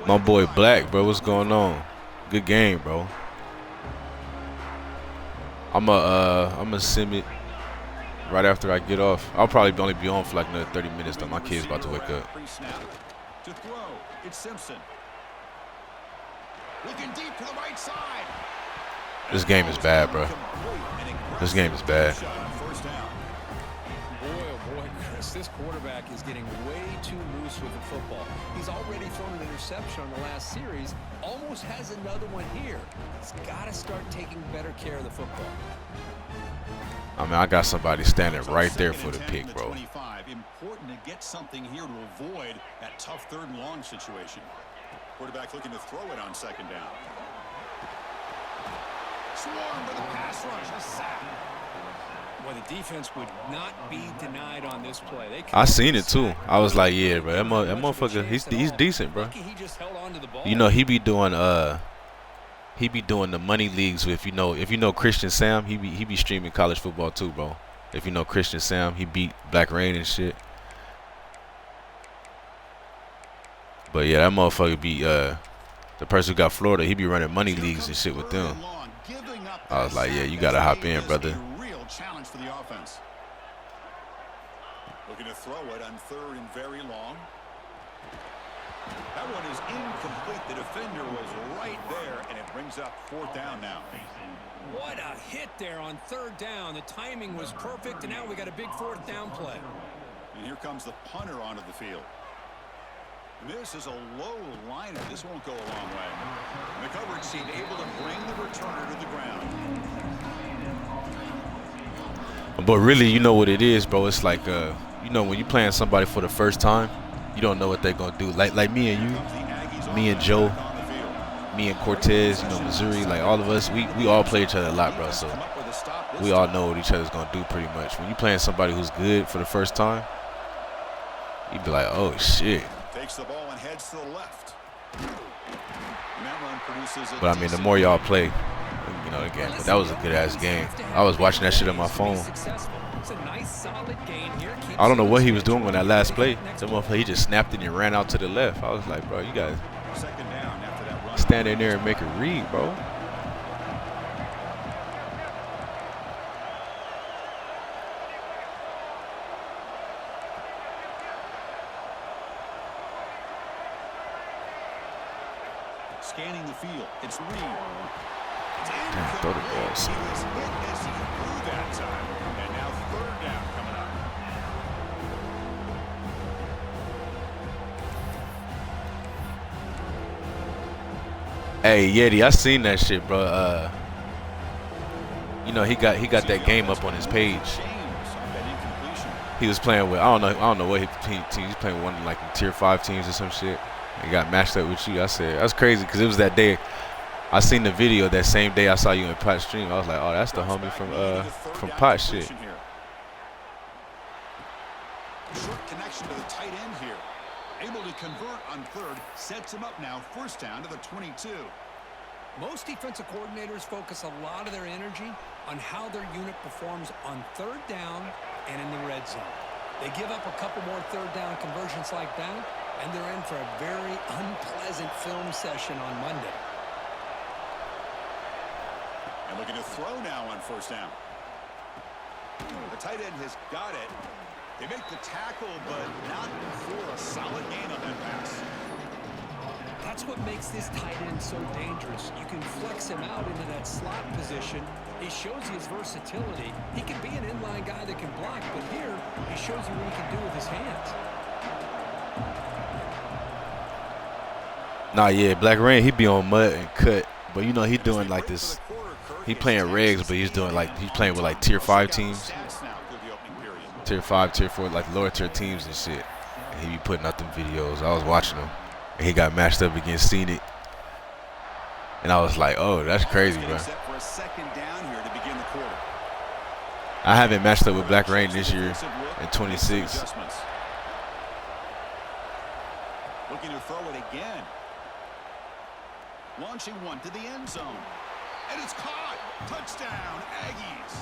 My boy Black, bro, what's going on? Good game, bro. I'ma sim it right after I get off. I'll probably only be on for like another 30 minutes though. My kid's about to wake up. To throw, it's Simpson. Looking deep to the right side. This game is bad, bro. This game is bad. Boy, oh boy, Chris, this quarterback is getting way too loose with the football. He's already thrown an interception on the last series, almost has another one here. He's got to start taking better care of the football. I mean, I got somebody standing right there for the pick, bro. Important to get something here to avoid that tough 3rd and long situation. Quarterback looking to throw it on 2nd down. Swarm with a pass rush, a sack. Well, the defense would not be denied on this play. I seen it too. I was like, yeah, bro, that motherfucker, he's decent, bro. You know, he be doing the money leagues with, if you know Christian Sam, he be streaming college football too, bro. If you know Christian Sam, he beat Black Rain and shit. But yeah, that motherfucker be the person who got Florida, he be running money leagues and shit with them. I was like, yeah, you gotta hop in, brother. Challenge for the offense. Looking to throw it on 3rd and very long. That one is incomplete. The defender was right there, and it brings up 4th down now. What a hit there on 3rd down. The timing was perfect, and now we got a big 4th down play. And here comes the punter onto the field. This is a low liner. This won't go a long way. And the coverage team able to bring the returner to the ground. But really, you know what it is, bro. It's like, you know, when you playing somebody for the first time, you don't know what they're gonna do. Like me and you, me and Joe, me and Cortez, you know, Missouri, like all of us, we all play each other a lot, bro. So we all know what each other's gonna do pretty much. When you playing somebody who's good for the first time, you be like, oh shit. Takes the ball and heads to the left. But I mean, the more y'all play, you know, again, but that was a good ass game. I was watching that shit on my phone. I don't know what he was doing on that last play. That motherfucker, he just snapped it and ran out to the left. I was like, bro, you guys stand in there and make it read, bro. Scanning the field, it's Reed. Damn, throw the ball. He was hit as he threw that time, and now 3rd down coming up. Hey Yeti, I seen that shit, bro. You know, he got that game up on his page. He was playing with I don't know what team he's playing with, one like tier 5 teams or some shit. He got matched up with you. I said that's crazy because it was that day. I seen the video that same day I saw you in Pot stream. I was like, oh, that's the homie from Pot shit. Short connection to the tight end here. Able to convert on 3rd, sets him up now. 1st down to the 22. Most defensive coordinators focus a lot of their energy on how their unit performs on 3rd down and in the red zone. They give up a couple more third down conversions like that, and they're in for a very unpleasant film session on Monday. And looking to throw now on first down. The tight end has got it. They make the tackle, but not for a solid gain on that pass. That's what makes this tight end so dangerous. You can flex him out into that slot position. He shows you his versatility. He can be an inline guy that can block, but here he shows you what he can do with his hands. Nah, yeah, Black Rain, he be on mud and cut, but you know he doing like this. He playing regs, but he's doing like he's playing with like tier 5 teams, tier 5, tier 4, like lower tier teams and shit. And he be putting out them videos. I was watching him, and he got matched up against Scenic, and I was like, oh, that's crazy, bro. I haven't matched up with Black Rain this year in 26. Looking to throw it again. Launching one to the end zone. And it's caught. Touchdown, Aggies.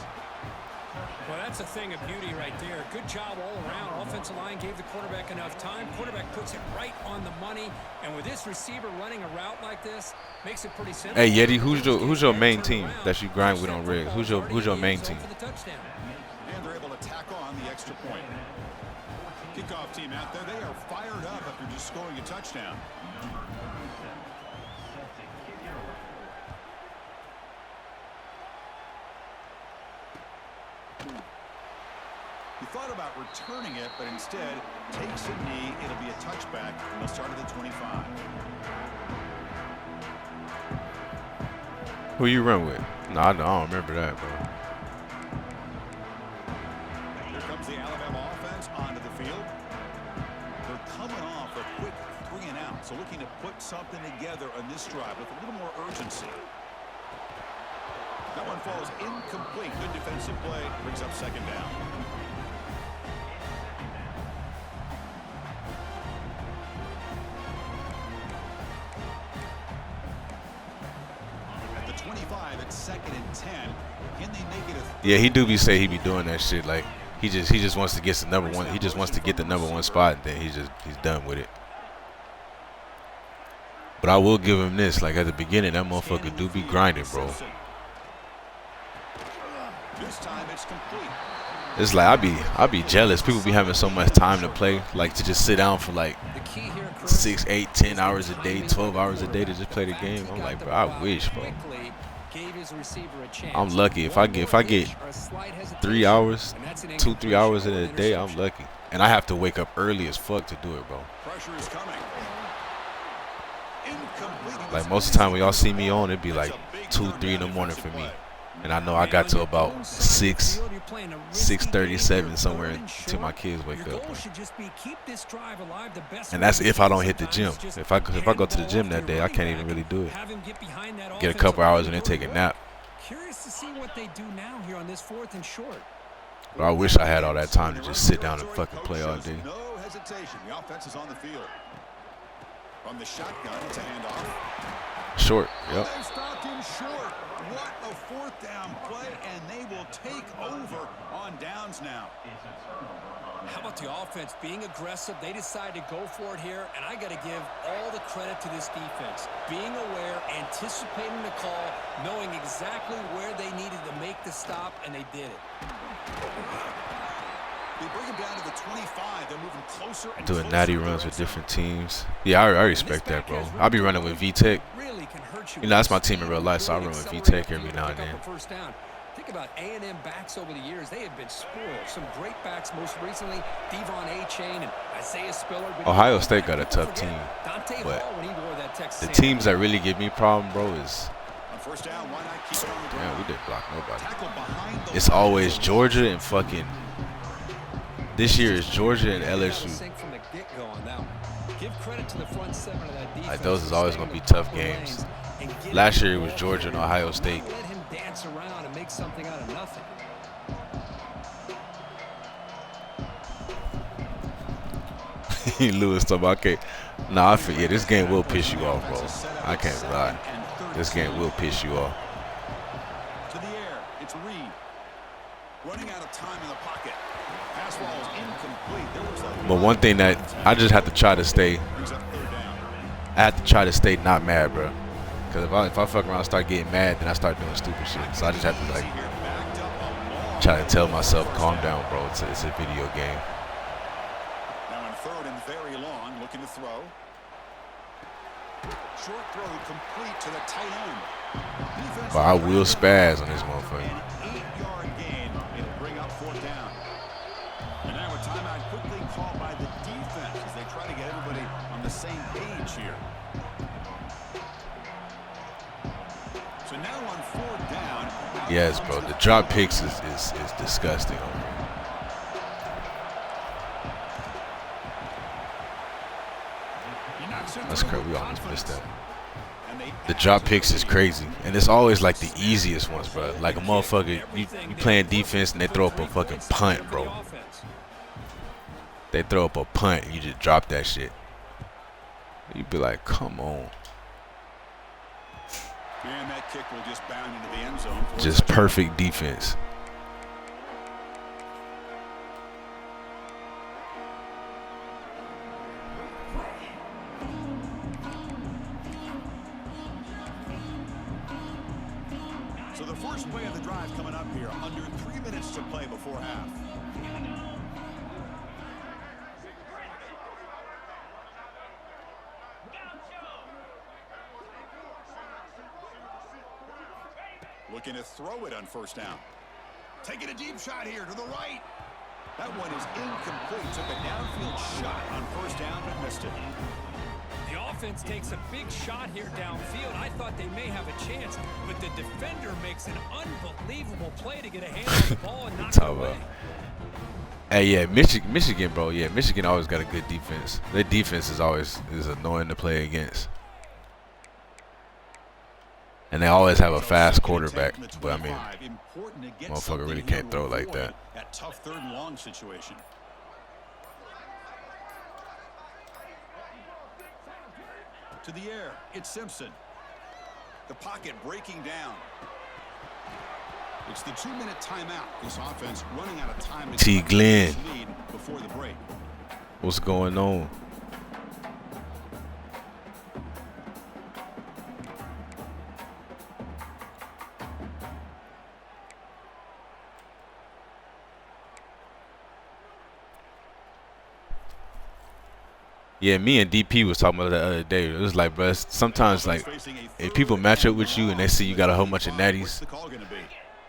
Well, that's a thing of beauty right there. Good job all around. Offensive line gave the quarterback enough time. Quarterback puts it right on the money. And with this receiver running a route like this, makes it pretty simple. Hey, Yeti, who's your main team that you grind with on Regs? Who's your main team? And they're able to tack on the extra point. Kickoff team out there. They are fired up after just scoring a touchdown. He thought about returning it, but instead takes a knee. It'll be a touchback, and they'll start at the 25. Who you run with? No, I don't remember that, bro. Here comes the Alabama offense onto the field. They're coming off a quick 3 and out, so looking to put something together on this drive with a little more urgency. That one falls incomplete. Good defensive play. Brings up second down. At the 25, it's 2nd and 10. Can they make it a... Yeah, he do be say he be doing that shit. Like he just wants to get the number one. He just wants to get the number 1 spot, and then he's done with it. But I will give him this. Like at the beginning, that motherfucker do be grinding, bro. This time it's complete. It's like I be jealous. People be having so much time to play, like to just sit down for like 6, 8, 10 hours a day, 12 hours a day to just play the game. I'm like, bro, I wish, bro. I'm lucky if I get 3 hours, 2, 3 hours in a day. I'm lucky, and I have to wake up early as fuck to do it, bro. Pressure is coming. Like most of the time when y'all see me on, it'd be like 2, 3 in the morning for me. And I know I got to about 6:37 somewhere until my kids wake up. And that's if I don't hit the gym. If I go to the gym that day, I can't even really do it. Get a couple hours and then take a nap. Curious to see what they do now here on this 4th and short. But I wish I had all that time to just sit down and fucking play all day. No hesitation. The offense is on the field. From the shotgun, it's a handoff. Short, yep. They stopped him short. What a 4th down play, and they will take over on downs now. How about the offense being aggressive? They decide to go for it here, and I got to give all the credit to this defense. Being aware, anticipating the call, knowing exactly where they needed to make the stop, and they did it. They bring him down to the 25. They're moving closer and Doing natty runs with different teams. Yeah, I respect that, bro. I'll be running with VTech. You know, that's my team in real life, so I run with VTech every now and then. Think about A&M backs over the years. They have been spoiled. Some great backs, most recently, Devon A-Chain and Isaiah Spiller. Ohio State got a tough team, but the teams that really give me problem, bro, is damn, we didn't block nobody. It's always Georgia and fucking. This year is Georgia and LSU. Like those is always gonna be tough games. Last year it was Georgia and Ohio State. Let him dance around and make something out of nothing. Lewis talking about, okay, nah, I forget. This game will piss you off, bro. I can't lie. This game will piss you off. To the air, it's Reed. Running out of time in the pocket. Pass ball is incomplete. There was a But one thing that I just have to try to stay, brings up third down. I have to try to stay not mad, bro. Because if I fuck around and start getting mad, then I start doing stupid shit. So I just have to like Backed up a long try to tell myself, calm down, bro. It's a video game. Now in third and very long, looking to throw. Short throw complete to the tight end. Defense But I will spaz on this motherfucker. An 8-yard gain. It'll bring up fourth down. And now a timeout quickly called by the defense as they try to get everybody on the same page here. So now on fourth down. Yes, bro. The drop picks is disgusting. That's crazy. We almost missed that. The drop picks is crazy, and it's always like the easiest ones, bro. Like a motherfucker, you playing defense and they throw up a fucking punt, bro. They throw up a punt, and you just drop that shit. You'd be like, come on. And that kick will just bound into the end zone. Just perfect defense. So the first play of the drive coming up here. Under 3 minutes to play before half. Looking to throw it on first down. Taking a deep shot here to the right. That one is incomplete. Took a downfield shot on first down but missed it. The offense takes a big shot here downfield. I thought they may have a chance, but the defender makes an unbelievable play to get a hand on the ball and knock it away. Hey, yeah, Michigan, bro. Yeah, Michigan always got a good defense. Their defense is always annoying to play against. And they always have a fast quarterback. But, I mean, motherfucker really can't throw like that. That tough third and long situation. To the air, it's Simpson. The pocket breaking down. It's the 2-minute timeout. This offense running out of time. T. Glenn. Lead before the break. What's going on? Yeah, me and DP was talking about that the other day. It was like, bro, sometimes like if people match up with you and they see you got a whole bunch of natties,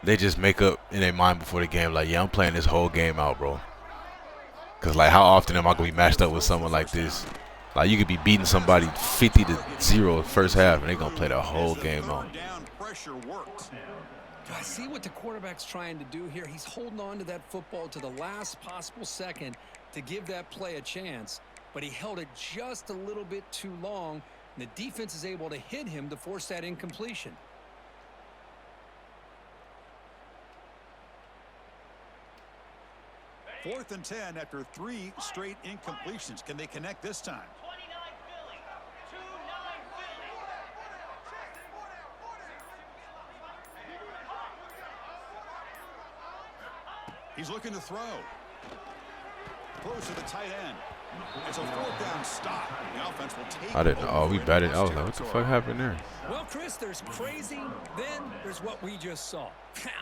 they just make up in their mind before the game, like, yeah, I'm playing this whole game out, bro. Because, like, how often am I going to be matched up with someone like this? Like, you could be beating somebody 50-0 first half, and they're going to play the whole game out. I see what the quarterback's trying to do here. He's holding on to that football to the last possible second to give that play a chance. But he held it just a little bit too long, and the defense is able to hit him to force that incompletion. Fourth and 10 after 3 straight incompletions. Can they connect this time? He's looking to throw. Throws to the tight end. It's a fourth down stop. The offense will take. I didn't know. Oh, we batted. I was like, what the fuck happened there? Well, Chris, there's crazy, then there's what we just saw.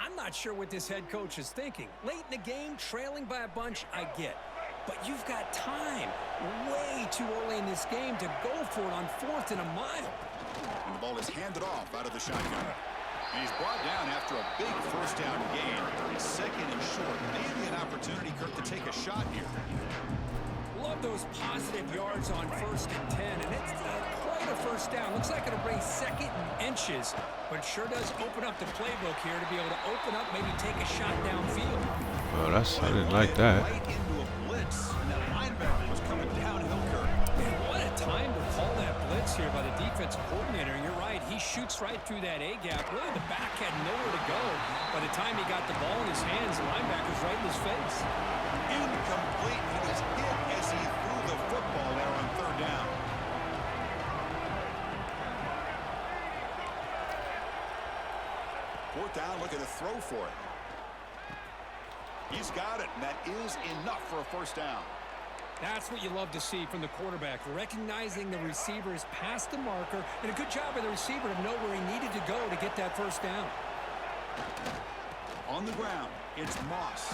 I'm not sure what this head coach is thinking. Late in the game, trailing by a bunch, I get. But you've got time, way too early in this game, to go for it on 4th and a mile. And the ball is handed off out of the shotgun. And he's brought down after a big first down gain. It's second and short. Maybe an opportunity, Kirk, to take a shot here. Love those positive yards on 1st and 10, and it's quite a first down. Looks like it'll bring 2nd and inches, but it sure does open up the playbook here to be able to open up, maybe take a shot downfield. Well, I didn't like that. Right into a blitz, and that linebacker was coming downhill, Kirk. Man, what a time to call that blitz here by the defensive coordinator. And you're right, he shoots right through that A-gap. Really, the back had nowhere to go. By the time he got the ball in his hands, the linebacker's right in his face. Incomplete. He was hit as he threw the football there on 3rd down. Fourth down, looking to throw for it. He's got it, and that is enough for a first down. That's what you love to see from the quarterback, recognizing the receiver is past the marker, and a good job of the receiver to know where he needed to go to get that first down. On the ground, it's Moss.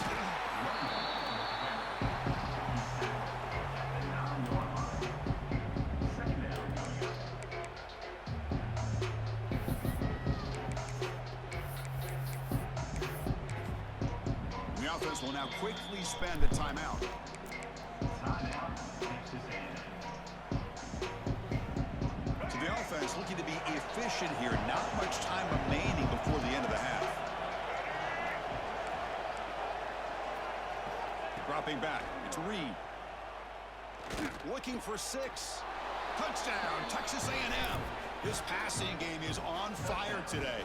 And the offense will now quickly spend a timeout. So the offense looking to be efficient here. Not much time remaining before the end of the half. Dropping back, it's Reed. Looking for 6. Touchdown, Texas A&M. His passing game is on fire today.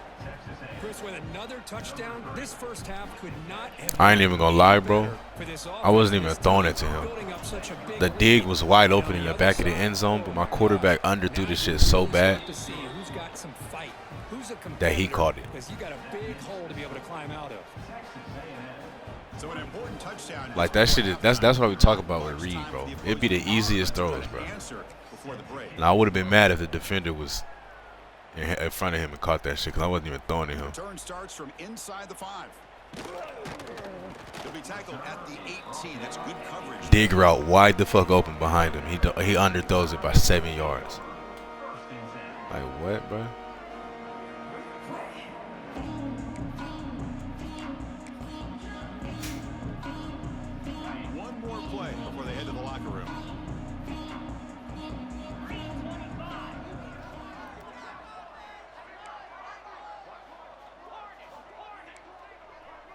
Chris, with another touchdown, this first half could not have. I ain't even gonna lie, bro. I wasn't even throwing it to him. The dig was wide open in the back of the end zone, but my quarterback underthrew this shit so bad that he caught it. Because you got a big hole to be able to climb out of. So an important touchdown. Like that shit is that's what we talk about with Reed, bro. It'd be the easiest throws, bro. And I would have been mad if the defender was in front of him and caught that shit, because I wasn't even throwing at him. Turn starts from inside the 5. He'll be tackled at the 18. That's good coverage. Dig route wide the fuck open behind him. He underthrows it by 7 yards. Like what, bro? One more play before they head to the locker room.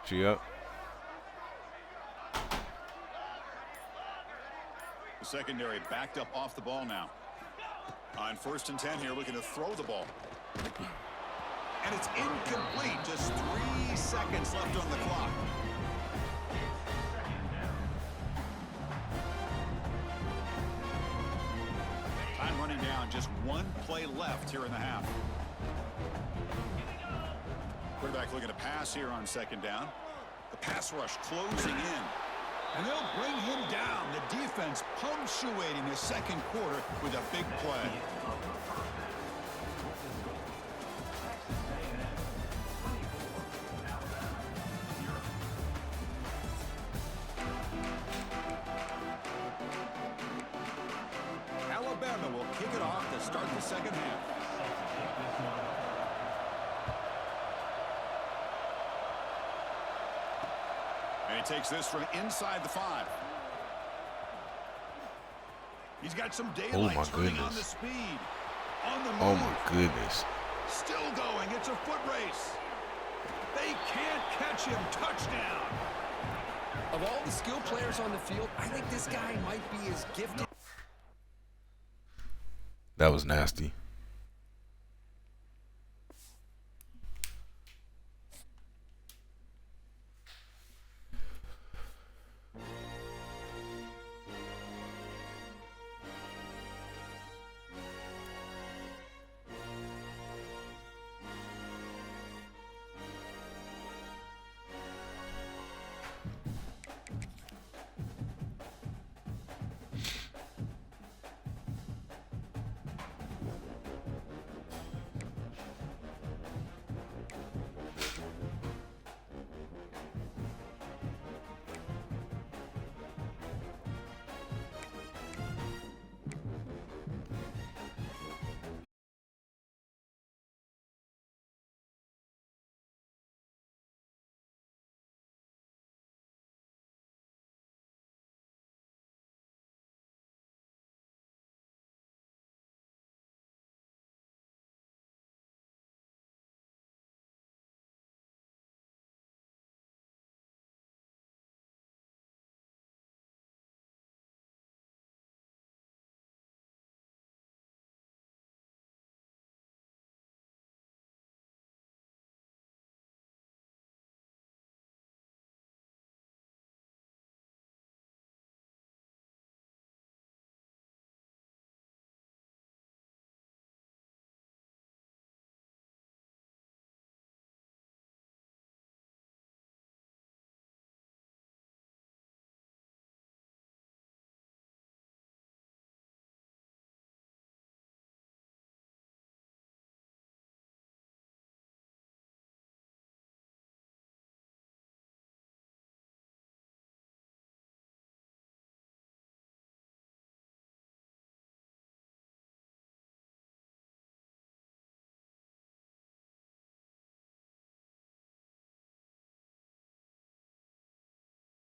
She up. The secondary backed up off the ball now. On 1st and 10 here, looking to throw the ball. And it's incomplete. Just 3 seconds left on the clock. Time running down. Just 1 play left here in the half. Quarterback looking to pass here on 2nd down. The pass rush closing in. And they'll bring him down. The defense punctuating the 2nd quarter with a big play. Alabama will kick it off to start the 2nd half. And he takes this from inside the 5. He's got some daylight turning on the speed. On the move. Oh my goodness. Still going. It's a foot race. They can't catch him. Touchdown. Of all the skilled players on the field, I think this guy might be as gifted. That was nasty.